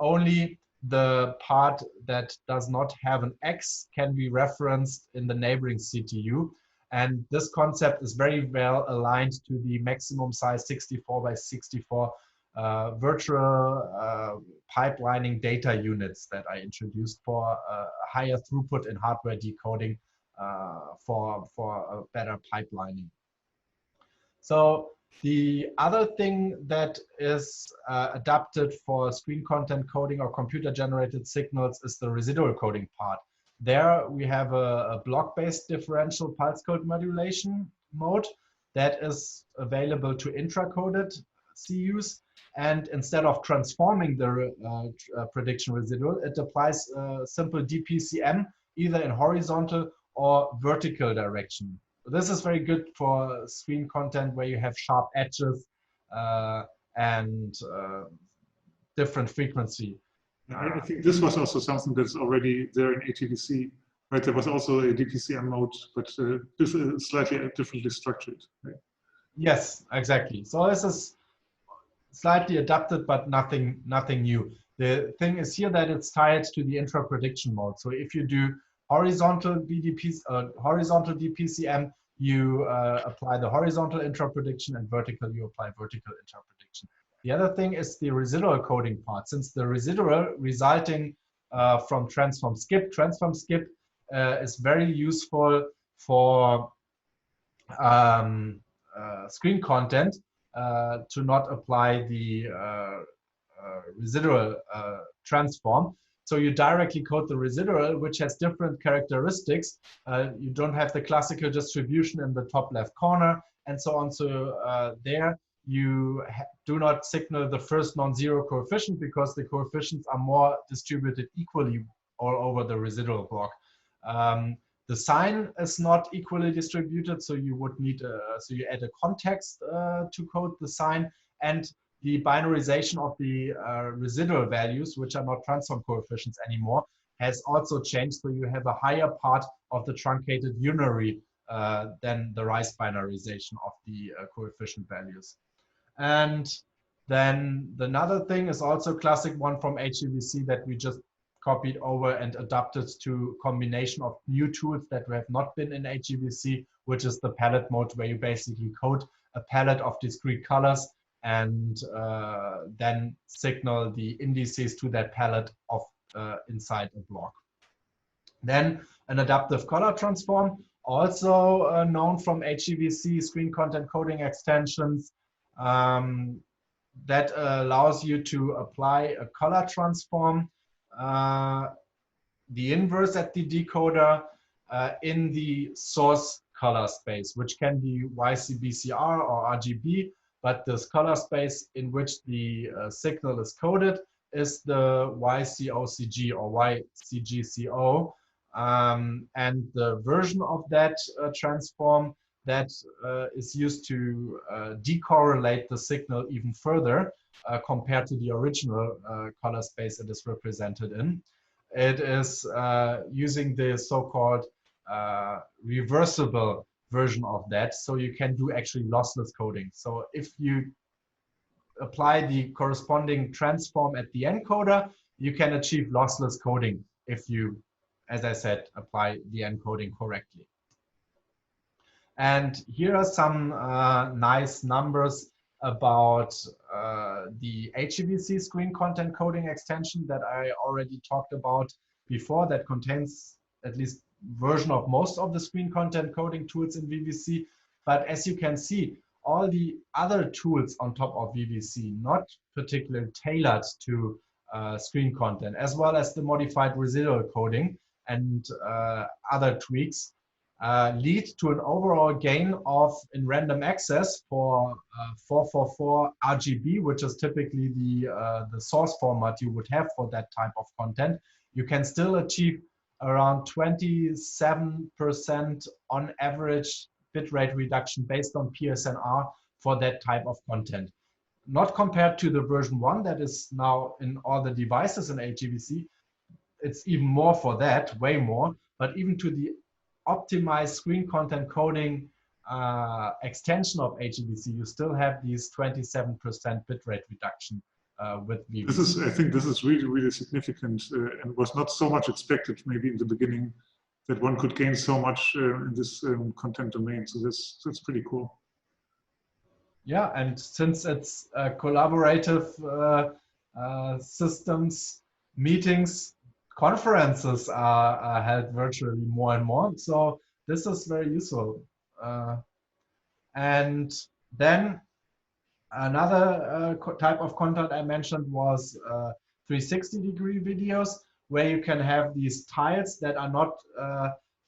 [SPEAKER 2] only the part that does not have an X can be referenced in the neighboring CTU. And this concept is very well aligned to the maximum size 64 by 64 virtual pipelining data units that I introduced for higher throughput in hardware decoding for a better pipelining. So the other thing that is adapted for screen content coding or computer generated signals is the residual coding part. There we have a block-based differential pulse code modulation mode that is available to intra-coded CUs. And instead of transforming the prediction residual, it applies simple DPCM either in horizontal or vertical direction. This is very good for screen content where you have sharp edges and different frequency.
[SPEAKER 1] I think this was also something that's already there in HEVC, right? There was also a DPCM mode, but this is slightly differently structured. Right?
[SPEAKER 2] Yes, exactly. So this is slightly adapted, but nothing new. The thing is here that it's tied to the intra-prediction mode. So if you do horizontal DPCM, you apply the horizontal intra-prediction, and vertical, you apply vertical intra-prediction. The other thing is the residual coding part. Since the residual resulting from transform skip is very useful for screen content to not apply the residual transform. So you directly code the residual, which has different characteristics. You don't have the classical distribution in the top left corner and so on. So there you do not signal the first non-zero coefficient because the coefficients are more distributed equally all over the residual block. The sign is not equally distributed, so you would need so you add a context to code the sign, and the binarization of the residual values, which are not transform coefficients anymore, has also changed. So you have a higher part of the truncated unary than the Rice binarization of the coefficient values. And then another thing is also a classic one from HEVC that we just copied over and adapted to combination of new tools that have not been in HEVC, which is the palette mode, where you basically code a palette of discrete colors and then signal the indices to that palette of inside a block. Then an adaptive color transform, also known from HEVC screen content coding extensions, that allows you to apply a color transform, the inverse at the decoder in the source color space, which can be YCBCR or RGB, but this color space in which the signal is coded is the YCOCG or YCGCO. And the version of that transform that is used to decorrelate the signal even further compared to the original color space it is represented in. It is using the so-called reversible version of that, so you can do actually lossless coding. So if you apply the corresponding transform at the encoder, you can achieve lossless coding if you, as I said, apply the encoding correctly. And here are some nice numbers about the HEVC screen content coding extension that I already talked about before, that contains at least version of most of the screen content coding tools in VVC. But as you can see, all the other tools on top of VVC, not particularly tailored to screen content, as well as the modified residual coding and other tweaks, lead to an overall gain of, in random access for 444 RGB, which is typically the source format you would have for that type of content. You can still achieve around 27% on average bitrate reduction based on PSNR for that type of content. Not compared to the version 1 that is now in all the devices in HEVC. It's even more for that, way more, but even to the optimized screen content coding extension of HEVC, you still have these 27% bitrate reduction with VVC.
[SPEAKER 1] This is, I think this is really, really significant and was not so much expected maybe in the beginning that one could gain so much in this content domain. So that's pretty cool.
[SPEAKER 2] Yeah, and since it's collaborative systems, meetings, conferences are held virtually more and more. So this is very useful. And then another type of content I mentioned was 360-degree videos, where you can have these tiles that are not,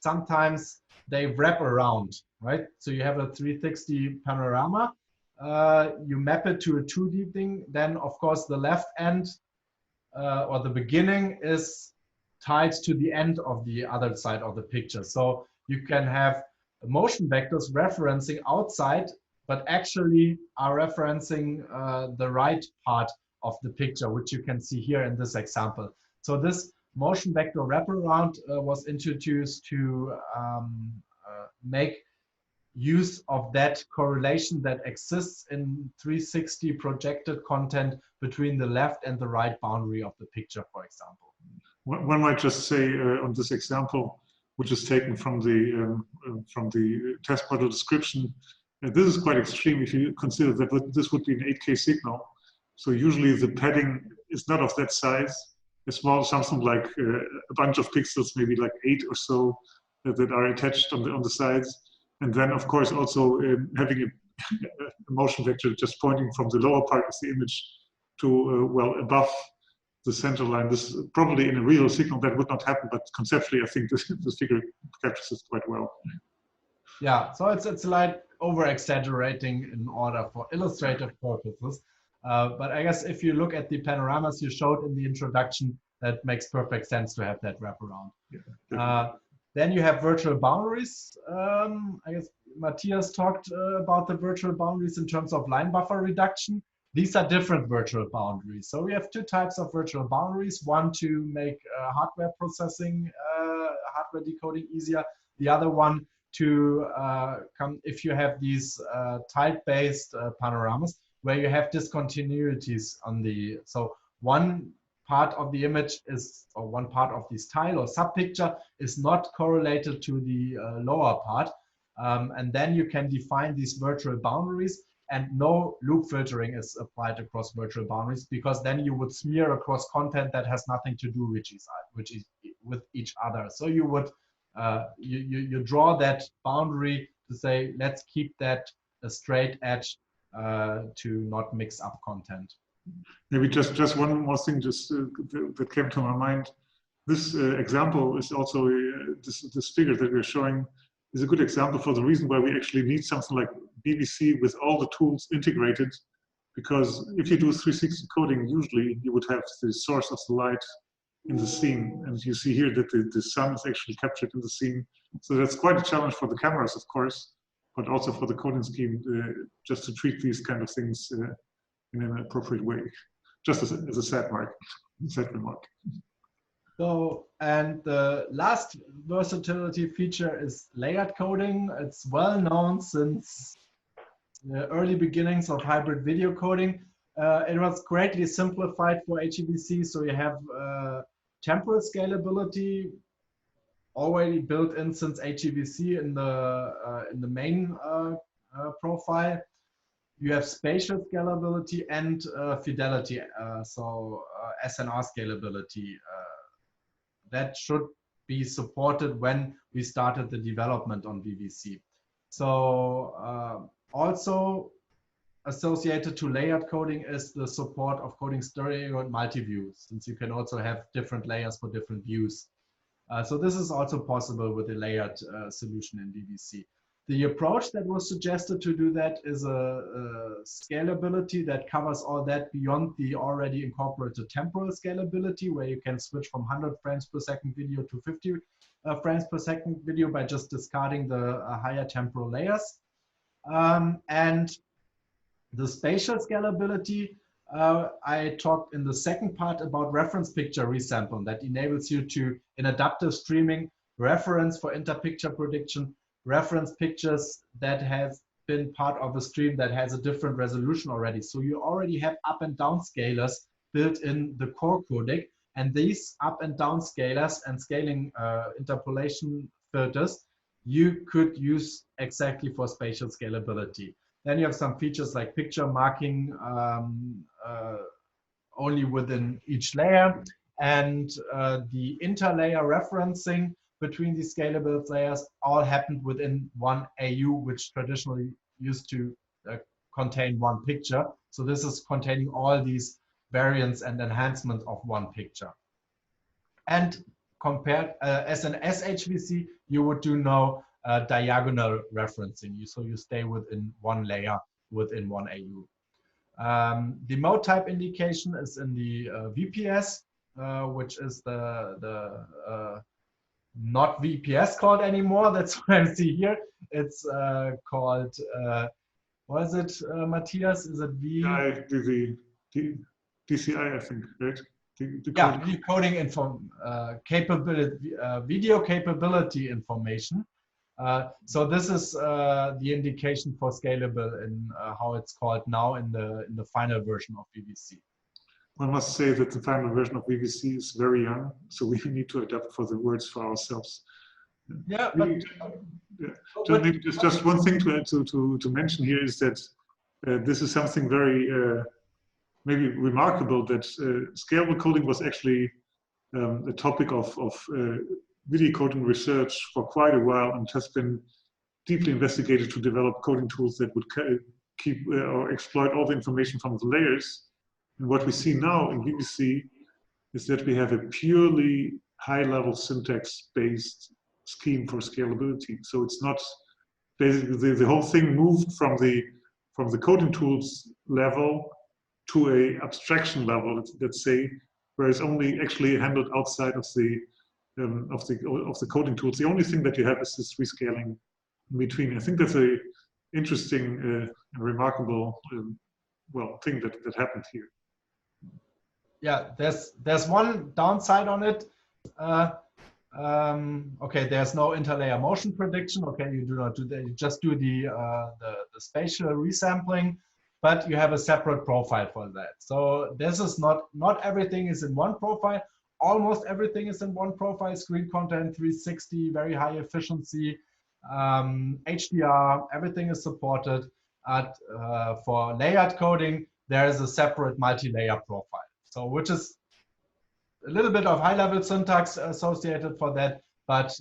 [SPEAKER 2] sometimes they wrap around, right? So you have a 360 panorama, you map it to a 2D thing, then of course the left end or the beginning is tied to the end of the other side of the picture. So you can have motion vectors referencing outside, but actually are referencing the right part of the picture, which you can see here in this example. So this motion vector wraparound was introduced to make use of that correlation that exists in 360 projected content between the left and the right boundary of the picture, for example.
[SPEAKER 1] One might just say on this example, which is taken from the test model description, this is quite extreme if you consider that this would be an 8K signal. So usually the padding is not of that size. A small, something like a bunch of pixels, maybe like 8 or so, that are attached on the sides. And then, of course, also having a motion vector just pointing from the lower part of the image to, well, above the center line. This probably in a real signal that would not happen, but conceptually, I think this figure captures it quite well.
[SPEAKER 2] Yeah, so it's like over exaggerating in order for illustrative purposes. But I guess if you look at the panoramas you showed in the introduction, that makes perfect sense to have that wraparound. Yeah, then you have virtual boundaries. I guess Mathias talked about the virtual boundaries in terms of line buffer reduction. These are different virtual boundaries. So we have two types of virtual boundaries. One to make hardware processing, hardware decoding easier. The other one to come if you have these tile-based panoramas where you have discontinuities on the, so one part of the image is, or one part of this tile or subpicture is not correlated to the lower part. And then you can define these virtual boundaries, and no loop filtering is applied across virtual boundaries, because then you would smear across content that has nothing to do with each other. So you would you draw that boundary to say, let's keep that a straight edge to not mix up content.
[SPEAKER 1] Maybe just one more thing just that came to my mind. This example is also this figure that we're showing is a good example for the reason why we actually need something like VVC with all the tools integrated, because if you do 360 coding, usually you would have the source of the light in the scene, and you see here that the sun is actually captured in the scene. So that's quite a challenge for the cameras, of course, but also for the coding scheme just to treat these kind of things in an appropriate way. Just as a sad remark.
[SPEAKER 2] So, and the last versatility feature is layered coding. It's well known since the early beginnings of hybrid video coding. It was greatly simplified for HEVC, so you have temporal scalability already built in since HEVC in the main profile. You have spatial scalability and fidelity, so SNR scalability. That should be supported when we started the development on VVC. So also associated to layered coding is the support of coding stereo and multi-view, since you can also have different layers for different views. So this is also possible with a layered solution in VVC. The approach that was suggested to do that is a scalability that covers all that beyond the already incorporated temporal scalability, where you can switch from 100 frames per second video to 50 frames per second video by just discarding the higher temporal layers. And the spatial scalability, I talked in the second part about reference picture resampling that enables you to, in adaptive streaming, reference for interpicture prediction, reference pictures that have been part of a stream that has a different resolution already. So you already have up and down scalars built in the core codec, and these up and down scalars and scaling interpolation filters you could use exactly for spatial scalability. Then you have some features like picture marking only within each layer, and the interlayer referencing between these scalable layers all happened within one AU, which traditionally used to contain one picture. So this is containing all these variants and enhancements of one picture. And compared as an SHVC, you would do no diagonal referencing. So you stay within one layer within one AU. The mode type indication is in the VPS, which is the not VPS called anymore. That's what I see here. It's called, what is it, Matthias? Is it
[SPEAKER 1] DCI, I think, right?
[SPEAKER 2] Yeah, decoding capability, video capability information. So this is the indication for scalable in how it's called now in the final version of VVC.
[SPEAKER 1] One must say that the final version of VVC is very young, so we need to adapt for the words for ourselves.
[SPEAKER 2] Yeah,
[SPEAKER 1] maybe just one thing to mention here is that this is something very maybe remarkable, that scalable coding was actually a topic of video coding research for quite a while, and has been deeply investigated to develop coding tools that would keep or exploit all the information from the layers. And what we see now in VVC is that we have a purely high-level syntax-based scheme for scalability. So it's not basically the whole thing moved from the coding tools level to a abstraction level, let's say, where it's only actually handled outside of the coding tools. The only thing that you have is this rescaling in between. I think that's a interesting and remarkable thing that happened here.
[SPEAKER 2] Yeah, there's one downside on it. Okay, there's no interlayer motion prediction. Okay, you do not do that. You just do the spatial resampling, but you have a separate profile for that. So this is not everything is in one profile. Almost everything is in one profile. Screen content 360, very high efficiency, HDR, everything is supported. For layered coding, there is a separate multi-layer profile. So which is a little bit of high-level syntax associated for that, but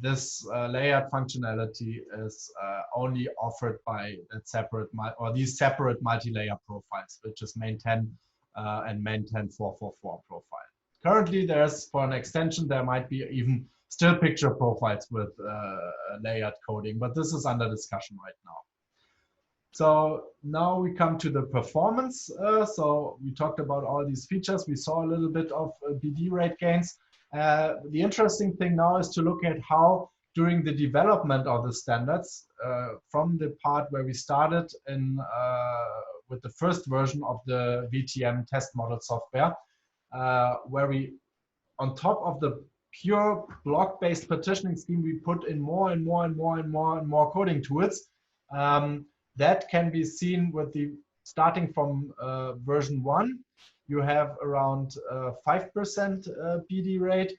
[SPEAKER 2] this layered functionality is only offered by that separate these separate multi-layer profiles, which is main 10 and main 10.444 profile. Currently, there's for an extension there might be even still picture profiles with layered coding, but this is under discussion right now. So now we come to the performance. So we talked about all these features. We saw a little bit of BD rate gains. The interesting thing now is to look at how during the development of the standards, from the part where we started in with the first version of the VTM test model software, where we, on top of the pure block-based partitioning scheme, we put in more and more coding tools. That can be seen with the starting from version 1. You have around 5% BD rate.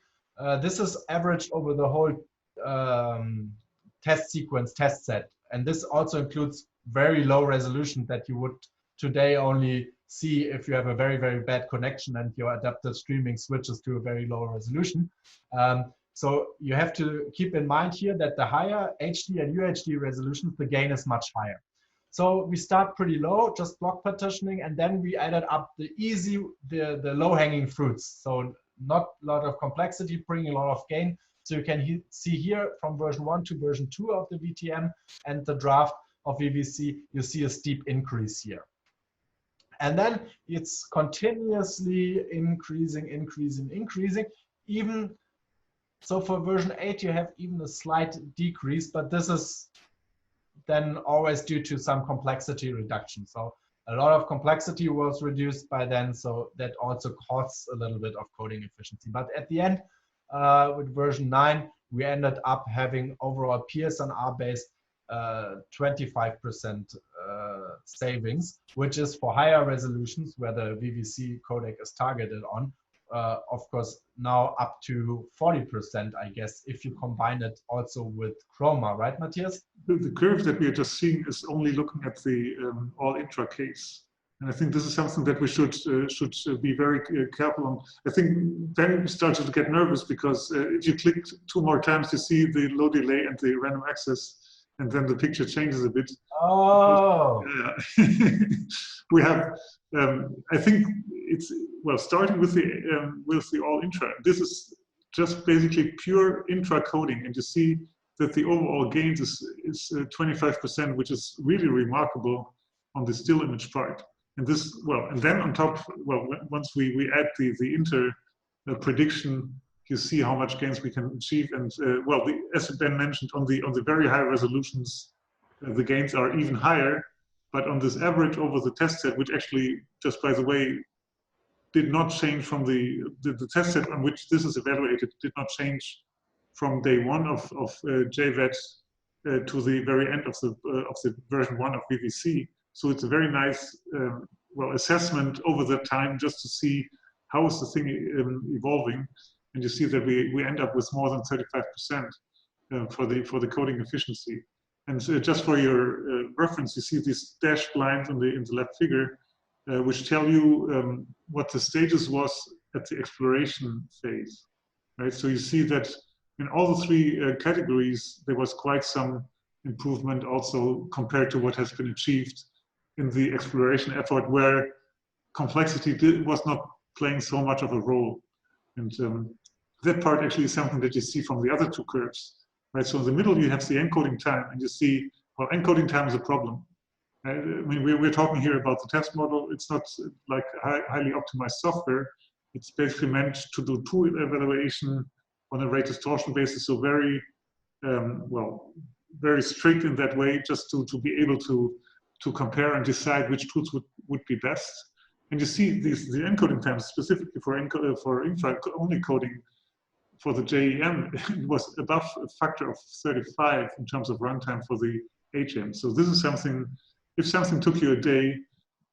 [SPEAKER 2] This is averaged over the whole test sequence, test set. And this also includes very low resolution that you would today only see if you have a very, very bad connection and your adaptive streaming switches to a very low resolution. So you have to keep in mind here that the higher HD and UHD resolutions, the gain is much higher. So we start pretty low, just block partitioning, and then we added up the low-hanging fruits. So not a lot of complexity, bringing a lot of gain. So you can see here from version 1 to version 2 of the VTM and the draft of VVC, you see a steep increase here. And then it's continuously increasing. Even so for version 8, you have even a slight decrease, but this is then always due to some complexity reduction. So a lot of complexity was reduced by then, so that also costs a little bit of coding efficiency. But at the end, with version 9, we ended up having overall PSNR-based 25% savings, which is for higher resolutions where the VVC codec is targeted on. Of course, now up to 40%, I guess, if you combine it also with chroma, right, Matthias?
[SPEAKER 1] The curve that we are just seeing is only looking at the all intra case. And I think this is something that we should be very careful on. I think then we started to get nervous because if you click 2 more times, you see the low delay and the random access, and then the picture changes a bit.
[SPEAKER 2] Oh.
[SPEAKER 1] Yeah. We have, I think it's, well, starting with the all intra. This is just basically pure intra coding, and you see that the overall gain is 25%, which is really remarkable on the still image part. And this, well, and then on top, well, once we add the inter prediction, you see how much gains we can achieve. And well, as Ben mentioned, on the very high resolutions, the gains are even higher. But on this average over the test set, which actually, just by the way, did not change from the test set on which this is evaluated, did not change from day 1 of JVET to the very end of the version 1 of VVC. So it's a very nice well, assessment over the time just to see how is the thing evolving. And you see that we end up with more than 35% for the coding efficiency. And just for your reference, you see these dashed lines in the left figure, which tell you what the status was at the exploration phase, right? So you see that in all the 3 categories, there was quite some improvement also compared to what has been achieved in the exploration effort, where complexity was not playing so much of a role. And that part actually is something that you see from the other 2 curves, right? So in the middle, you have the encoding time, and you see, well, encoding time is a problem. I mean, we're talking here about the test model. It's not like highly optimized software. It's basically meant to do tool evaluation on a rate distortion basis. So very, well, very strict in that way, just to be able to compare and decide which tools would be best. And you see the encoding times specifically for infra-only coding for the JEM, it was above a factor of 35 in terms of runtime for the HM. So this is something, if something took you a day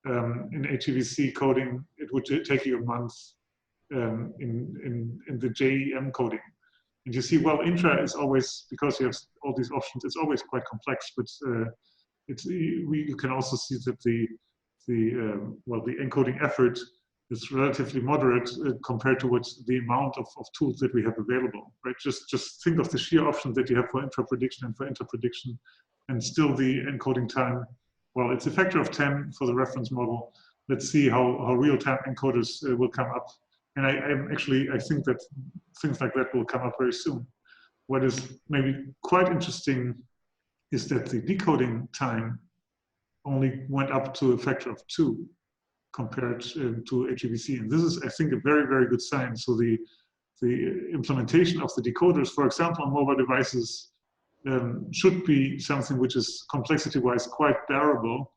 [SPEAKER 1] in HEVC coding, it would take you a month in the JEM coding. And you see, well, intra is always, because you have all these options, it's always quite complex, but you can also see that the encoding effort is relatively moderate compared to what's the amount of tools that we have available, right? Just think of the sheer options that you have for intra prediction and for inter prediction, and still the encoding time, well, it's a factor of 10 for the reference model. Let's see how real-time encoders will come up. And I think that things like that will come up very soon. What is maybe quite interesting is that the decoding time only went up to a factor of 2 compared to HEVC. And this is, I think, a very, very good sign. So the implementation of the decoders, for example, on mobile devices, should be something which is complexity-wise quite bearable.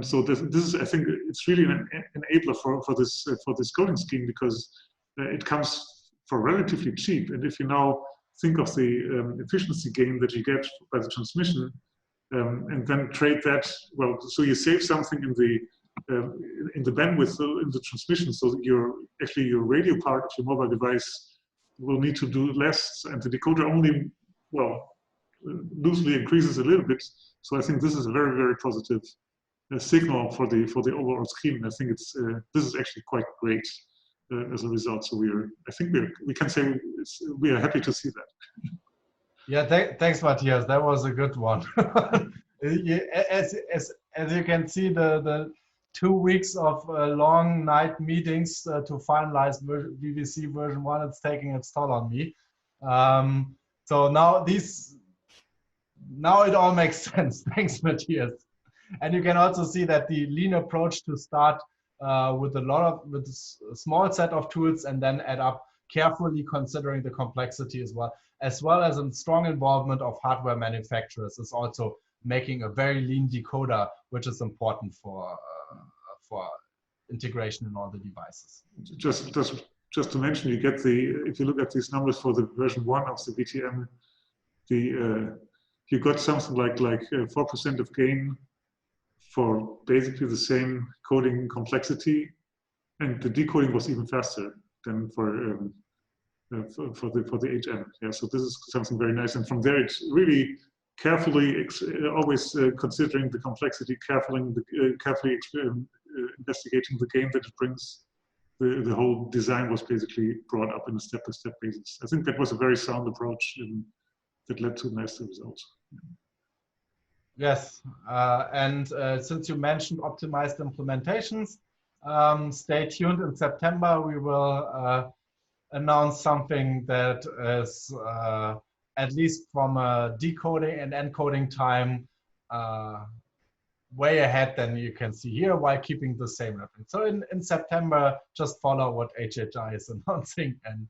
[SPEAKER 1] So this is, I think, it's really an enabler for this coding scheme, because it comes for relatively cheap. And if you now think of the efficiency gain that you get by the transmission, and then trade that, well, so you save something in the bandwidth in the transmission, so that your radio part of your mobile device will need to do less, and the decoder only, well, loosely increases a little bit. So I think this is a very, very positive signal for the overall scheme. I think it's this is actually quite great as a result. So I think we can say we are happy to see that.
[SPEAKER 2] Yeah, thanks, Matthias. That was a good one. As you can see, the 2 weeks of long night meetings to finalize VVC version 1, it's taking its toll on me. So now it all makes sense. Thanks, Matthias. And you can also see that the lean approach to start with a small set of tools and then add up, carefully considering the complexity as well as a strong involvement of hardware manufacturers, is also making a very lean decoder, which is important for integration in all the devices.
[SPEAKER 1] Just to mention, if you look at these numbers for the version 1 of the VTM, you got something like 4% of gain for basically the same coding complexity, and the decoding was even faster than for the HM. Yeah, so this is something very nice, and from there it's really carefully always considering the complexity, carefully investigating the gain that it brings. The whole design was basically brought up in a step-by-step basis. I think that was a very sound approach that led to nice results.
[SPEAKER 2] Yes, and since you mentioned optimized implementations, stay tuned. In September, we will announce something that is at least from a decoding and encoding time way ahead than you can see here, while keeping the same reference. So in September, just follow what HHI is announcing. And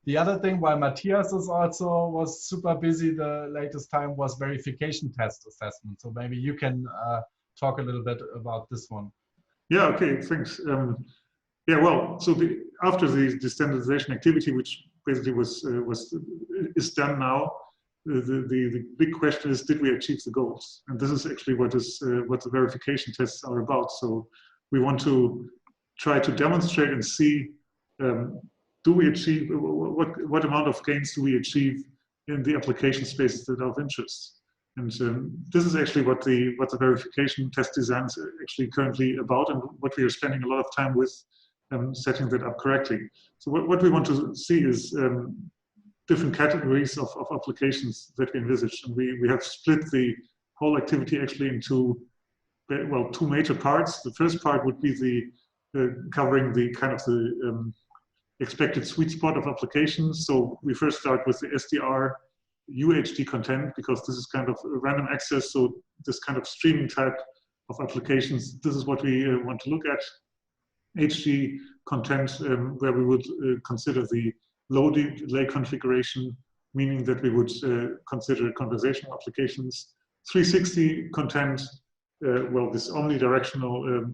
[SPEAKER 2] the other thing, while Mathias was super busy the latest time, was verification test assessment. So maybe you can talk a little bit about this one.
[SPEAKER 1] Yeah, okay, thanks. Yeah, well, so after the standardization activity, which basically is done now, the big question is, did we achieve the goals? And this is actually what the verification tests are about. So we want to try to demonstrate and see, do we achieve, what amount of gains do we achieve in the application spaces that are of interest? And this is actually what the verification test design is actually currently about, and what we are spending a lot of time with setting that up correctly. So what we want to see is different categories of applications that we envisage. And we have split the whole activity actually into, well, two major parts. The first part would be covering the kind of the expected sweet spot of applications. So we first start with the SDR UHD content, because this is kind of a random access. So this kind of streaming type of applications, this is what we want to look at. HD content, where we would consider the low delay configuration, meaning that we would consider conversational applications. 360 content, well, this omnidirectional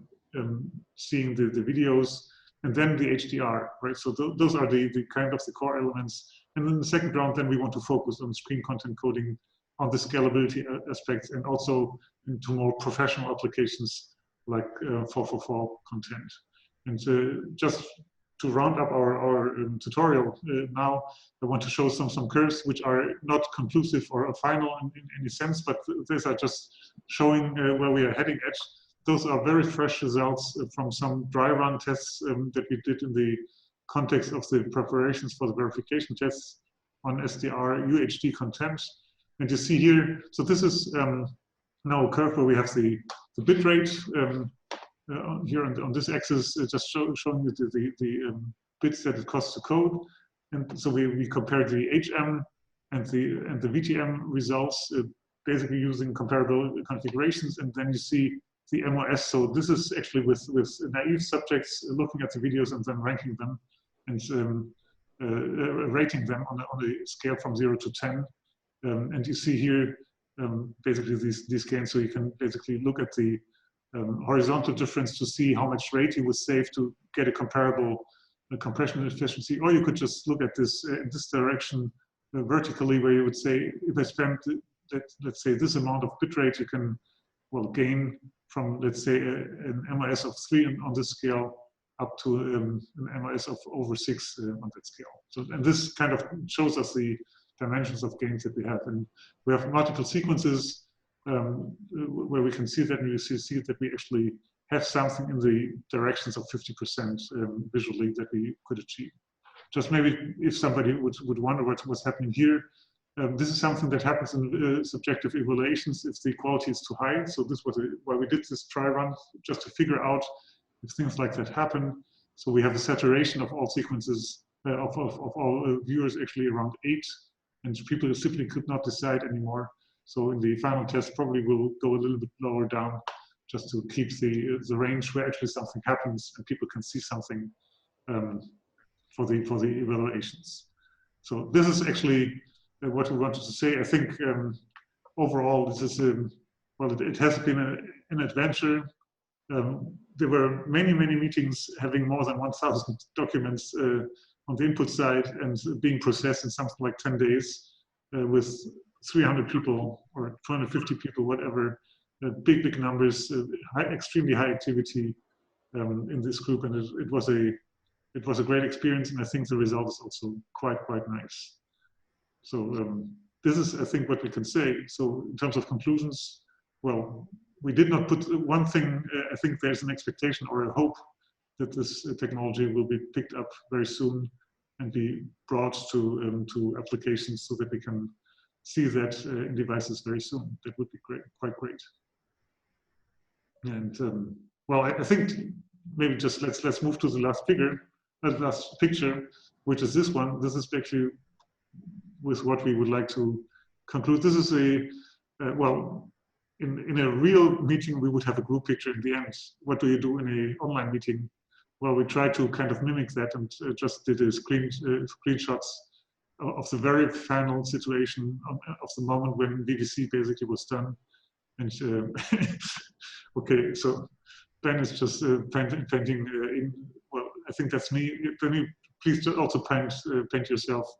[SPEAKER 1] seeing the videos, and then the HDR, right? So those are the kind of the core elements. And in the second round, then we want to focus on screen content coding, on the scalability aspects, and also into more professional applications like 444 content. And just to round up our tutorial now, I want to show some curves which are not conclusive or final in any sense, but these are just showing where we are heading at. Those are very fresh results from some dry run tests that we did in the context of the preparations for the verification tests on SDR UHD content. And you see here, so this is now a curve where we have the bit rate here on this axis, just showing you the bits that it costs to code. And so we compare the HM and the VTM results, basically using comparable configurations, and then you see the MOS. So this is actually with naive subjects looking at the videos and then ranking them and rating them on a scale from 0 to 10. And you see here basically these gains. So you can basically look at the horizontal difference to see how much rate you would save to get a comparable compression efficiency, or you could just look at this in this direction vertically, where you would say, if I spend let's say this amount of bitrate, you can gain from, let's say, an MOS of 3 on this scale up to an MOS of over 6 on that scale. So, and this kind of shows us the dimensions of gains that we have, and we have multiple sequences where we can see that, and you see that we actually have something in the directions of 50% visually that we could achieve. Just maybe if somebody would wonder what's happening here, this is something that happens in subjective evaluations if the quality is too high. So this was why we did this try run, just to figure out if things like that happen. So we have a saturation of all sequences, of all viewers actually around 8, and people simply could not decide anymore. So in the final test, probably we'll go a little bit lower down, just to keep the range where actually something happens and people can see something for the evaluations. So this is actually what we wanted to say. I think overall this is it has been an adventure. There were many meetings having more than 1,000 documents on the input side and being processed in something like 10 days with 300 people or 250 people, whatever, big numbers, extremely high activity in this group, and it was a great experience, and I think the result is also quite nice. So this is, I think, what we can say. So in terms of conclusions, well, we did not put one thing. I think there's an expectation or a hope that this technology will be picked up very soon and be brought to applications so that we can see that in devices very soon. That would be great, quite great. And well, I think maybe just let's move to the last picture, which is this one. This is actually with what we would like to conclude. This is well, in a real meeting, we would have a group picture in the end. What do you do in an online meeting? Well, we tried to kind of mimic that and just did screenshots of the very final situation of the moment when VVC basically was done. And okay, so Ben is just painting in. Well, I think that's me. Can you please also paint yourself?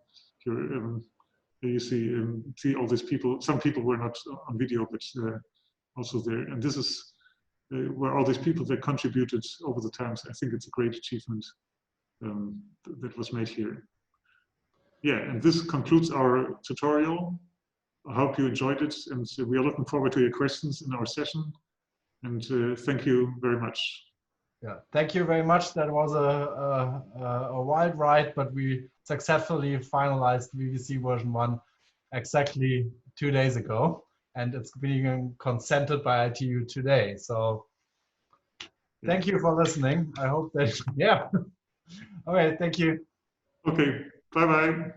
[SPEAKER 1] You see all these people. Some people were not on video, but also there. And this is where all these people that contributed over the times. I think it's a great achievement that was made here. Yeah, and this concludes our tutorial. I hope you enjoyed it, and we are looking forward to your questions in our session. And thank you very much.
[SPEAKER 2] Yeah, thank you very much. That was a wild ride, but we successfully finalized VVC version 1 exactly 2 days ago, and it's being consented by ITU today. So thank you for listening. I hope that, yeah. Okay, thank you.
[SPEAKER 1] Okay, bye-bye.